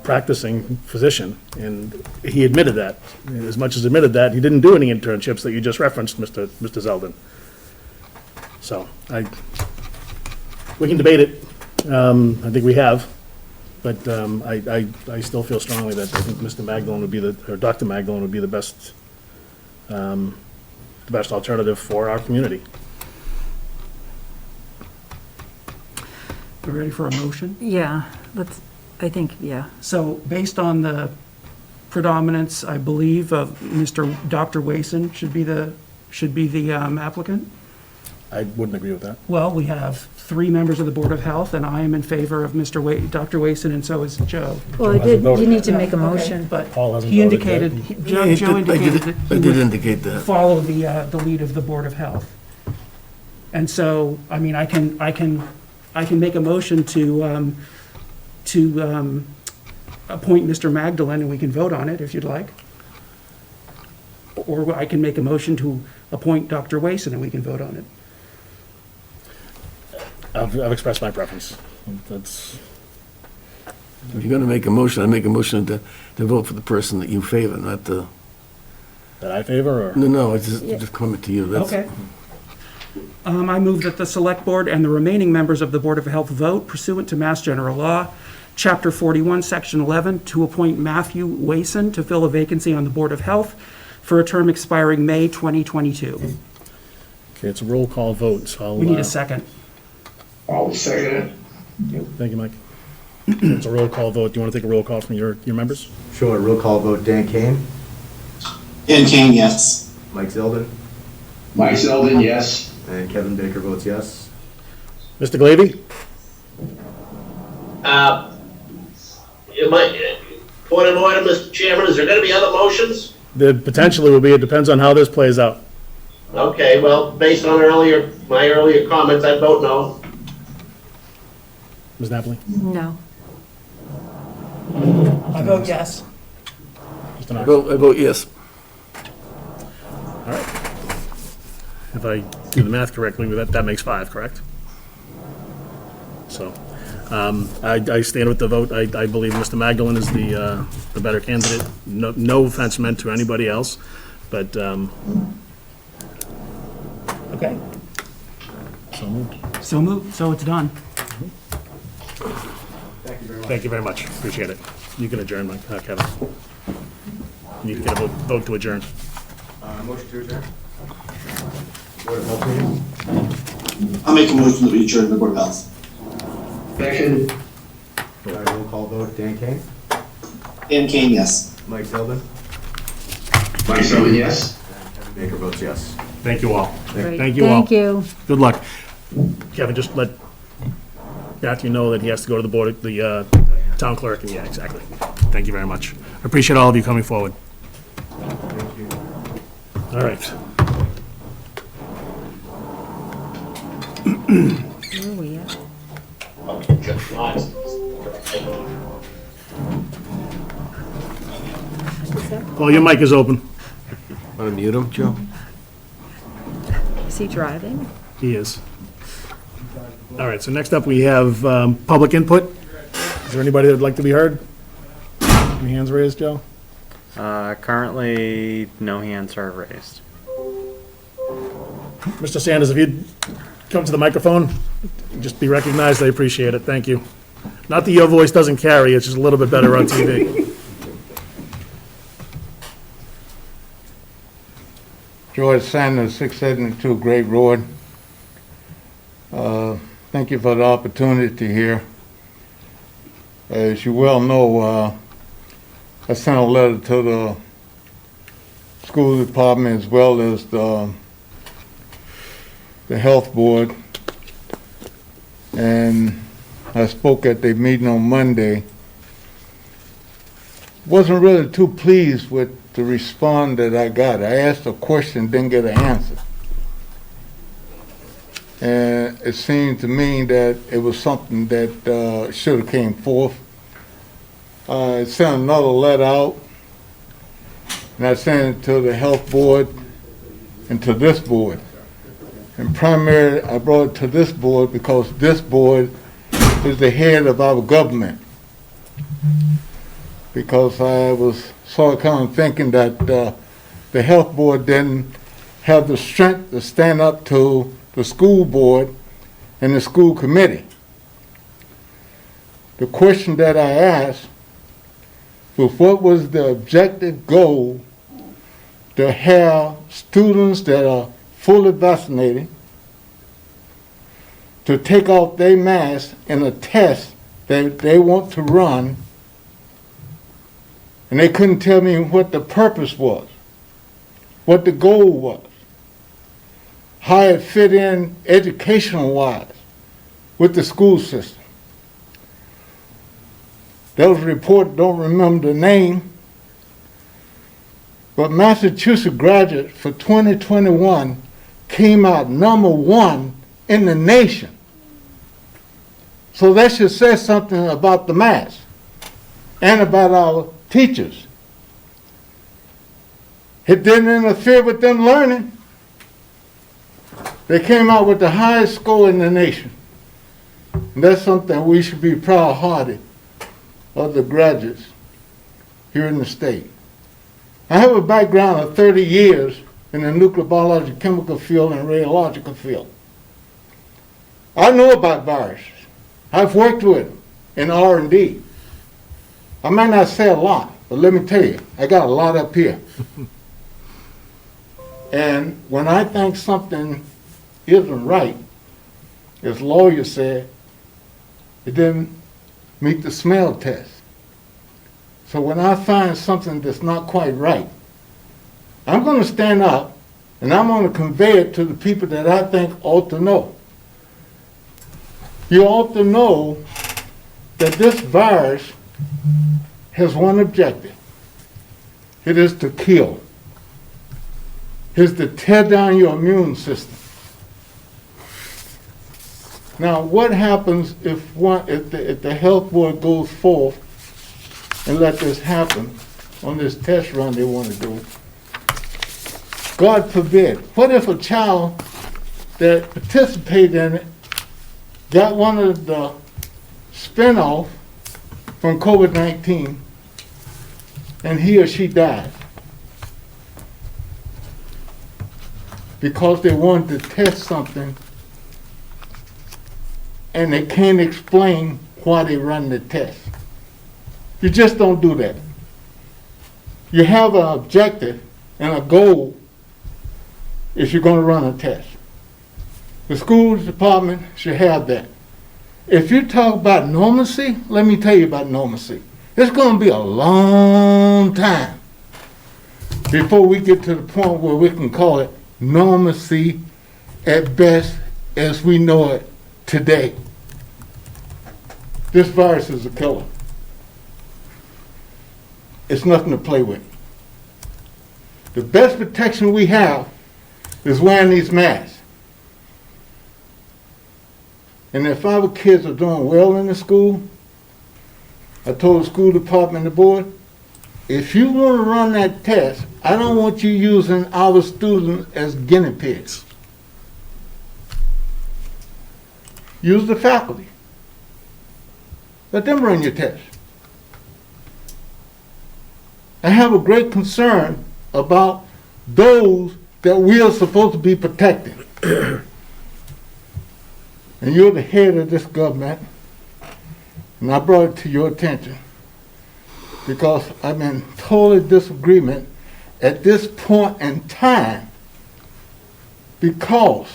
practicing physician, and he admitted that. As much as admitted that, he didn't do any internships that you just referenced, Mr. Zeldin. So we can debate it. I think we have, but I still feel strongly that I think Mr. Magdalene would be or Dr. Magdalene would be the best alternative for our community. We ready for a motion? Yeah, yeah. So based on the predominance, I believe, of Dr. Wayson should be the applicant? I wouldn't agree with that. Well, we have 3 members of the Board of Health, and I am in favor of Dr. Wayson, and so is Joe. Well, you need to make a motion. But Paul hasn't he voted indicated, yet. Joe indicated that I he did would indicate that. follow the lead of the Board of Health. And so, I mean, I can make a motion to appoint Mr. Magdalene, and we can vote on it if you'd like. Or I can make a motion to appoint Dr. Wayson, and we can vote on it. I've expressed my preference. That's. If you're going to make a motion, I make a motion to vote for the person that you favor, not the... That I favor, or? No, it's just comment to you. That's, Okay. I move that the Select Board and the remaining members of the Board of Health vote pursuant to Mass General Law, Chapter 41, Section 11, to appoint Matthew Wayson to fill a vacancy on the Board of Health for a term expiring May 2022. Okay, it's a roll call vote, so I'll... We need a second. I'll second it. Thank you, Mike. It's a roll call vote. Do you want to take a roll call from your members? Sure, roll call vote, Dan Kane. Dan Kane, yes. Mike Zeldin. Mike Zeldin, yes. And Kevin Baker votes yes. Mr. Glavy? Point of order, Mr. Chairman, is there going to be other motions? There potentially will be. It depends on how this plays out. Okay, well, based on my earlier comments, I vote no. Ms. Napoli? No. I vote yes. Mr. Knox? I vote yes. All right. If I do the math correctly, that makes 5, correct? So, I stand with the vote. I believe Mr. Magdalene is the better candidate. No offense meant to anybody else, but, Okay. so moved. So moved, so it's done. Thank you very much. Appreciate it. You can adjourn, Mike, Kevin. You need to get a vote to adjourn. Motion to adjourn. Board of Health meeting. I'll make a motion that we adjourn the Board of Health. Second. Roll call vote, Dan Kane. Dan Kane, yes. Mike Zeldin. Mike Zeldin, yes. And Kevin Baker votes yes. Thank you all. Great. Thank you all. Thank you. Good luck. Kevin, just let Matthew know that he has to go to the town clerk, and yeah, exactly. Thank you very much. I appreciate all of you coming forward. Thank you. All right. Where are we at? Just not. Well, your mic is open. Want to mute him, Joe? Is he driving? He is. All right, so next up, we have public input. Is there anybody that would like to be heard? Any hands raised, Joe? Currently, no hands are raised. Mr. Sanders, if you'd come to the microphone, just be recognized, I appreciate it, thank you. Not that your voice doesn't carry, it's just a little bit better on TV. George Sanders, 672 Great Road. Thank you for the opportunity here. As you well know, I sent a letter to the school department as well as the health board. And I spoke at their meeting on Monday. Wasn't really too pleased with the response that I got. I asked a question, didn't get an answer. And it seemed to me that it was something that should have came forth. I sent another letter out, and I sent it to the health board and to this board. And primarily, I brought it to this board because this board is the head of our government. Because I was sort of kind of thinking that the health board didn't have the strength to stand up to the school board and the school committee. The question that I asked was, what was the objective goal to have students that are fully vaccinated to take off their mask in a test that they want to run, and they couldn't tell me what the purpose was, what the goal was, how it fit in educational-wise with the school system. There was a report, don't remember the name, but Massachusetts graduates for 2021 came out #1 in the nation. So that should say something about the mask and about our teachers. It didn't interfere with them learning. They came out with the highest score in the nation. And that's something we should be proud-hearted of the graduates here in the state. I have a background of 30 years in the nuclear biological chemical field and radiological field. I know about viruses. I've worked with them in R&D. I might not say a lot, but let me tell you, I got a lot up here. And when I think something isn't right, as lawyers said, it didn't meet the smell test. So when I find something that's not quite right, I'm going to stand up and I'm going to convey it to the people that I think ought to know. You ought to know that this virus has one objective. It is to kill. It is to tear down your immune system. Now, what happens if the health board goes forth and let this happen on this test run they want to do? God forbid. What if a child that participated in it got one of the spin-off from COVID-19 and he or she died because they wanted to test something and they can't explain why they run the test? You just don't do that. You have an objective and a goal if you're going to run a test. The school department should have that. If you talk about normalcy, let me tell you about normalcy. It's going to be a long time before we get to the point where we can call it normalcy at best as we know it today. This virus is a killer. It's nothing to play with. The best protection we have is wearing these masks. And if our kids are doing well in the school, I told the school department and the board, if you want to run that test, I don't want you using our students as guinea pigs. Use the faculty. Let them run your test. I have a great concern about those that we are supposed to be protecting. And you're the head of this government, and I brought it to your attention because I'm in total disagreement at this point in time because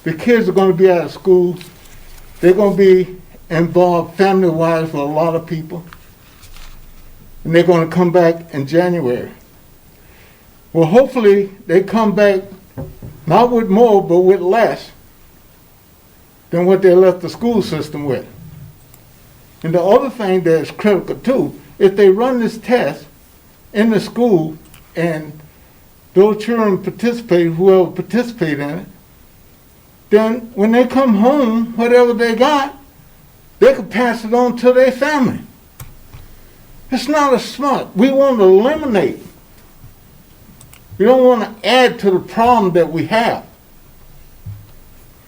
the kids are going to be out of school. They're going to be involved family-wise with a lot of people, and they're going to come back in January. Well, hopefully they come back not with more, but with less than what they left the school system with. And the other thing that is critical too, if they run this test in the school and those children participate, whoever participate in it, then when they come home, whatever they got, they could pass it on to their family. It's not as smart. We want to eliminate. We don't want to add to the problem that we have.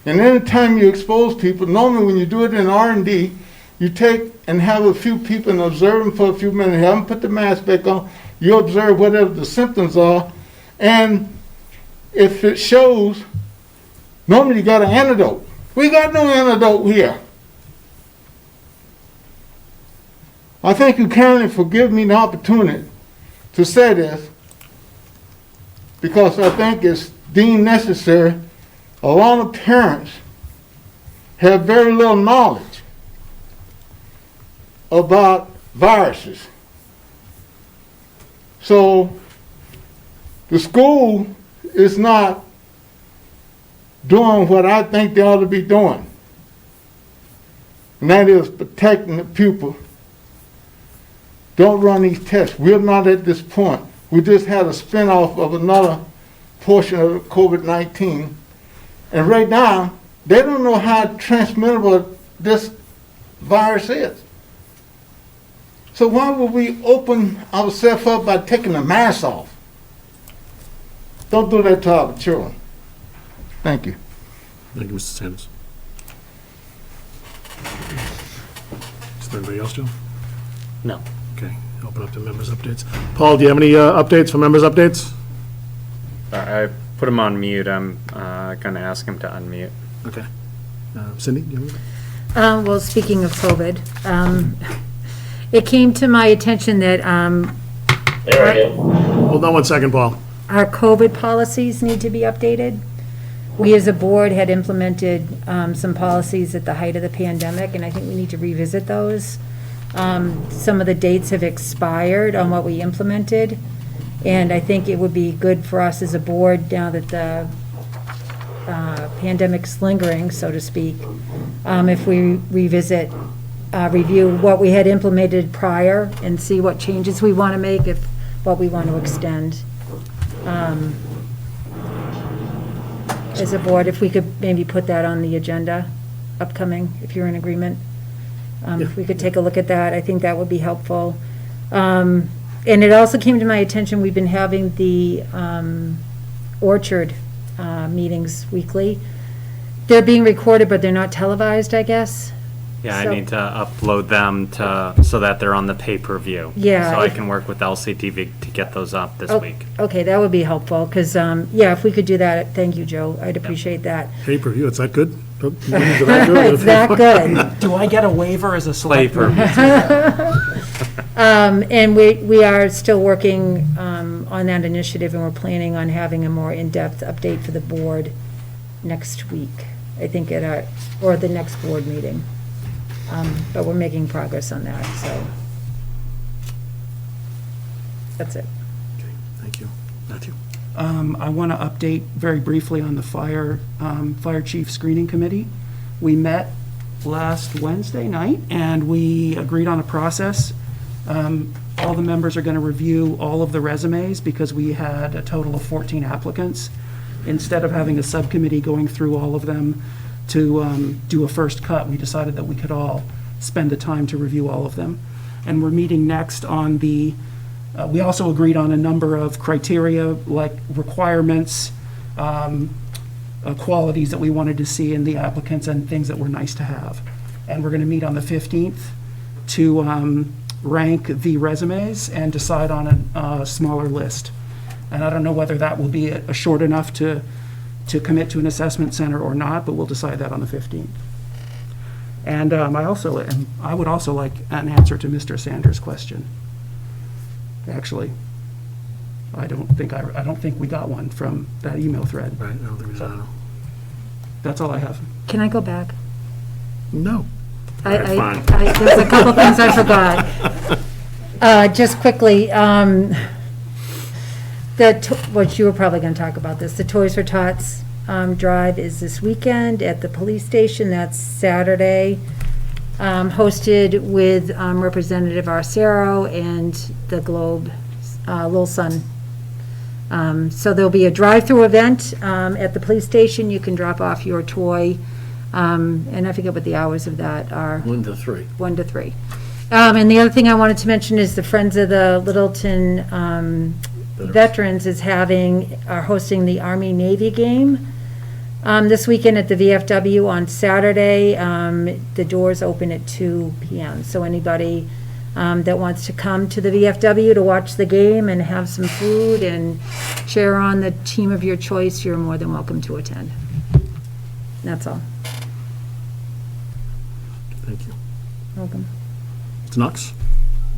And anytime you expose people, normally when you do it in R&D, you take and have a few people and observe them for a few minutes, have them put the mask back on, you observe whatever the symptoms are, and if it shows, normally you got an antidote. We got no antidote here. I think you kindly forgive me the opportunity to say this because I think it's deemed necessary. A lot of parents have very little knowledge about viruses. So the school is not doing what I think they ought to be doing, and that is protecting the pupil. Don't run these tests. We're not at this point. We just had a spinoff of another portion of COVID-19. And right now, they don't know how transmittable this virus is. So why would we open ourselves up by taking the mask off? Don't do that to our children. Thank you. Thank you, Mr. Sanders. Is there anybody else, Joe? No. Okay, open up to members' updates. Paul, do you have any updates for members' updates? I put him on mute. I'm going to ask him to unmute. Okay. Cindy, do you have Well, speaking of COVID, it came to my attention that There I am. Hold on one second, Paul. our COVID policies need to be updated. We as a board had implemented some policies at the height of the pandemic, and I think we need to revisit those. Some of the dates have expired on what we implemented, and I think it would be good for us as a board, now that the pandemic's lingering, so to speak, if we revisit, review what we had implemented prior and see what changes we want to make, if what we want to extend. As a board, if we could maybe put that on the agenda upcoming, if you're in agreement. If we could take a look at that, I think that would be helpful. And it also came to my attention, we've been having the Orchard meetings weekly. They're being recorded, but they're not televised, I guess. Yeah, So- I need to upload them so that they're on the pay-per-view. Yeah, So I if- can work with LCTV to get those up this Oh, week. Okay, that would be helpful, because, yeah, if we could do that, thank you, Joe, I'd appreciate that. Pay-per-view, it's that good? It's that good. Do I get a waiver as a select? And we are still working on that initiative, and we're planning on having a more in-depth update for the board next week, I think or the next board meeting. But we're making progress on that, so. That's it. Okay, thank you. Matthew? I want to update very briefly on the fire chief screening committee. We met last Wednesday night, and we agreed on a process. All the members are going to review all of the resumes because we had a total of 14 applicants. Instead of having a subcommittee going through all of them to do a first cut, we decided that we could all spend the time to review all of them. And we're meeting next on the We also agreed on a number of criteria, like requirements, qualities that we wanted to see in the applicants and things that were nice to have. And we're going to meet on the 15th to rank the resumes and decide on a smaller list. And I don't know whether that will be a short enough to commit to an assessment center or not, but we'll decide that on the 15th. And I would also like an answer to Mr. Sanders' question. Actually, I don't think we got one from that email thread. Right, I don't think we got it. That's all I have. Can I go back? No. There's a couple things I forgot. Just quickly, what you were probably going to talk about this, the Toys for Tots drive is this weekend at the police station. That's Saturday, hosted with Representative Arcero and the Globe, Lil Sun. So there'll be a drive-through event at the police station. You can drop off your toy. And I forget what the hours of that are. 1 to 3. 1 to 3. And the other thing I wanted to mention is the Friends of the Littleton Veterans are hosting the Army-Navy game this weekend at the VFW on Saturday. The doors open at 2 p.m. So anybody that wants to come to the VFW to watch the game and have some food and cheer on the team of your choice, you're more than welcome to attend. That's all. Thank you. Welcome. Mr. Knox?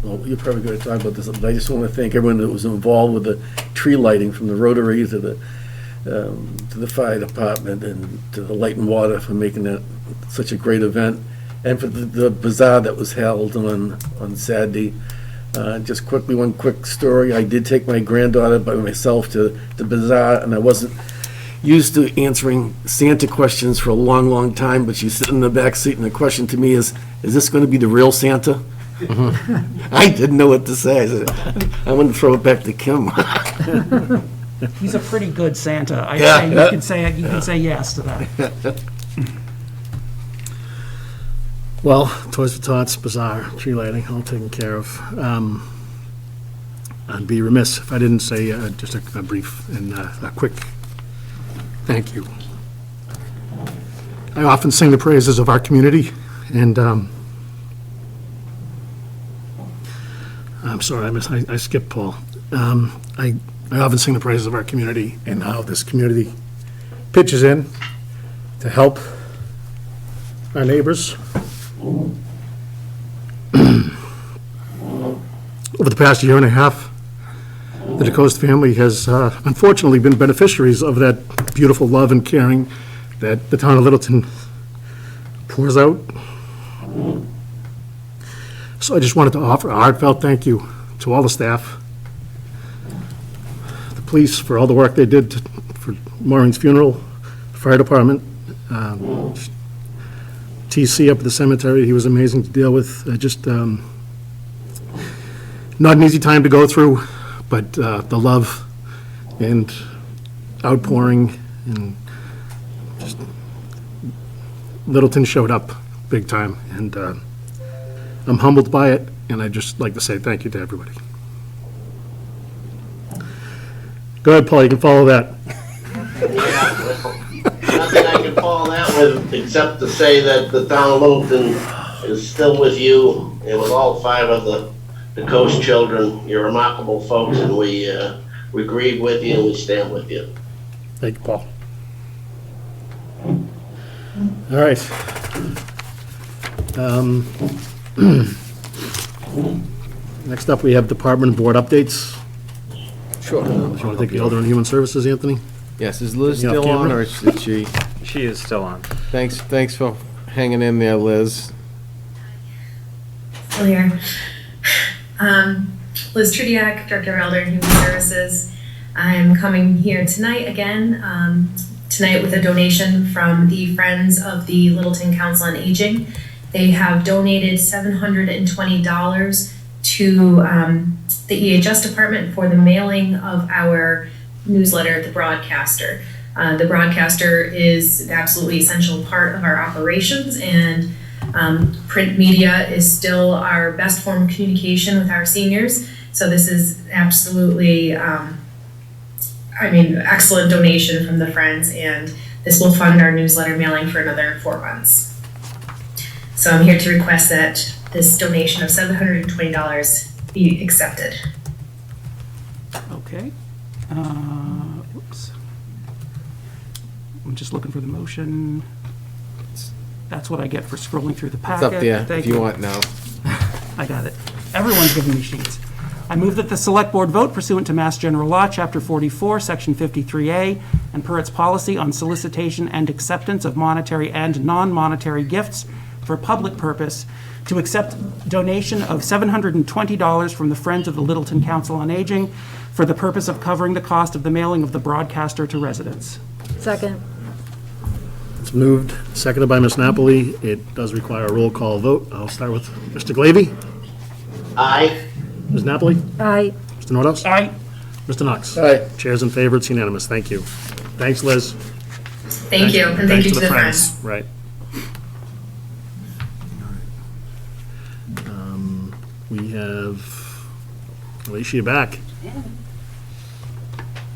Well, you're probably going to talk about this, but I just want to thank everyone that was involved with the tree lighting, from the Rotary to the fire department and to the Light and Water for making that such a great event, and for the bazaar that was held on Saturday. Just quickly, one quick story. I did take my granddaughter by myself to the bazaar, and I wasn't used to answering Santa questions for a long, long time, but she's sitting in the back seat, and the question to me is this going to be the real Santa? I didn't know what to say. I said, I want to throw it back to Kim. He's a pretty good Santa. You can say yes to that. Well, Toys for Tots, Bazaar, tree lighting, all taken care of. I'd be remiss if I didn't say just a brief and a quick thank you. I often sing the praises of our community, and I'm sorry, I skipped Paul. I often sing the praises of our community and how this community pitches in to help our neighbors. Over the past year and a half, the DeCoste family has unfortunately been beneficiaries of that beautiful love and caring that the town of Littleton pours out. So I just wanted to offer a heartfelt thank you to all the staff, the police for all the work they did for Maureen's funeral, the fire department, TC up at the cemetery. He was amazing to deal with. Not an easy time to go through, but the love and outpouring, and just Littleton showed up big time, and I'm humbled by it, and I'd just like to say thank you to everybody. Go ahead, Paul, you can follow that. Nothing I can follow that with, except to say that the town of Littleton is still with you, and with all 5 of the Coast children. You're remarkable folks, and we grieve with you, and we stand with you. Thank you, Paul. All right. Next up, we have Department and Board updates. Sure. Do you want to take the Elder and Human Services, Anthony? Yes, is Liz You off still on, camera? or is she? She is still on. Thanks for hanging in there, Liz. Still here. Liz Trudiak, Director of Elder and Human Services. I'm coming here tonight again, tonight with a donation from the Friends of the Littleton Council on Aging. They have donated $720 to the EHS department for the mailing of our newsletter, The Broadcaster. The Broadcaster is an absolutely essential part of our operations, and print media is still our best form of communication with our seniors. So this is absolutely, excellent donation from the Friends, and this will fund our newsletter mailing for another 4 months. So I'm here to request that this donation of $720 be accepted. Okay. Whoops. I'm just looking for the motion. That's what I get for scrolling through the It's packet. up there Thank if you want now. I got it. Everyone's giving me sheets. I move that the Select Board vote pursuant to Mass General Law, Chapter 44, Section 53A, and per its policy on solicitation and acceptance of monetary and non-monetary gifts for public purpose, to accept donation of $720 from the Friends of the Littleton Council on Aging for the purpose of covering the cost of the mailing of the broadcaster to residents. Second. It's moved, seconded by Ms. Napoli. It does require a roll call vote. I'll start with Mr. Glavy. Aye. Ms. Napoli? Aye. Mr. Nordhaus? Aye. Mr. Knox? Aye. Chair's in favor, it's unanimous. Thank you. Thanks, Liz. Thank you, and thank you to the Friends. Right. We have Alicia back. Yeah,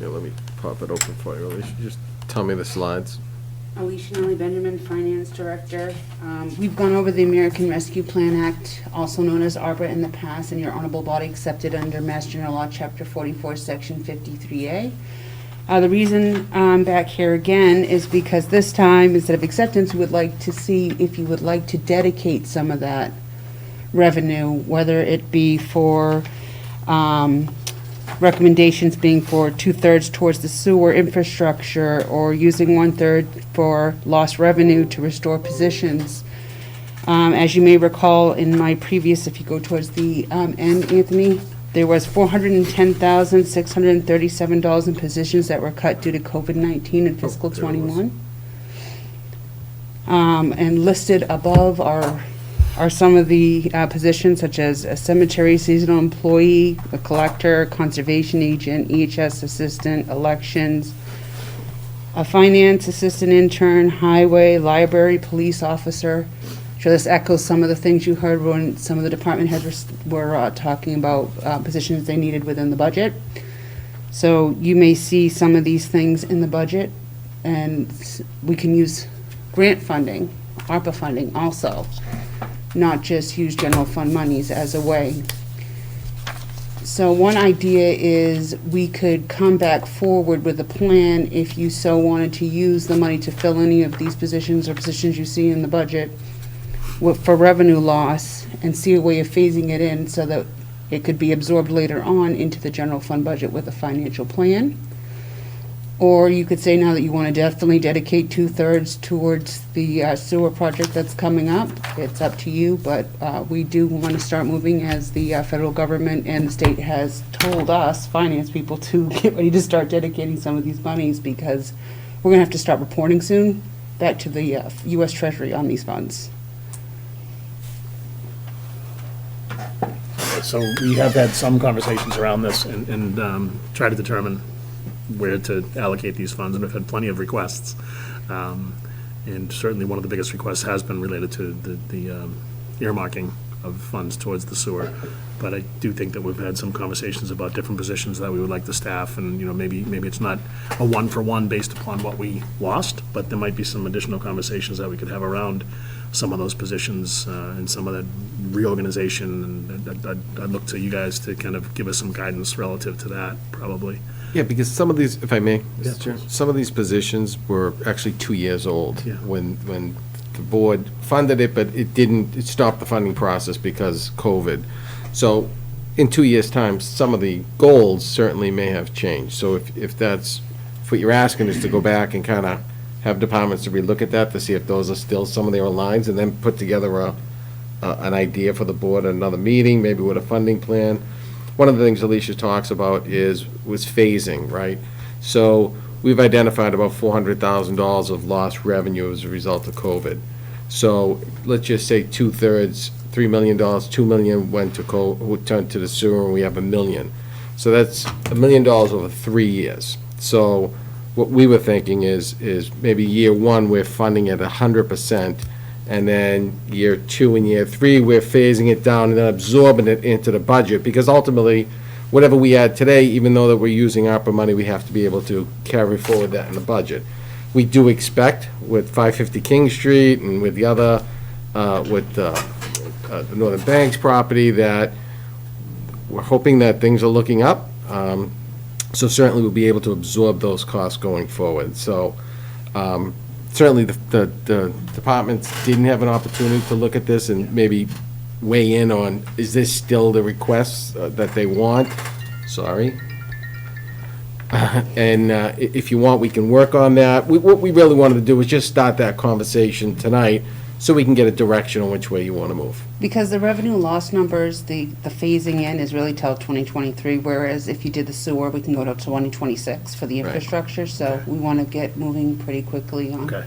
let me pop it open for you, Alicia. Just tell me the slides. Alicia Nelly Benjamin, Finance Director. We've gone over the American Rescue Plan Act, also known as ARPA, in the past, and your honorable body accepted under Mass General Law, Chapter 44, Section 53A. The reason I'm back here again is because this time, instead of acceptance, we would like to see if you would like to dedicate some of that revenue, whether it be for recommendations being for 2/3 towards the sewer infrastructure, or using 1/3 for lost revenue to restore positions. As you may recall in my previous, if you go towards the end, Anthony, there was $410,637 in positions that were cut due to COVID-19 in fiscal '21. And listed above are some of the positions, such as a cemetery seasonal employee, a collector, conservation agent, EHS assistant, elections, a finance assistant intern, highway, library, police officer. So this echoes some of the things you heard when some of the department heads were talking about positions they needed within the budget. So you may see some of these things in the budget, and we can use grant funding, ARPA funding also, not just use general fund monies as a way. So one idea is we could come back forward with a plan if you so wanted to use the money to fill any of these positions or positions you see in the budget for revenue loss, and see a way of phasing it in so that it could be absorbed later on into the general fund budget with a financial plan. Or you could say now that you want to definitely dedicate 2/3 towards the sewer project that's coming up. It's up to you, but we do want to start moving, as the federal government and the state has told us, finance people, to get ready to start dedicating some of these monies, because we're going to have to start reporting soon back to the U.S. Treasury on these funds. So we have had some conversations around this and try to determine where to allocate these funds, and we've had plenty of requests. And certainly one of the biggest requests has been related to the earmarking of funds towards the sewer. But I do think that we've had some conversations about different positions that we would like to staff, and, you know, maybe it's not a one-for-one based upon what we lost, but there might be some additional conversations that we could have around some of those positions and some of that reorganization. And I'd look to you guys to kind of give us some guidance relative to that, probably. Yeah, because some of these, if I may, Yeah, Mr. Chair, some of these positions were actually 2 years old Yeah. when the board funded it, but it stopped the funding process because COVID. So in 2 years' time, some of the goals certainly may have changed. So if what you're asking is to go back and kind of have departments to relook at that to see if those are still some of their lines, and then put together an idea for the board at another meeting, maybe with a funding plan. One of the things Alicia talks about was phasing, right? So we've identified about $400,000 of lost revenue as a result of COVID. So let's just say 2/3, $3 million, $2 million went to the sewer, and we have $1 million. So that's $1 million over 3 years. So what we were thinking is maybe year one, we're funding at 100%, and then year 2 and year 3, we're phasing it down and then absorbing it into the budget, because ultimately, whatever we add today, even though that we're using ARPA money, we have to be able to carry forward that in the budget. We do expect with 550 King Street and with the other, with the Northern Banks property, that we're hoping that things are looking up. So certainly we'll be able to absorb those costs going forward. So certainly the departments didn't have an opportunity to look at this and maybe weigh in on, is this still the requests that they want? Sorry. And if you want, we can work on that. What we really wanted to do was just start that conversation tonight so we can get a direction on which way you want to move. Because the revenue loss numbers, the phasing in is really till 2023, whereas if you did the sewer, we can go to 2026 for the Right. infrastructure, so we want to get moving pretty quickly on. Okay.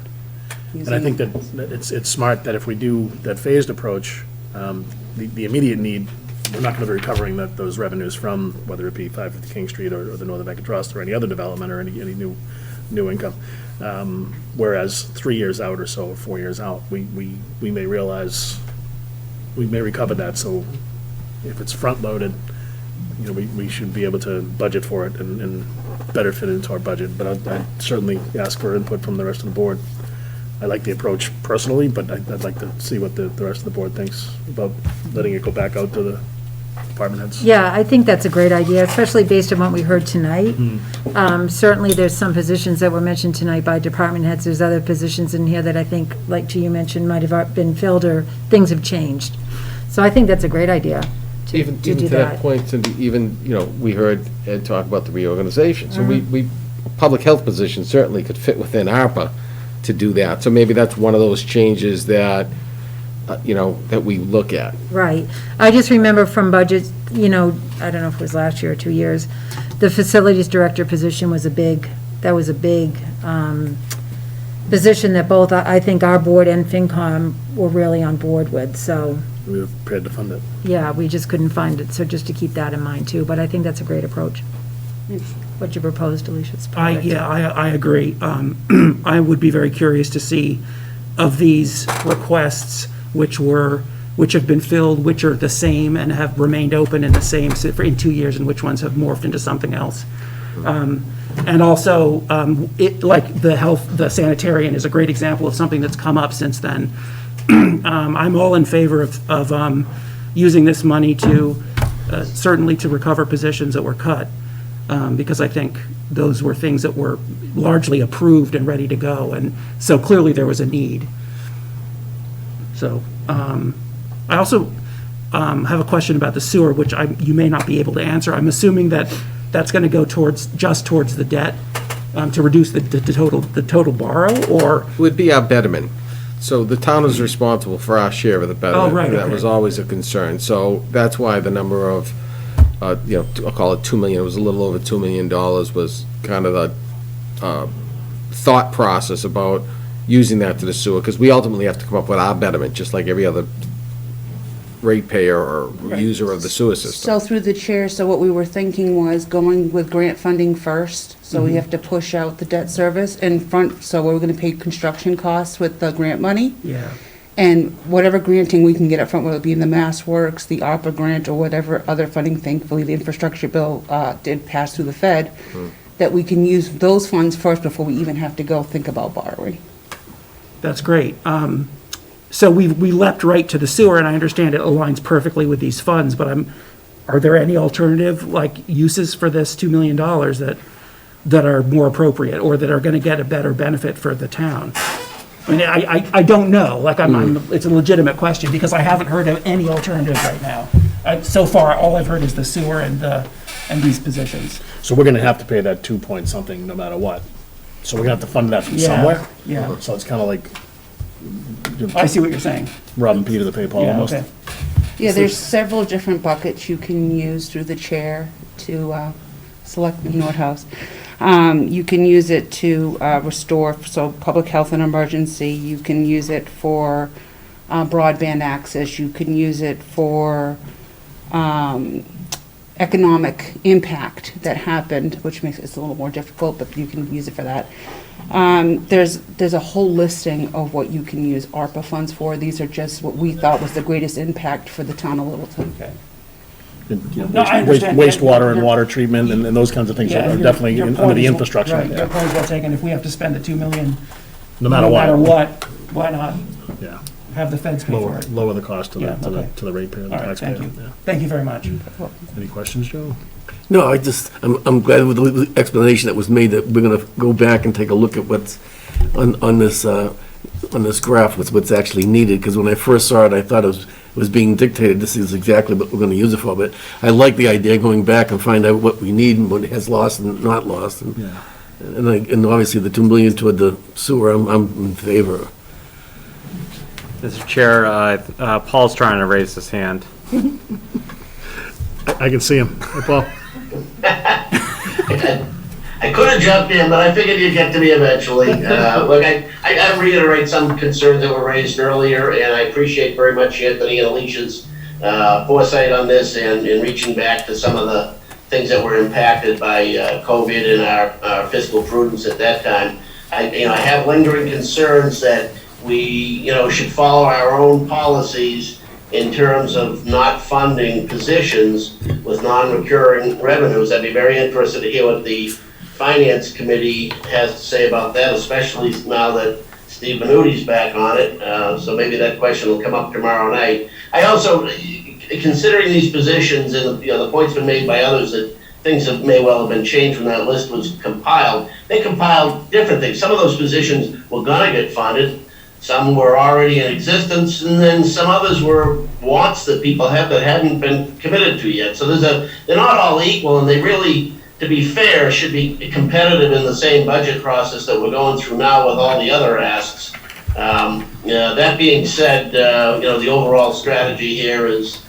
And using I think it. that it's smart that if we do that phased approach, the immediate need, we're not going to be recovering those revenues from, whether it be 550 King Street or the Northern Bank and Trust or any other development or any new income. Whereas 3 years out or so, or 4 years out, we may realize, we may recover that. So if it's front-loaded, we should be able to budget for it and better fit into our budget. But I'd certainly ask for input from the rest of the board. I like the approach personally, but I'd like to see what the rest of the board thinks about letting it go back out to the department heads. Yeah, I think that's a great idea, especially based on what we heard tonight. Certainly, there's some positions that were mentioned tonight by department heads. There's other positions in here that I think, like you mentioned, might have been filled or things have changed. So I think that's a great idea to do to that point, Cindy, even, we heard Ed talk about the reorganization. So we public health positions certainly could fit within ARPA to do that. So maybe that's one of those changes that, that we look at. Right. I just remember from budget, I don't know if it was last year or 2 years, the facilities director position was a big position that both, I think our board and FinCom were really on board with, so. We were prepared to fund it. Yeah, we just couldn't find it, so just to keep that in mind too, but I think that's a great approach. What you proposed, Alicia, is perfect. I agree. I would be very curious to see of these requests, which have been filled, which are the same and have remained open in the same, in 2 years, and which ones have morphed into something else. And also, like the sanitarian is a great example of something that's come up since then. I'm all in favor of using this money to, certainly to recover positions that were cut. Because I think those were things that were largely approved and ready to go, and so clearly there was a need. So, I also have a question about the sewer, which you may not be able to answer. I'm assuming that that's going to go towards the debt, to reduce the total borrow, or? It would be our betterment. So the town is responsible for our share of the betterment. Oh, right, That okay. was always a concern. So that's why the number of, I'll call it 2 million, it was a little over $2 million, was kind of the thought process about using that to the sewer, because we ultimately have to come up with our betterment, just like every other ratepayer or user of the sewer system. So through the chair, so what we were thinking was going with grant funding first, so we have to push out the debt service in front, so we're gonna pay construction costs with the grant money. Yeah. And whatever granting we can get up front, whether it be in the Mass Works, the ARPA grant, or whatever other funding, thankfully, the infrastructure bill did pass through the Fed, that we can use those funds first before we even have to go think about borrowing. That's great. So we leapt right to the sewer, and I understand it aligns perfectly with these funds, but are there any alternative, uses for this $2 million that are more appropriate, or that are gonna get a better benefit for the town? I mean, I don't know, it's a legitimate question, because I haven't heard of any alternatives right now. So far, all I've heard is the sewer and these positions. So we're gonna have to pay that 2 point something no matter what. So we're gonna have to fund that from Yeah, somewhere? yeah. So it's kinda like. I see what you're saying. Robbing Peter to pay Paul Yeah, almost. okay. Yeah, there's several different buckets you can use through the chair to Selectman Nordhaus. You can use it to restore, so public health and emergency. You can use it for broadband access. You can use it for economic impact that happened, which makes it a little more difficult, but you can use it for that. There's a whole listing of what you can use ARPA funds for. These are just what we thought was the greatest impact for the town of Littleton. Okay. No, I understand. wastewater and water treatment and those kinds of things Yeah, are your- definitely your under point the is- infrastructure. Right, your point is well taken. If we have to spend the 2 million. No matter what. Why not Yeah. have the feds pay for it? Lower the cost to Yeah, the okay. ratepayer, the All right, taxpayer. thank you. Yeah. Thank you very much. Any questions, Joe? No, I'm glad with the explanation that was made that we're gonna go back and take a look at what's on this graph, what's actually needed, because when I first saw it, I thought it was being dictated, this is exactly what we're gonna use it for, but I like the idea of going back and find out what we need and what has lost and not lost, and and obviously the 2 million toward the sewer, I'm in favor. Mr. Chair, Paul's trying to raise his hand. I can see him. Hey, Paul. I could have jumped in, but I figured you'd get to me eventually. Look, I reiterate some concerns that were raised earlier, and I appreciate very much Anthony and Alicia's foresight on this and in reaching back to some of the things that were impacted by COVID and our fiscal prudence at that time. I have lingering concerns that we, should follow our own policies in terms of not funding positions with non-recurring revenues. I'd be very interested to hear what the Finance Committee has to say about that, especially now that Steve Benuti's back on it. So maybe that question will come up tomorrow night. I also, considering these positions and the point's been made by others that things may well have been changed when that list was compiled. They compiled different things. Some of those positions were gonna get funded. Some were already in existence, and then some others were wants that people have that hadn't been committed to yet. So they're not all equal, and they really, to be fair, should be competitive in the same budget process that we're going through now with all the other asks. That being said, the overall strategy here is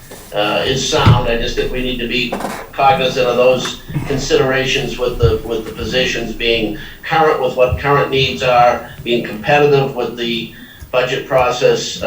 sound. I just think we need to be cognizant of those considerations with the positions being current with what current needs are, being competitive with the budget process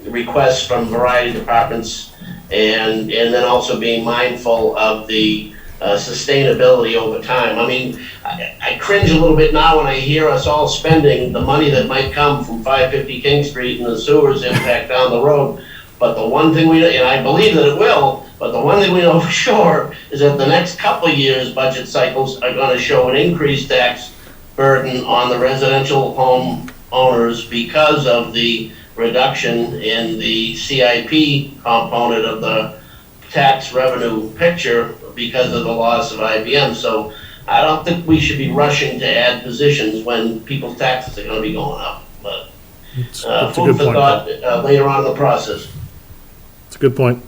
requests from a variety of departments, and then also being mindful of the sustainability over time. I mean, I cringe a little bit now when I hear us all spending the money that might come from 550 King Street and the sewers impact down the road. But the one thing and I believe that it will, but the one thing we know for sure is that the next couple of years' budget cycles are going to show an increased tax burden on the residential home owners because of the reduction in the CIP component of the tax revenue picture because of the loss of IBM. So I don't think we should be rushing to add positions when people's taxes are going to be going up. But That's a food good for point, thought later on in the process. It's a good point.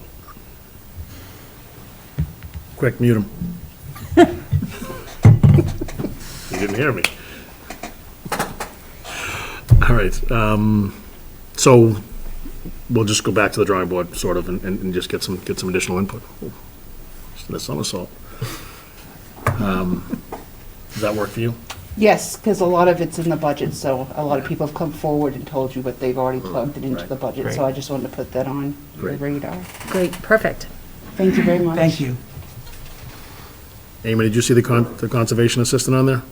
Quick, mute him. You didn't hear me. All right, so we'll just go back to the drawing board, sort of, and just get some additional input. Just in a somersault. Does that work for you? Yes, because a lot of it's in the budget, so a lot of people have come forward and told you what they've already plugged it into the budget, so Great. I just wanted to put that on the Great. radar. Great, perfect. Thank you very much. Thank you. Amy, did you see the conservation assistant on there?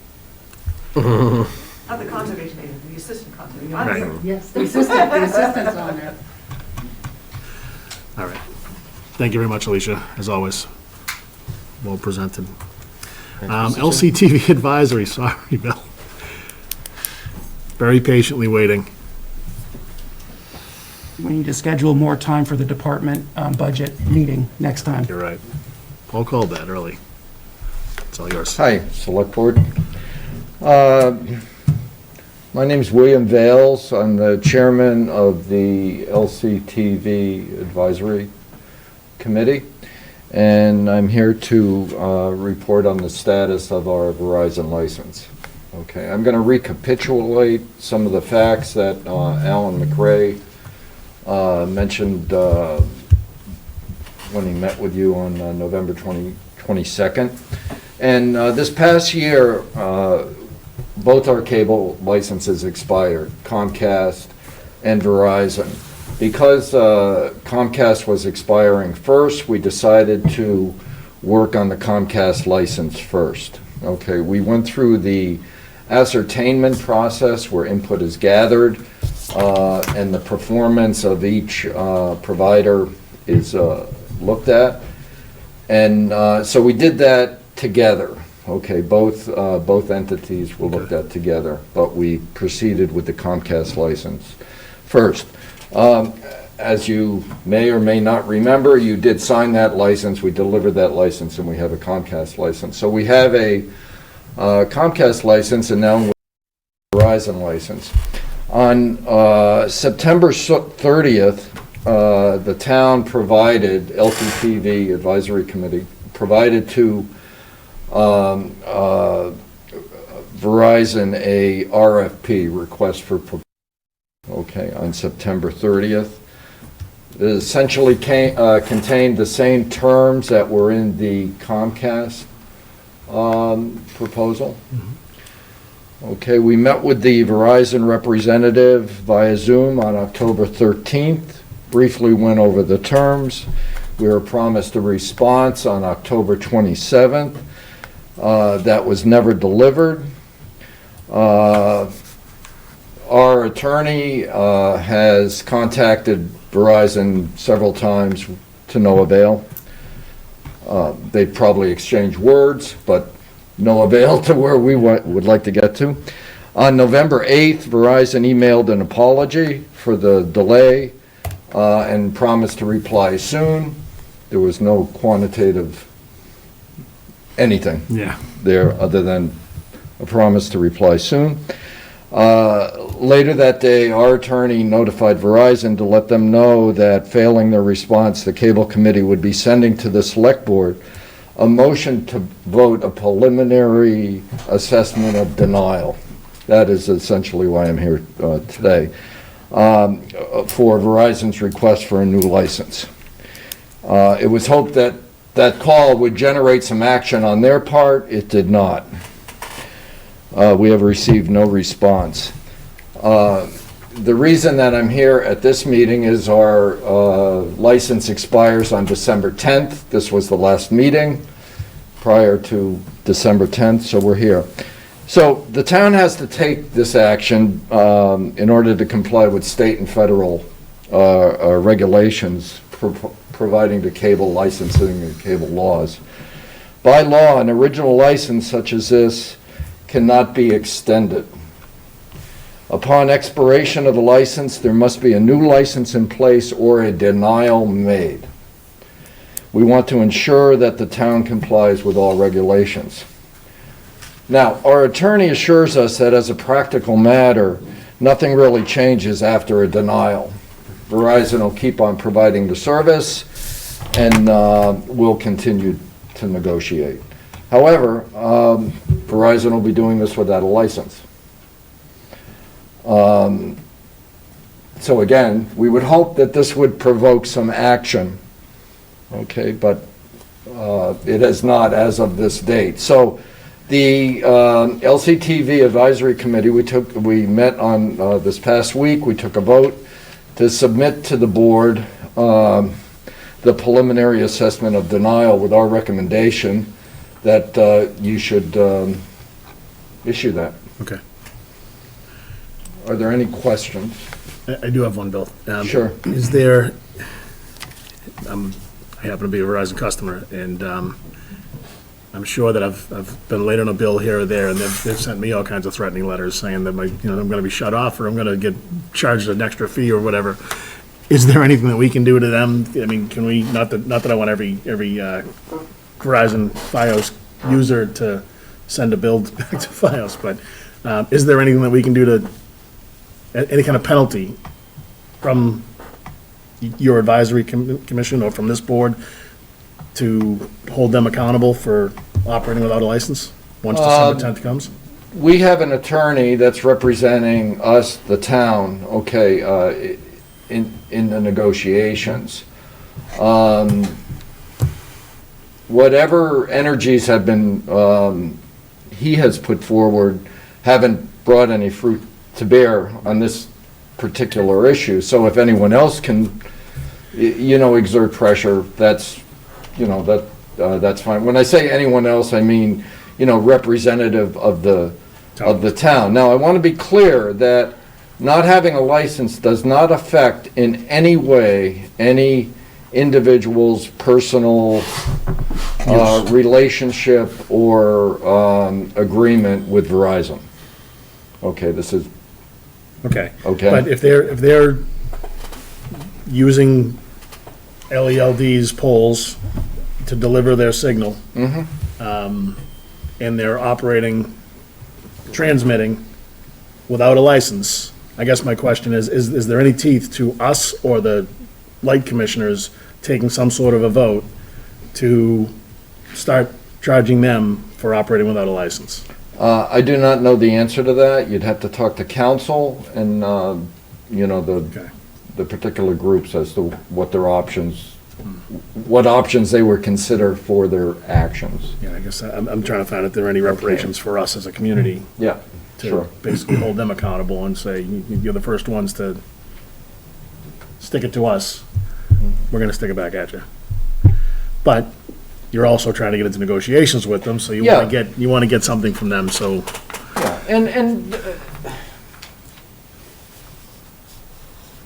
Not the conservation agent, the assistant conservation. Right. Yes, the assistant's on there. All right. Thank you very much, Alicia, as always. Well presented. LCTV advisory, sorry, Bill. Very patiently waiting. We need to schedule more time for the department budget meeting next time. You're right. Paul called that early. It's all yours. Hi, Select Board. My name's William Vales. I'm the chairman of the LCTV Advisory Committee, and I'm here to report on the status of our Verizon license. Okay, I'm going to recapitulate some of the facts that Alan McRae mentioned when he met with you on November 22nd. And this past year, both our cable licenses expired, Comcast and Verizon. Because Comcast was expiring first, we decided to work on the Comcast license first. Okay, we went through the ascertainment process where input is gathered and the performance of each provider is looked at. And so we did that together. Okay, both entities were looked at together, but we proceeded with the Comcast license first. As you may or may not remember, you did sign that license, we delivered that license, and we have a Comcast license. So we have a Comcast license and now a Verizon license. On September 30th, the town provided, LCTV Advisory Committee, provided to Verizon a RFP, request for proposal, okay, on September 30th. It essentially contained the same terms that were in the Comcast proposal. Okay, we met with the Verizon representative via Zoom on October 13th, briefly went over the terms. We were promised a response on October 27th. That was never delivered. Our attorney has contacted Verizon several times to no avail. They'd probably exchange words, but no avail to where we would like to get to. On November 8th, Verizon emailed an apology for the delay and promised to reply soon. There was no quantitative anything there other than a promise to reply soon. Later that day, our attorney notified Verizon to let them know that failing their response, the Cable Committee would be sending to the Select Board a motion to vote a preliminary assessment of denial. That is essentially why I'm here today, for Verizon's request for a new license. It was hoped that that call would generate some action on their part. It did not. We have received no response. The reason that I'm here at this meeting is our license expires on December 10th. This was the last meeting prior to December 10th, so we're here. So the town has to take this action in order to comply with state and federal regulations providing to cable licensing and cable laws. By law, an original license such as this cannot be extended. Upon expiration of the license, there must be a new license in place or a denial made. We want to ensure that the town complies with all regulations. Now, our attorney assures us that as a practical matter, nothing really changes after a denial. Verizon will keep on providing the service and we'll continue to negotiate. However, Verizon will be doing this without a license. So again, we would hope that this would provoke some action, okay, but it has not as of this date. So the LCTV Advisory Committee, we met on this past week. We took a vote to submit to the board the preliminary assessment of denial with our recommendation that you should issue that. Okay. Are there any questions? I do have one, Bill. Sure. Is there, I happen to be a Verizon customer, and I'm sure that I've been late on a bill here or there, and they've sent me all kinds of threatening letters saying that I'm going to be shut off, or I'm going to get charged an extra fee or whatever. Is there anything that we can do to them? I mean, can we, not that I want every Verizon Fios user to send a bill back to Fios, but is there anything that we can do to, any kind of penalty from your advisory commission or from this board to hold them accountable for operating without a license once December 10th comes? We have an attorney that's representing us, the town, okay, in the negotiations. Whatever energies have been, he has put forward, haven't brought any fruit to bear on this particular issue. So if anyone else can, exert pressure, that's fine. When I say anyone else, I mean, representative of the town. Now, I want to be clear that not having a license does not affect in any way any individual's personal relationship or agreement with Verizon. Okay, this is, Okay. Okay. But if they're using LELD's poles to deliver their signal, and they're operating, transmitting without a license, I guess my question is there any teeth to us or the light commissioners taking some sort of a vote to start charging them for operating without a license? I do not know the answer to that. You'd have to talk to council and, the particular groups as to what their options, what options they would consider for their actions. Yeah, I guess I'm trying to find if there are any reparations for us as a community. Yeah, To sure. basically hold them accountable and say, you're the first ones to stick it to us, we're gonna stick it back at you. But you're also trying to get into negotiations with them, so you wanna get something from them, so. And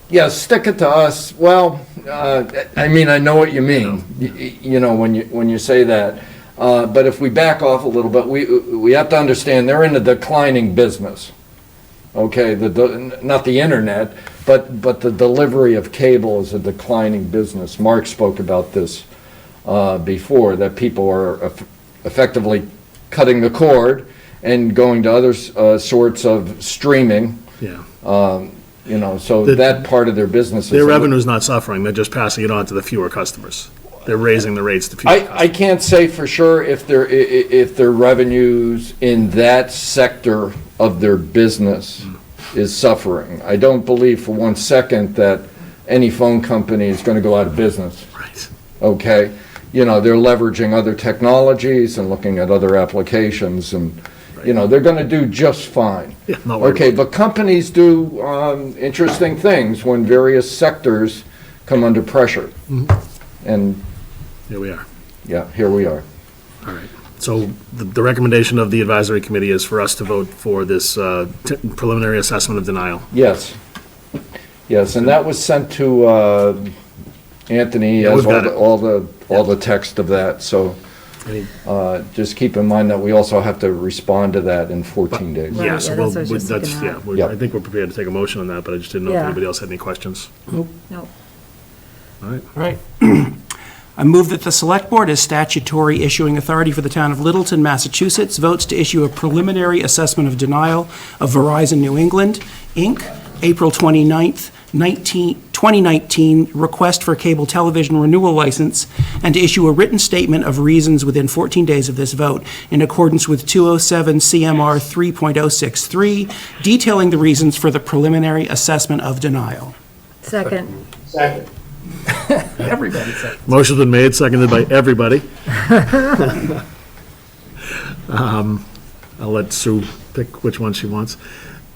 yeah, stick it to us. Well, I mean, I know what you mean, when you say that. But if we back off a little bit, we have to understand they're in a declining business. Okay, not the internet, but the delivery of cable is a declining business. Mark spoke about this before, that people are effectively cutting the cord and going to other sorts of streaming. Yeah. So that part of their business is. Their revenue's not suffering, they're just passing it on to the fewer customers. They're raising the rates to fewer customers. I can't say for sure if their revenues in that sector of their business is suffering. I don't believe for 1 second that any phone company is going to go out of business. Right. Okay? They're leveraging other technologies and looking at other applications, and, they're going to do just fine. Yeah, not worried Okay, but companies do interesting things when various sectors come under pressure. And here we are. Yeah, here we are. All right. So the recommendation of the advisory committee is for us to vote for this preliminary assessment of denial. Yes. Yes, and that was sent to Anthony Yeah, as we've got all the text of that, so just keep in mind that we also have to respond to that in 14 days. Right, Yeah, so yeah, that's what I was just looking at. Yep. I think we're prepared to take a motion on that, but I just didn't know if Yeah. anybody else had any questions. Nope. No. All right. All right. I move that the Select Board, as statutory issuing authority for the town of Littleton, Massachusetts, votes to issue a preliminary assessment of denial of Verizon New England, Inc., April 29th, 2019 request for cable television renewal license, and to issue a written statement of reasons within 14 days of this vote in accordance with 207 CMR 3.063, detailing the reasons for the preliminary assessment of denial. Second. Second. Everybody said. Motion's been made, seconded by everybody. I'll let Sue pick which one she wants.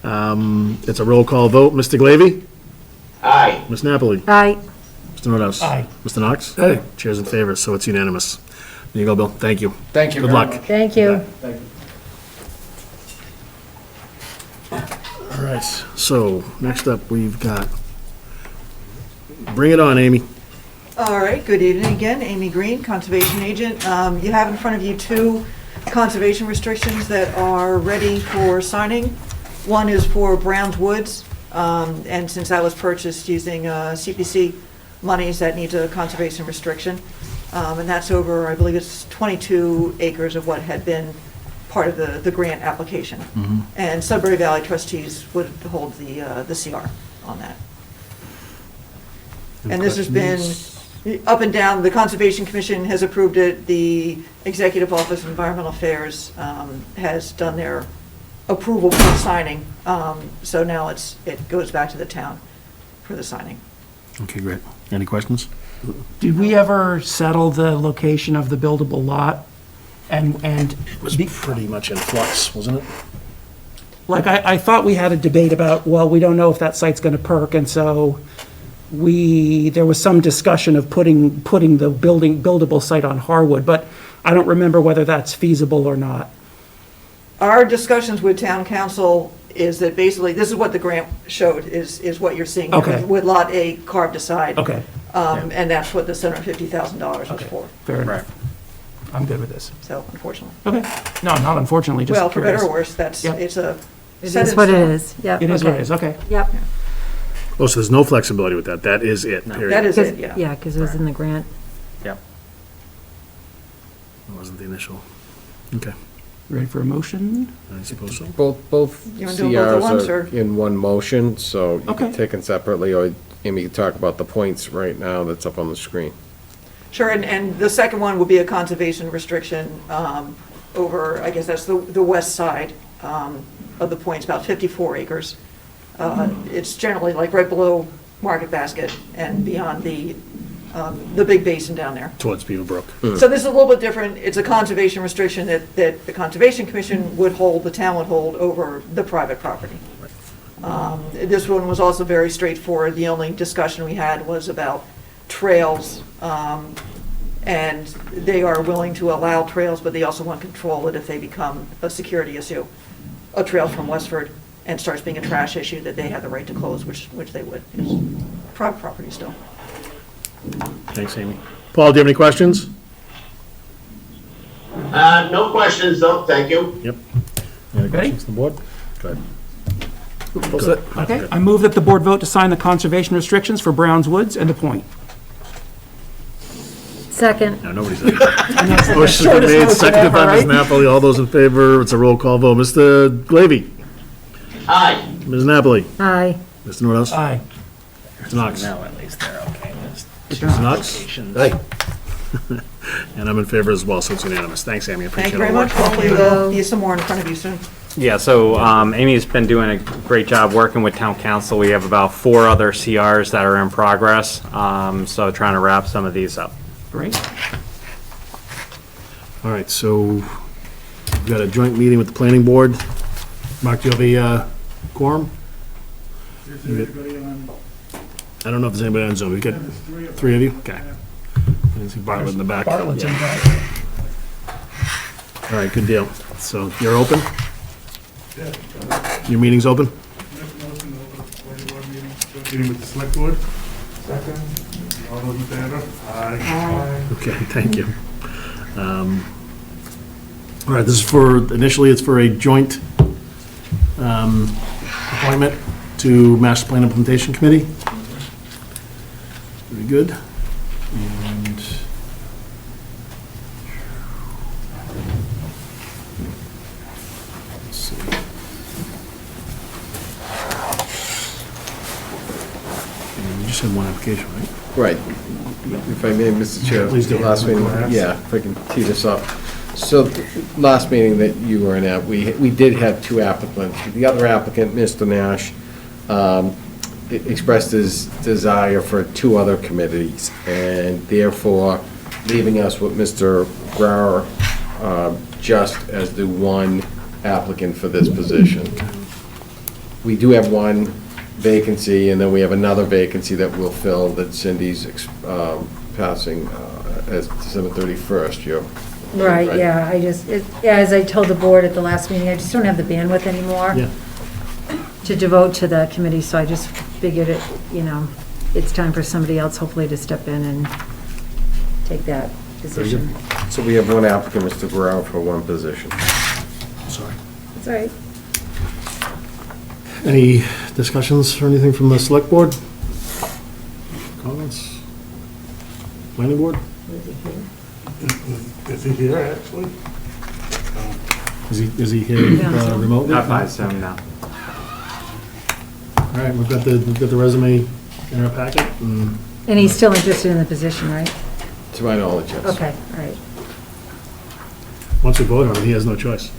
It's a roll call vote. Mr. Glavy? Aye. Ms. Napoli? Aye. Mr. Nordhaus? Aye. Mr. Knox? Aye. Chair's in favor, so it's unanimous. There you go, Bill. Thank you. Thank you Good very luck. much. Thank you. All right, so next up, we've got, bring it on, Amy. All right, good evening again, Amy Green, Conservation Agent. You have in front of you two conservation restrictions that are ready for signing. One is for Brown's Woods, and since that was purchased using CPC monies, that needs a conservation restriction. And that's over, I believe it's 22 acres of what had been part of the grant application. And Sudbury Valley trustees would hold the CR on that. And this has been up and down. The Conservation Commission has approved it. The Executive Office of Environmental Affairs has done their approval for signing. So now it goes back to the town for the signing. Okay, great. Any questions? Did we ever settle the location of the buildable lot? And It was pretty much in flux, wasn't it? like, I thought we had a debate about, well, we don't know if that site's gonna perk, and so there was some discussion of putting the buildable site on Harwood, but I don't remember whether that's feasible or not. Our discussions with town council is that basically, this is what the grant showed, is what you're seeing. Okay. With Lot A carved aside. Okay. And that's what the $750,000 was for. Fair enough. I'm good with this. So unfortunately. Okay. No, not unfortunately, just Well, for better curious. or worse, that's, Yep. it's a. It set is in what it stone. is, yep. It is what it is, okay. Yep. Oh, so there's no flexibility with that. That is it, period. That is it, yeah. Yeah, because it was in the grant. Yep. It wasn't the initial. Okay, Ready for a motion? I suppose so. Both You wanna do them both at once, CRs or- are in one motion, so you Okay. can take them separately, or Amy can talk about the points right now that's up on the screen. Sure, and the second one would be a conservation restriction over, I guess that's the west side of the points, about 54 acres. It's generally like right below Market Basket and beyond the big basin down there. Towards Beaver Brook. So this is a little bit different. It's a conservation restriction that the Conservation Commission would hold, the town would hold over the private property. This one was also very straightforward. The only discussion we had was about trails. And they are willing to allow trails, but they also want to control it if they become a security issue. A trail from Westford and starts being a trash issue that they have the right to close, which they would. It's private property still. Thanks, Amy. Paul, do you have any questions? No questions, though, thank you. Yep. Any questions from the board? Go ahead. Good. Okay, I move that the board vote to sign the conservation restrictions for Browns Woods and the Point. Second. No, nobody's. Motion's been made, seconded by Ms. Napoli. All those in favor, it's a roll call vote. Mr. Glavy? Aye. Ms. Napoli? Aye. Mr. Nordhaus? Aye. Mr. Knox? Now at least they're okay. Mr. Knox? Aye. And I'm in favor as well, so it's unanimous. Thanks, Amy, I Thank appreciate you all very the much. work. Hopefully there'll be some more in front of you soon. Yeah, so Amy's been doing a great job working with town council. We have about 4 other CRs that are in progress, so trying to wrap some of these up. Great. All right, so we've got a joint meeting with the planning board. Mark, do you have a quorum? Is there anybody on? I don't know if there's anybody on Zoom. We've got 3 of you? Okay. I didn't see Bartlett in the back. Bartlett's in Yeah. back. All right, good deal. So you're open? Your meeting's open? Meeting with the select board? Second. All those in favor? Aye. Okay, thank you. All right, this is for, initially, it's for a joint appointment to Master Plan Implementation Committee. Very good. And let's see. And we just had one application, right? Right. If I may, Mr. Chair. Please do. Last meeting, yeah, if I can tee this up. So, last meeting that you were in at, we did have 2 applicants. The other applicant, Mr. Nash, expressed his desire for 2 other committees, and therefore leaving us with Mr. Grauer just as the one applicant for this position. We do have 1 vacancy, and then we have another vacancy that we'll fill that Cindy's passing as December 31st. Right, yeah, I just, as I told the board at the last meeting, I just don't have the bandwidth anymore Yeah. to devote to that committee, so I just figured it, it's time for somebody else hopefully to step in and take that position. So we have 1 applicant, Mr. Grauer, for 1 position. Sorry. That's all right. Any discussions or anything from the select board? Comments? Planning board? Is he here, actually? Is he here remotely? Not by Zoom, no. All right, we've got the resume in our packet. And he's still interested in the position, right? To my knowledge, yes. Okay, all right. Once we vote on it, he has no choice.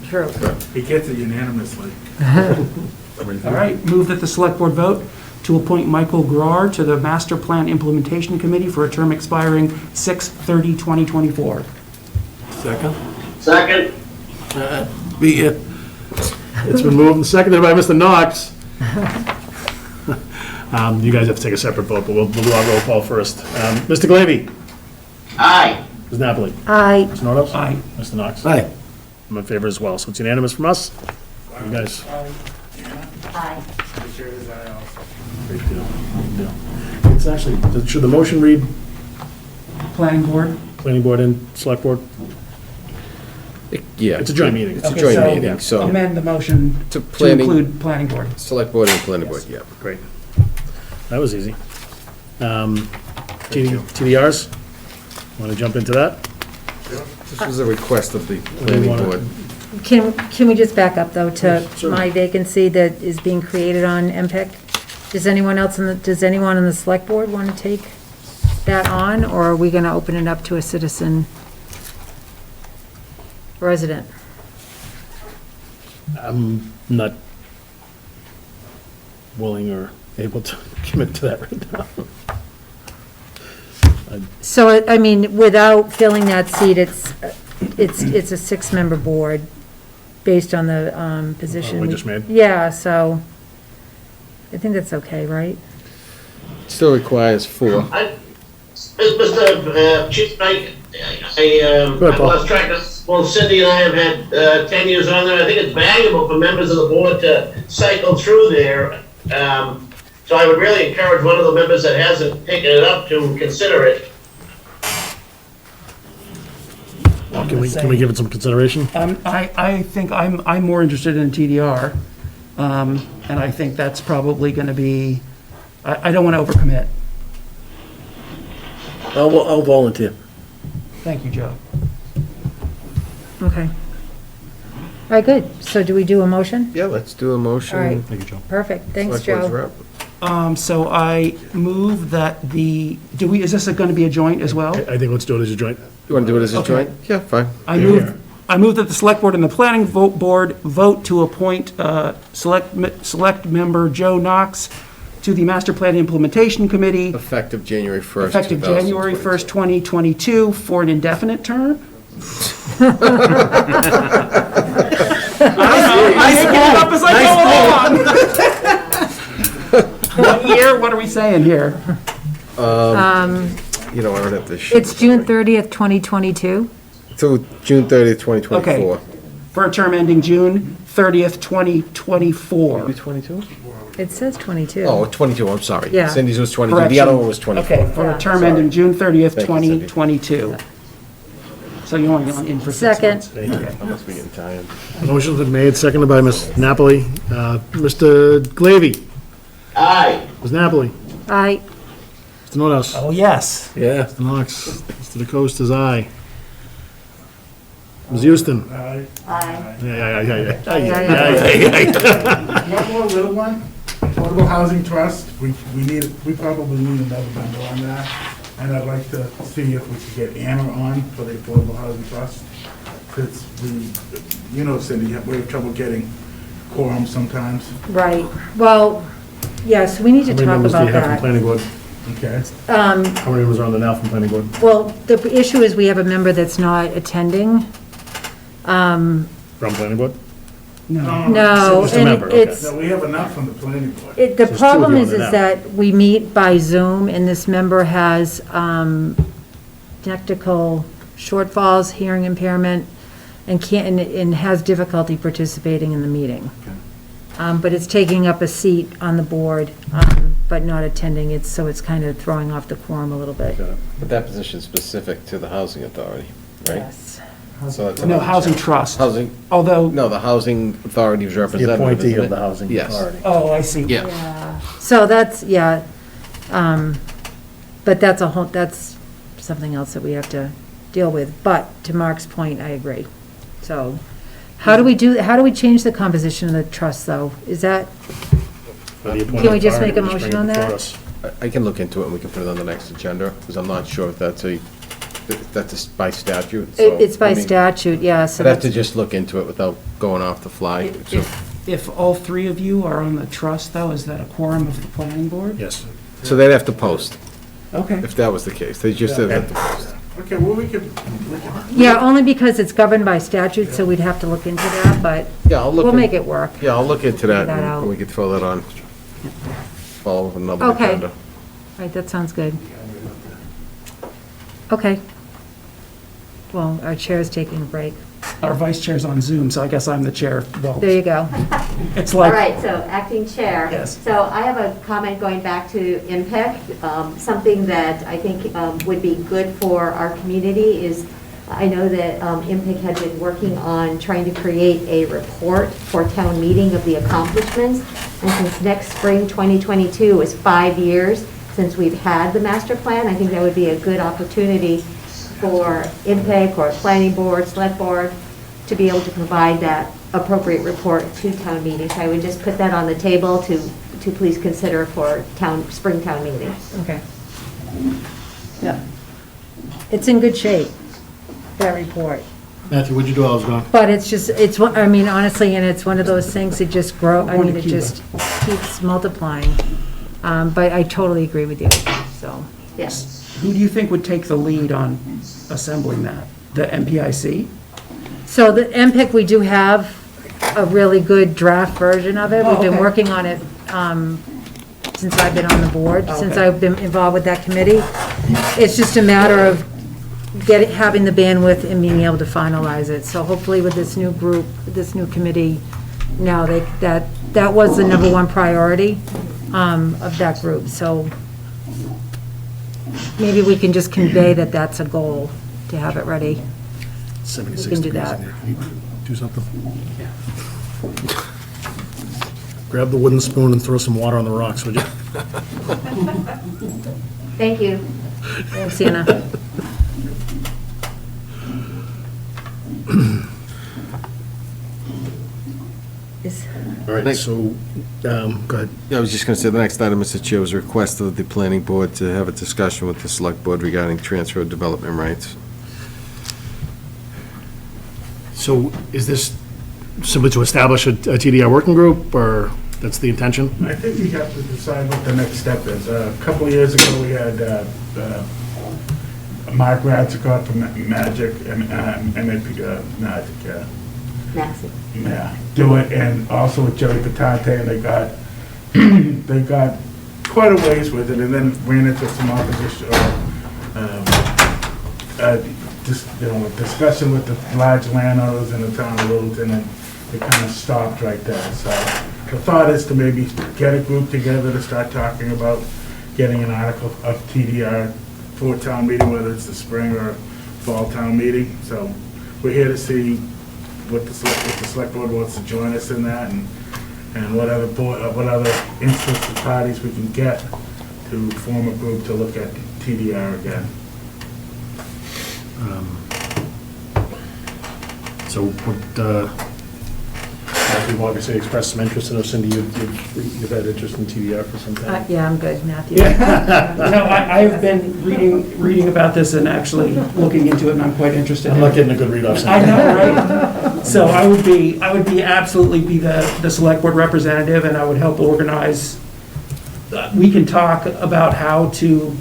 True. He gets it unanimously. All right, move that the select board vote to appoint Michael Grar to the Master Plan Implementation Committee for a term expiring 6/30/2024. Second? Second. Be it. It's been moved and seconded by Mr. Knox. You guys have to take a separate vote, but we'll do our roll call first. Mr. Glavy? Aye. Ms. Napoli? Aye. Mr. Nordhaus? Aye. Mr. Knox? Aye. I'm in favor as well, so it's unanimous from us. You guys. Aye. Great deal. Good deal. It's actually, should the motion read Planning board? planning board and select board? Yeah. It's a joint meeting. It's a Okay, joint so meeting, so. Amend the motion To to planning- include planning board. Select board and planning board, yeah. Great. That was easy. TDRs? Want to jump into that? This was a request of the do you planning wanna- board. Can we just back up, though, to Yes, certainly. my vacancy that is being created on MPIC? Does anyone on the select board want to take that on, or are we going to open it up to a citizen resident? I'm not willing or able to commit to that right now. So, I mean, without filling that seat, it's a six-member board based on the position. we just made? Yeah, so I think that's okay, right? Still requires 4. Mr. Chief, I lost track of, well, Cindy and I have had 10 years on there. I think it's valuable for members of the board to cycle through there. So I would really encourage one of the members that hasn't taken it up to consider it. Can we give it some consideration? I think I'm more interested in TDR, and I think that's probably going to be, I don't want to overcommit. I'll volunteer. Thank you, Joe. Okay. All right, good. So do we do a motion? Yeah, let's do a motion. All right. Thank you, Joe. Perfect. Thanks, Select board's Joe. rep. So I move that is this going to be a joint as well? I think let's do it as a joint. You want to do it as a Okay. joint? Yeah, fine. I move that the select board and the planning board vote to appoint select member Joe Knox to the Master Plan Implementation Committee, Effective January 1st, effective January 1st, 2022, for an indefinite term. I up as I go along. What year? What are we saying here? You know, I would have to shoot. It's June 30th, 2022. Till June 30th, 2024. Okay. For a term ending June 30th, 2024. 22? It says 22. Oh, 22, I'm sorry. Yeah. Cindy's was 22, the Correction. other one was 24. Okay, for a term Sorry. ending June 30th, Thank you, Cindy. 2022. So you're only in for 6 Second. months. I must be getting tired. Motion's been made, seconded by Ms. Napoli. Mr. Glavy? Aye. Ms. Napoli? Aye. Mr. Nodos? Oh, yes. Yeah. Mr. Knox? Mr. DeCoste is aye. Ms. Houston? Aye. Aye. One more little one, Affordable Housing Trust, we probably need another member on that. And I'd like to see if we could get Anna on for the Affordable Housing Trust. Because Cindy, we have trouble getting quorum sometimes. Right. Well, yes, we need to How many talk members do you about have from that. planning board? Okay. How many members are on there now from planning board? Well, the issue is we have a member that's not attending. From planning board? No, Just a and member, okay. it's, No, we have enough from the planning board. the There's two of problem you on is there now. that we meet by Zoom, and this member has technical shortfalls, hearing impairment, and and has difficulty participating in the meeting. But it's taking up a seat on the board, but not attending it, so it's kind of throwing off the quorum a little bit. But that position's specific to the housing authority, right? Yes. So that's No, another Housing challenge. Trust. Housing, Although, no, the housing authority's The representative, appointee isn't of it? the housing Yes. authority. oh, I see. Yeah. So that's, yeah, but that's something else that we have to deal with. But to Mark's point, I agree. So how do we change the composition of the trust, though? Is that, For the appointed Can we just authority, make a just motion bring it on before that? us. I can look into it and we can put it on the next agenda, because I'm not sure if that's by statute. so, it's by I mean, statute, yeah, so I'd have to that's, just look into it without going off the fly. So- If all three of you are on the trust, though, is that a quorum of the planning board? Yes. So they'd have to post, Okay. if that was the case. They just have to post. Okay, well, we could yeah, only because it's governed by statute, so we'd have to look into that, but Yeah, I'll look. we'll in- make it work. Yeah, I'll look into that that and out. we could throw that on. Follow with another Okay. agenda. Right, that sounds good. Okay. Well, our chair is taking a break. our vice chair's on Zoom, so I guess I'm the chair. Well, There you go. it's All like, right, so acting chair. Yes. So I have a comment going back to impact. Something that I think would be good for our community is, I know that IMPIC had been working on trying to create a report for town meeting of the accomplishments. And since next spring, 2022, is 5 years since we've had the master plan, I think that would be a good opportunity for IMPIC or planning board, select board, to be able to provide that appropriate report to town meetings. I would just put that on the table to please consider for spring town meeting. Okay. Yeah. It's in good shape, that report. Matthew, what'd you do while I was gone? But it's just, I mean, honestly, and it's one of those things that just it just keeps multiplying. But I totally agree with you, so. Yes. who do you think would take the lead on assembling that? The MPIC? So the MPIC, we do have a really good draft version of it. Oh, We've been okay. working on it since I've been on the board, since Okay. I've been involved with that committee. It's just a matter of having the bandwidth and being able to finalize it. So hopefully with this new group, this new committee, now that was the number one priority of that group. So maybe we can just convey that that's a goal, to have it ready. 76 We can do degrees that. in there. Can you do something? Grab the wooden spoon and throw some water on the rocks, would you? Thank you. Thanks, Sienna. All right, so, go ahead. Yeah, I was just going to say, the next item, Mr. Chair, was a request of the planning board to have a discussion with the select board regarding transfer of development rights. So is this simply to establish a TDR working group, or that's the intention? I think we have to decide what the next step is. A couple of years ago, we had Mark Ratzikot from Magic, Massive. yeah, do it, and also with Jerry Patante, and they got quite a ways with it, and then ran into some opposition, discussion with the large landowners in the town of Littleton, and it kind of stopped right there. So the thought is to maybe get a group together to start talking about getting an article of TDR for town meeting, whether it's the spring or fall town meeting. So we're here to see what the select board wants to join us in that, and what other interested parties we can get to form a group to look at TDR again. So what, you've obviously expressed some interest in it. Cindy, you've had interest in TDR for some time. Yeah, I'm good, Matthew. No, I have been reading about this and actually looking into it, and I'm quite interested. I'm not getting a good read off. Cindy. I know, right? So I would be absolutely be the select board representative, and I would help organize. We can talk about how to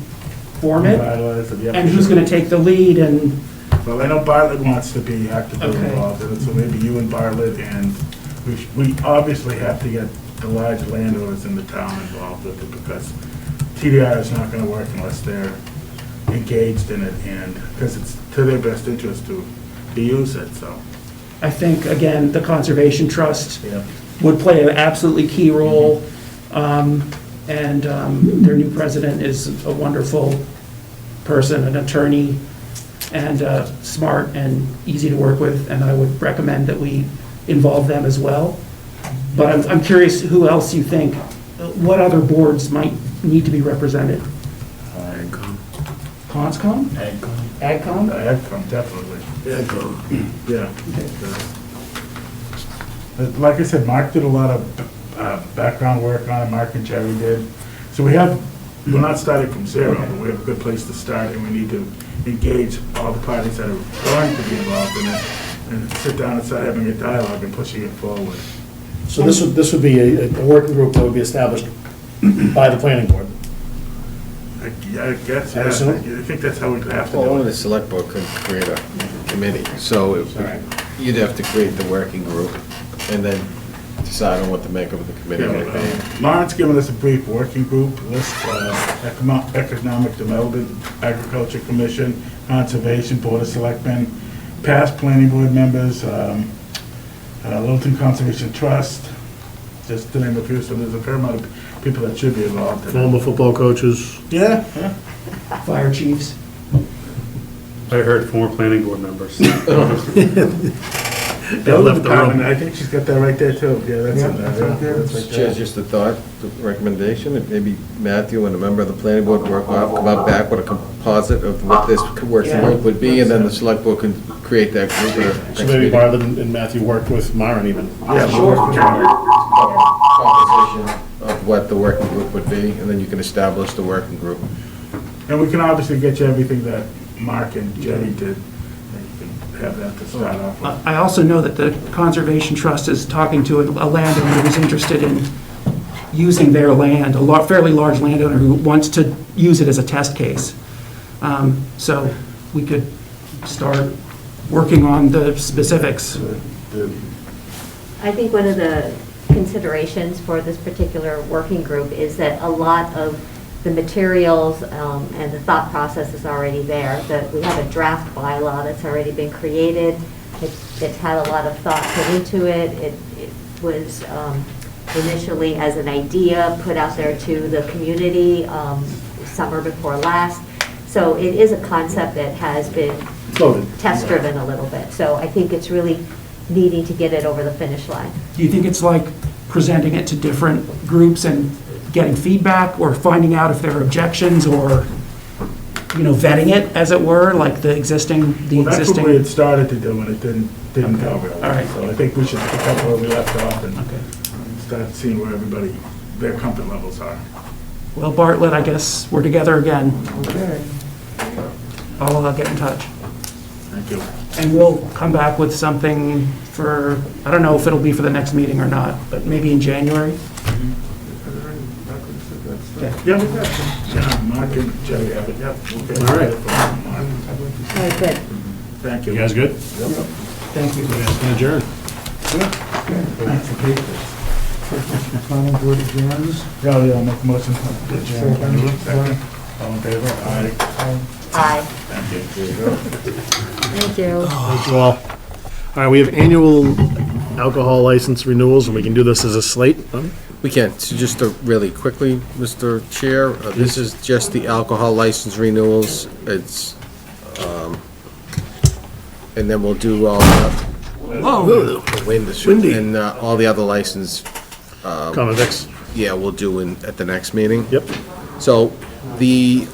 form it, and who's going to take the lead, and. Well, I know Bartlett wants to be actively Okay. involved in it, so maybe you and Bartlett, and we obviously have to get the large landowners in the town involved with it, because TDR is not gonna work unless they're engaged in it, and, because it's to their best interest to use it, so. I think, again, the Conservation Trust Yeah. would play an absolutely key role, and their new president is a wonderful person, an attorney, and smart and easy to work with, and I would recommend that we involve them as well. But I'm curious who else you think, what other boards might need to be represented? AgCom. Conscom? AgCom? AgCom, definitely. AgCom. Yeah. Like I said, Mark did a lot of background work on it, Mark and Jerry did. So we're not starting from zero, but we have a good place to start, and we need to engage all the parties that are going to be involved in it, and sit down and start having a dialogue and pushing it forward. So this would be a working group that would be established by the planning board. I guess, I yeah, assume? I think that's how we'd have to Well, do only it. the select board could create a committee, so you'd have to create the working group and then decide on what the makeup of the committee would be. Lauren's given us a brief working group list, Economic Development, Agriculture Commission, Conservation, Board of Selectmen, past planning board members, Littleton Conservation Trust, just to name a few, so there's a fair amount of people that should be involved in it. Former football coaches. Yeah. Fire chiefs. I heard former planning board members. They left the room. I think she's got that right there too. Yeah, that's in there. Yeah, that's right Chair, there. just a thought, recommendation, that maybe Matthew and a member of the planning board work off, come up back with a composite of what this working group would be, and then the select board can create that group at a So next maybe meeting. Marlon and Matthew work with Maren even. Yeah, sure. Composition of what the working group would be, and then you can establish the working group. And we can obviously get you everything that Mark and Jenny did, and you can have that to start off with. I also know that the Conservation Trust is talking to a landowner who's interested in using their land, a fairly large landowner who wants to use it as a test case. So we could start working on the specifics. I think one of the considerations for this particular working group is that a lot of the materials and the thought process is already there. That we have a draft bylaw that's already been created. It's had a lot of thought put into it. It was initially as an idea put out there to the community summer before last. So it is a concept that has been test-driven a little bit. So I think it's really needing to get it over the finish line. Do you think it's like presenting it to different groups and getting feedback, or finding out if there are objections, or, vetting it, as it were, like the existing? Well, that's what we had started to do, and it didn't go really. All right. So I think we should pick up where we left off and start seeing where everybody, their comfort levels are. Well, Bartlett, I guess we're together again. Okay. I'll get in touch. Thank you. And we'll come back with something for, I don't know if it'll be for the next meeting or not, but maybe in January. Yeah, we got some. Yeah, Mark and Jerry have it, yep. Okay. All right. All right, good. Thank you. You guys good? Thank you. You guys can adjourn. Thanks for papers. Planning board adjourns. Yeah, I'll make a motion to adjourn. Second. All in favor? Aye. Aye. Thank you. Thank you. Thank you all. All right, we have annual alcohol license renewals, and we can do this as a slate. We can, so just really quickly, Mr. Chair, this is just the alcohol license renewals. It's, and then we'll do all the Windy. and all the other license. Common vics. Yeah, we'll do at the next meeting. Yep. So the,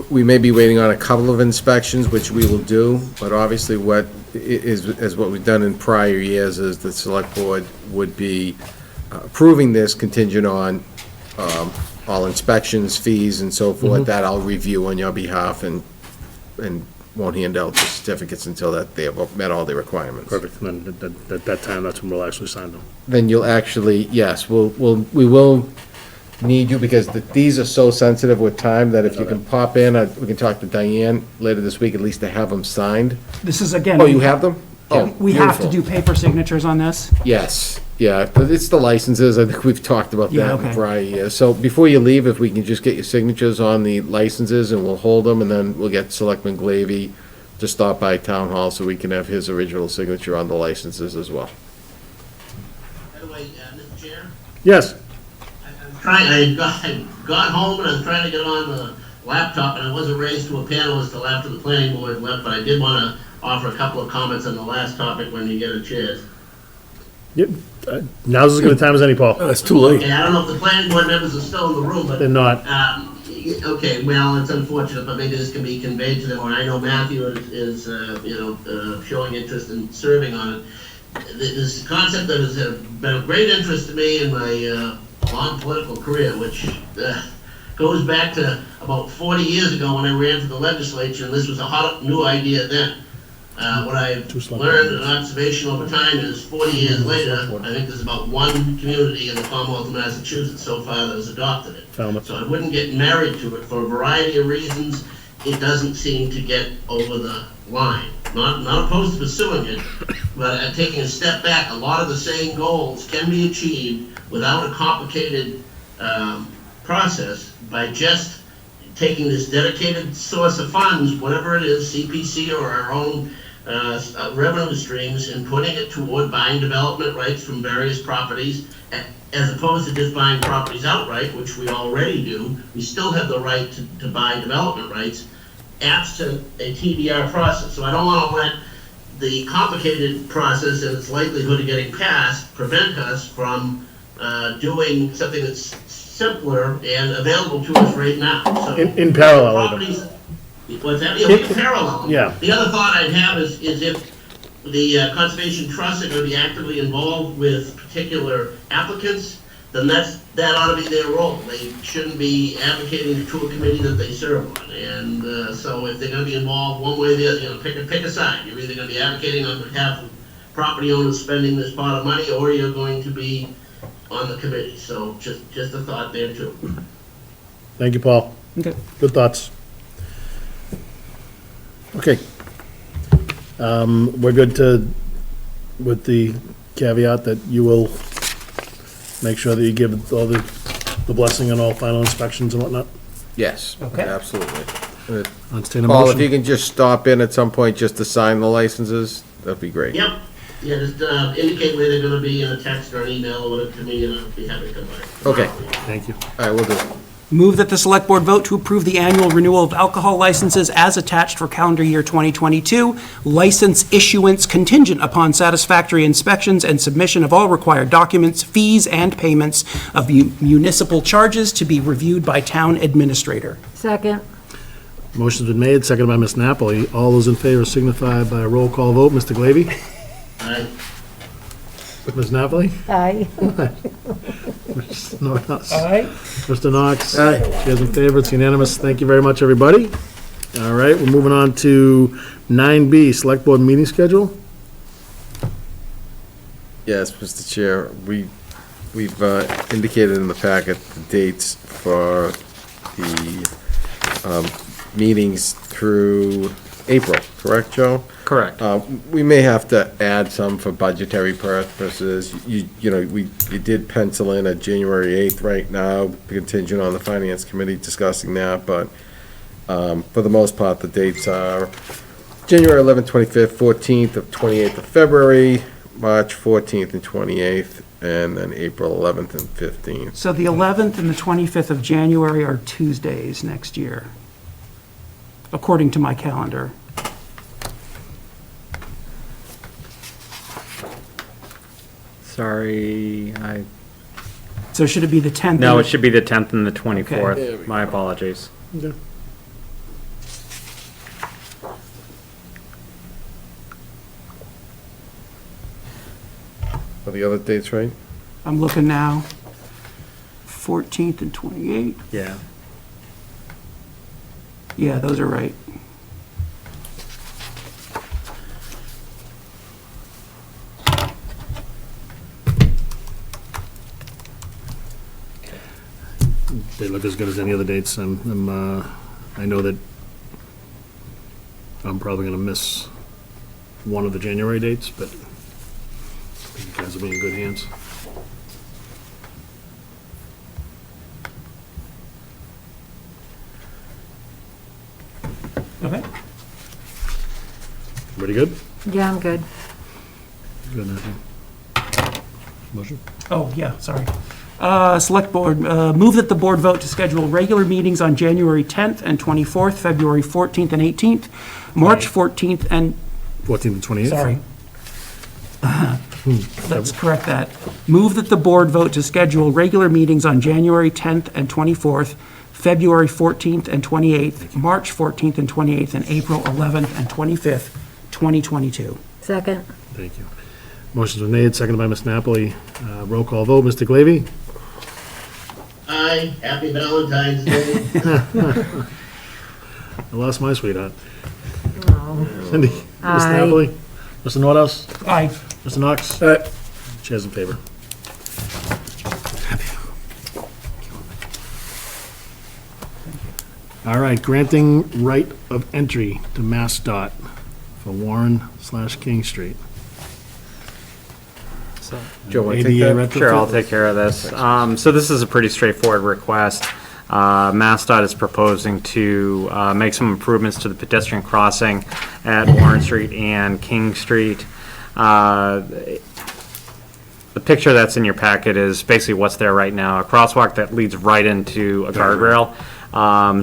we may be waiting on a couple of inspections, which we will do, but obviously what is what we've done in prior years is the select board would be approving this contingent on all inspections, fees, and so forth, that I'll review on your behalf and won't hand out the certificates until that they have met all the requirements. Perfect. And then at that time, that's when we'll actually sign them. Then you'll actually, yes, we will need you, because these are so sensitive with time that if you can pop in, we can talk to Diane later this week, at least to have them signed. This is, again. Oh, you have them? Oh, We have to beautiful. do paper signatures on this? Yes, yeah, but it's the licenses, I think we've talked about Yeah, that in okay. prior years. So before you leave, if we can just get your signatures on the licenses, and we'll hold them, and then we'll get Selectman Glavy to stop by Town Hall so we can have his original signature on the licenses as well. By the way, Mr. Chair, Yes. I got home and I was trying to get on the laptop, and I wasn't raised to a panelist till after the planning board left, but I did want to offer a couple of comments on the last topic when you get a chance. Yep. Now's as good a time as any, Paul. It's too late. Okay, I don't know if the planning board members are still in the room, but. They're not. Okay, well, it's unfortunate, but maybe this can be conveyed to them, or I know Matthew is showing interest in serving on it. This concept that has been of great interest to me in my long political career, which goes back to about 40 years ago when I ran for the legislature, and this was a hot, new idea then. What I've learned and observation over time is 40 years later, I think there's about one community in the Commonwealth of Massachusetts so far that has adopted it. So I wouldn't get married to it for a variety of reasons. It doesn't seem to get over the line. Not opposed to pursuing it, but taking a step back, a lot of the same goals can be achieved without a complicated process by just taking this dedicated source of funds, whatever it is, CPC or our own revenue streams, and putting it toward buying development rights from various properties, as opposed to just buying properties outright, which we already do. We still have the right to buy development rights absent a TDR process. So I don't want to let the complicated process and its likelihood of getting passed prevent us from doing something that's simpler and available to us right now. So In parallel. properties, what's that? In parallel. Yeah. The other thought I'd have is if the Conservation Trust are going to be actively involved with particular applicants, then that ought to be their role. They shouldn't be advocating to a committee that they serve on. And so if they're going to be involved one way or the other, pick a side. You're either going to be advocating on behalf of property owners spending this pot of money, or you're going to be on the committee. So just a thought there too. Thank you, Paul. Okay. Good thoughts. Okay. We're good with the caveat that you will make sure that you give all the blessing on all final inspections and whatnot? Yes, Okay. absolutely. Entertain a Paul, if motion. you can just stop in at some point just to sign the licenses, that'd be great. Yep. Yeah, just indicate where they're going to be in a text or an email or whatever to me, and I'll be happy to come by. Okay. Thank you. All right, we'll do it. Move that the Select Board vote to approve the annual renewal of alcohol licenses as attached for calendar year 2022, license issuance contingent upon satisfactory inspections and submission of all required documents, fees, and payments of municipal charges to be reviewed by town administrator. Second. Motion's been made, seconded by Ms. Napoli. All those in favor signify by a roll call vote. Mr. Glavy? Aye. Ms. Napoli? Aye. Mr. Knox? Aye. Mr. Knox? Aye. Chairs in favor, it's unanimous. Thank you very much, everybody. All right, we're moving on to 9B, Select Board meeting schedule. Yes, Mr. Chair, we've indicated in the packet the dates for the meetings through April, correct, Joe? Correct. We may have to add some for budgetary purposes. You did pencil in a January 8th right now, contingent on the Finance Committee discussing that, but for the most part, the dates are January 11th, 25th, 14th, 28th of February, March 14th and 28th, and then April 11th and 15th. So the 11th and the 25th of January are Tuesdays next year, according to my calendar. Sorry, So should it be the 10th? no, and it should be the 10th and the There we 24th. go. My apologies. Okay. Are the other dates right? I'm looking now. 14th and 28th. Yeah. Yeah, those are right. They look as good as any other dates. I know that I'm probably going to miss one of the January dates, but I think you guys will be in good hands. Okay. Everybody good? Yeah, I'm good. Good, Nathan. Motion? Oh, yeah, sorry. Select Board, move that the board vote to schedule regular meetings on January 10th and 24th, February 14th and 18th, March 14th and, 14th and 28th? sorry. Let's correct that. Move that the board vote to schedule regular meetings on January 10th and 24th, February 14th and 28th, March 14th and 28th, and April 11th and 25th, 2022. Second. Thank you. Motion's been made, seconded by Ms. Napoli. Roll call vote. Mr. Glavy? Aye. Happy Valentine's Day. I lost my sweetheart. Oh. Cindy? Ms. Aye. Napoli? Mr. Nordhaus? Aye. Mr. Knox? Aye. Chairs in favor. All right, granting right of entry to Mass Dot for Warren/King Street. Joe, wanna take that? Sure, I'll take care of this. So this is a pretty straightforward request. MassDOT is proposing to make some improvements to the pedestrian crossing at Warren Street and King Street. The picture that's in your packet is basically what's there right now, a crosswalk that leads right into a guardrail.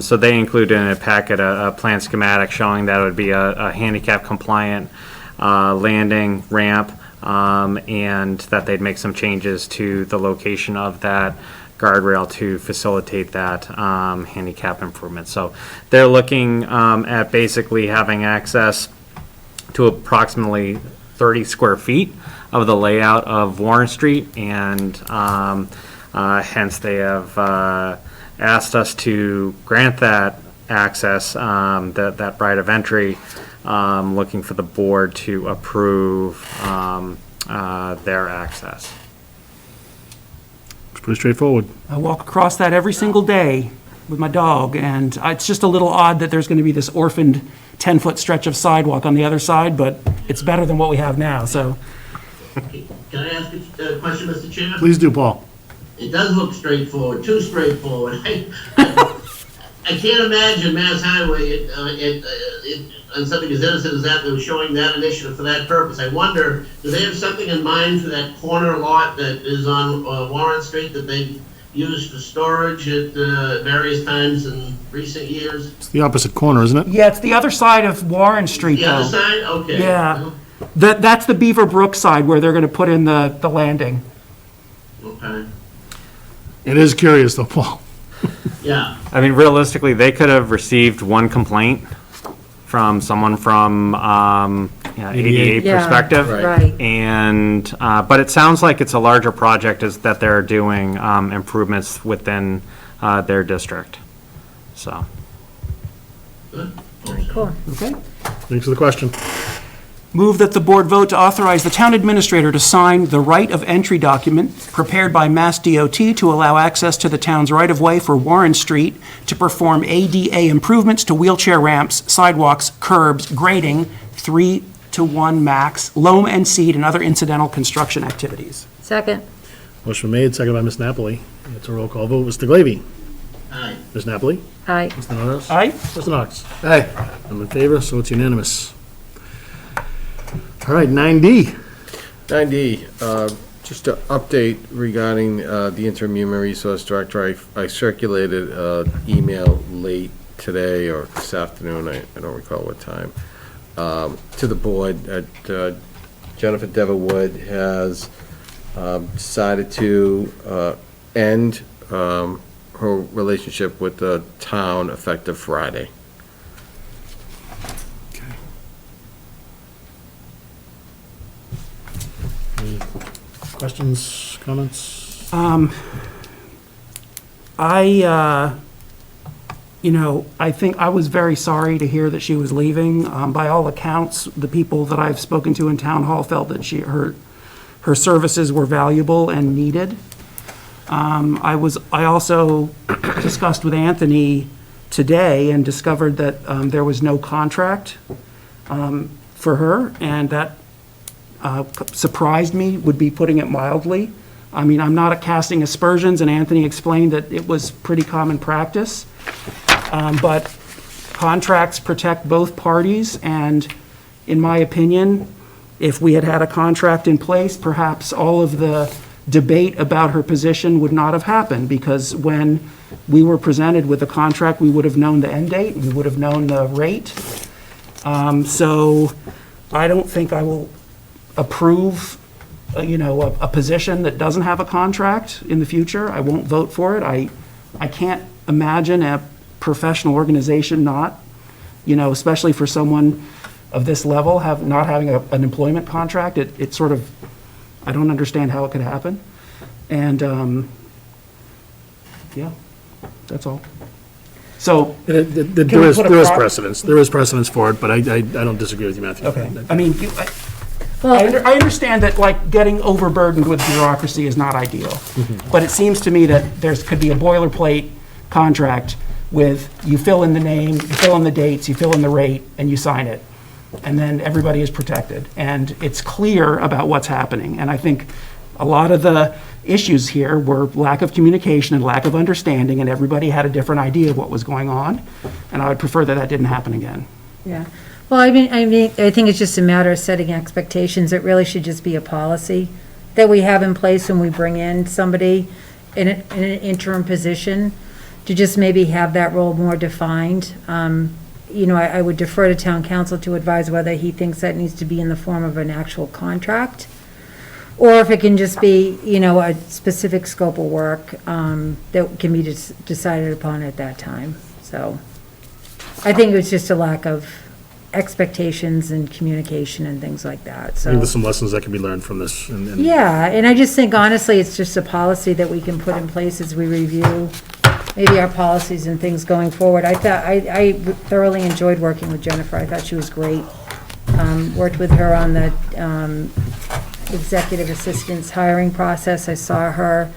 So they included in a packet a plan schematic showing that it would be a handicap compliant landing ramp, and that they'd make some changes to the location of that guardrail to facilitate that handicap improvement. So they're looking at basically having access to approximately 30 square feet of the layout of Warren Street, and hence they have asked us to grant that access, that right of entry, looking for the board to approve their access. It's pretty straightforward. I walk across that every single day with my dog, and it's just a little odd that there's going to be this orphaned 10-foot stretch of sidewalk on the other side, but it's better than what we have now, so. Can I ask a question, Mr. Chair? Please do, Paul. It does look straightforward, too straightforward. I can't imagine Mass Highway, on something as innocent as that, they were showing that initiative for that purpose. I wonder, do they have something in mind for that corner lot that is on Warren Street that they've used for storage at various times in recent years? It's the opposite corner, isn't it? Yeah, it's the other side of Warren Street, The though. other side? Okay. Yeah. That's the Beaver Brook side where they're going to put in the landing. Okay. It is curious, though, Paul. Yeah. I mean, realistically, they could have received one complaint from someone from ADA Yeah, perspective. right. And, but it sounds like it's a larger project is that they're doing improvements within their district, so. All right, cool. Okay. Thanks for the question. Move that the board vote to authorize the town administrator to sign the right of entry document prepared by Mass DOT to allow access to the town's right-of-way for Warren Street to perform ADA improvements to wheelchair ramps, sidewalks, curbs, grading, 3-to-1 max, loam and seed, and other incidental construction activities. Second. Motion made, seconded by Ms. Napoli. It's a roll call vote. Mr. Glavy? Aye. Ms. Napoli? Aye. Mr. Norris? Aye. Mr. Knox? Aye. I'm in favor, so it's unanimous. All right, 9D. 9D, just an update regarding the interim human resource director. I circulated an email late today or this afternoon, I don't recall what time, to the board that Jennifer Deverwood has decided to end her relationship with the town effective Friday. Questions, comments? I think I was very sorry to hear that she was leaving. By all accounts, the people that I've spoken to in town hall felt that her services were valuable and needed. I also discussed with Anthony today and discovered that there was no contract for her, and that surprised me, would be putting it mildly. I mean, I'm not casting aspersions, and Anthony explained that it was pretty common practice. But contracts protect both parties, and in my opinion, if we had had a contract in place, perhaps all of the debate about her position would not have happened, because when we were presented with a contract, we would have known the end date, we would have known the rate. So I don't think I will approve, a position that doesn't have a contract in the future. I won't vote for it. I can't imagine a professional organization not, especially for someone of this level, not having an employment contract. It sort of, I don't understand how it could happen. And, yeah, that's all. So. There is precedence. There is precedence for it, but I don't disagree with you, Matthew. Okay. I mean, I understand that, getting overburdened with bureaucracy is not ideal. But it seems to me that could be a boilerplate contract with, you fill in the name, you fill in the dates, you fill in the rate, and you sign it. And then everybody is protected. And it's clear about what's happening. And I think A lot of the issues here were lack of communication and lack of understanding, and everybody had a different idea of what was going on, and I would prefer that that didn't happen again. Yeah. Well, I mean, I think it's just a matter of setting expectations. It really should just be a policy that we have in place when we bring in somebody in an interim position, to just maybe have that role more defined. You know, I would defer to town council to advise whether he thinks that needs to be in the form of an actual contract, or if it can just be, you know, a specific scope of work that can be decided upon at that time. So I think it was just a lack of expectations and communication and things like that, I think so. there's some lessons that can be learned from this. And Yeah, and I just think honestly, it's just a policy that we can put in place as we review maybe our policies and things going forward. I thoroughly enjoyed working with Jennifer. I thought she was great. Worked with her on the executive assistant's hiring process. I saw her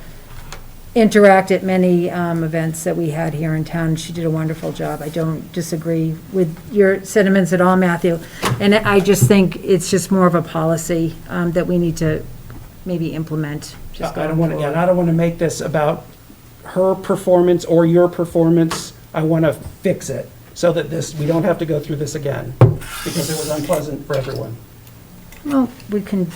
interact at many events that we had here in town. She did a wonderful job. I don't disagree with your sentiments at all, Matthew. And I just think it's just more of a policy that we need to maybe implement. Just I don't want to make this about her performance or your performance. I want to fix it so that we don't have to go through this again, because it was unpleasant for everyone. Well, we can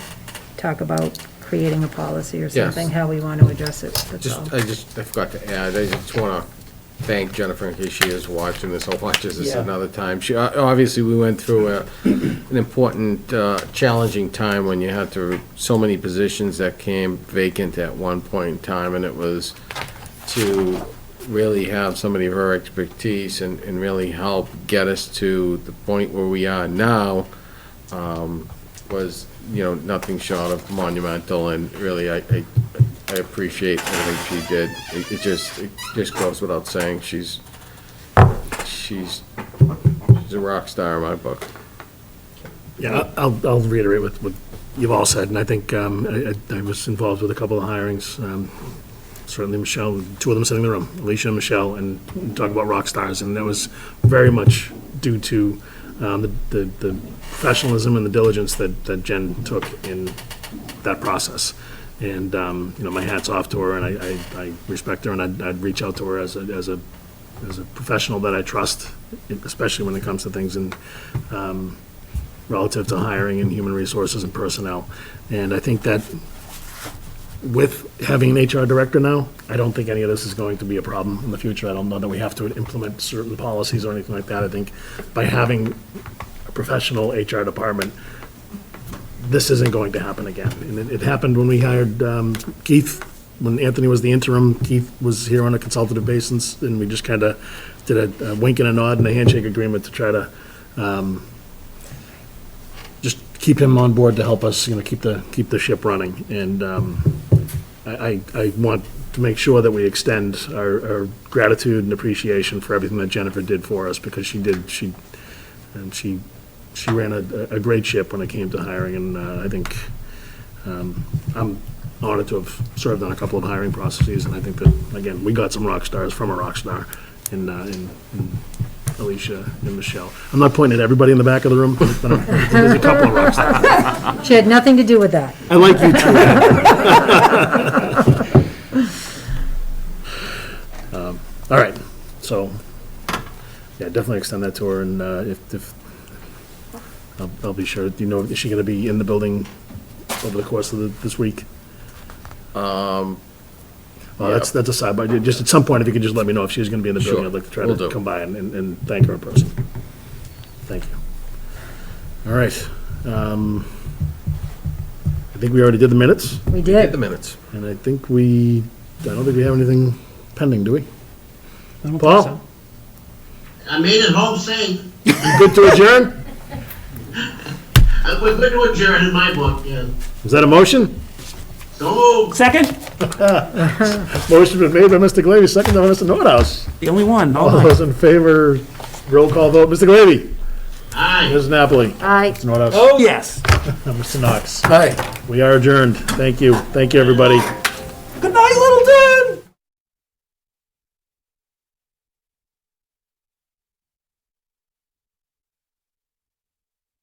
talk about creating a policy or Yes. something, how we want to address it, that's all. I forgot to add, I just want to thank Jennifer in case she is watching this or watches this Yeah. another time. She, obviously, we went through an important, challenging time when you had so many positions that came vacant at one point in time, and it was to really have somebody of her expertise and really help get us to the point where we are now, was, you know, nothing short of monumental, and really, I appreciate everything she did. It just goes without saying, she's a rock star in my book. Yeah, I'll reiterate what you've all said, and I think I was involved with a couple of hirings. Certainly Michelle, two of them sitting in the room, Alicia and Michelle, and talk about rock stars, and that was very much due to the professionalism and the diligence that Jen took in that process. And, you know, my hat's off to her, and I respect her, and I'd reach out to her as a professional that I trust, especially when it comes to things in relative to hiring and human resources and personnel. And I think that with having an HR director now, I don't think any of this is going to be a problem in the future. I don't know that we have to implement certain policies or anything like that. I think by having a professional HR department, this isn't going to happen again. And it happened when we hired Keith, when Anthony was the interim. Keith was here on a consultative basis, and we just kind of did a wink and a nod and a handshake agreement to try to just keep him on board to help us, you know, keep the ship running. And I want to make sure that we extend our gratitude and appreciation for everything that Jennifer did for us, because she ran a great ship when it came to hiring, and I think I'm honored to have served on a couple of hiring processes, and I think that, again, we got some rock stars from a rock star in Alicia and Michelle. I'm not pointing at everybody in the back of the room, but there's a couple of rock stars. She had nothing to do with that. I like you too. All right, so, yeah, definitely extend that to her, and if I'll be sure. Do you know, is she going to be in the building over the course of this week? Well, that's a sidebar. Just at some point, if you could just let me know if she's going to be in the building, Sure. I'd like to try Will to do. come by and thank her in person. Thank you. All right. I think we already did the minutes, We Did did. the minutes. and I don't think we have anything pending, do we? I don't think Paul? so. I made it home safe. You good to adjourn? We're good to adjourn in my book, yeah. Is that a motion? So moved. Second? Motion been made by Mr. Glavy, second by Mr. Nordhaus. The only one, All all those in favor, roll call vote. Mr. Glavy? Aye. Ms. Napoli? Aye. Mr. Nordhaus? Oh, yes. Mr. Knox? Hi. We are adjourned. Thank you. Thank you, everybody.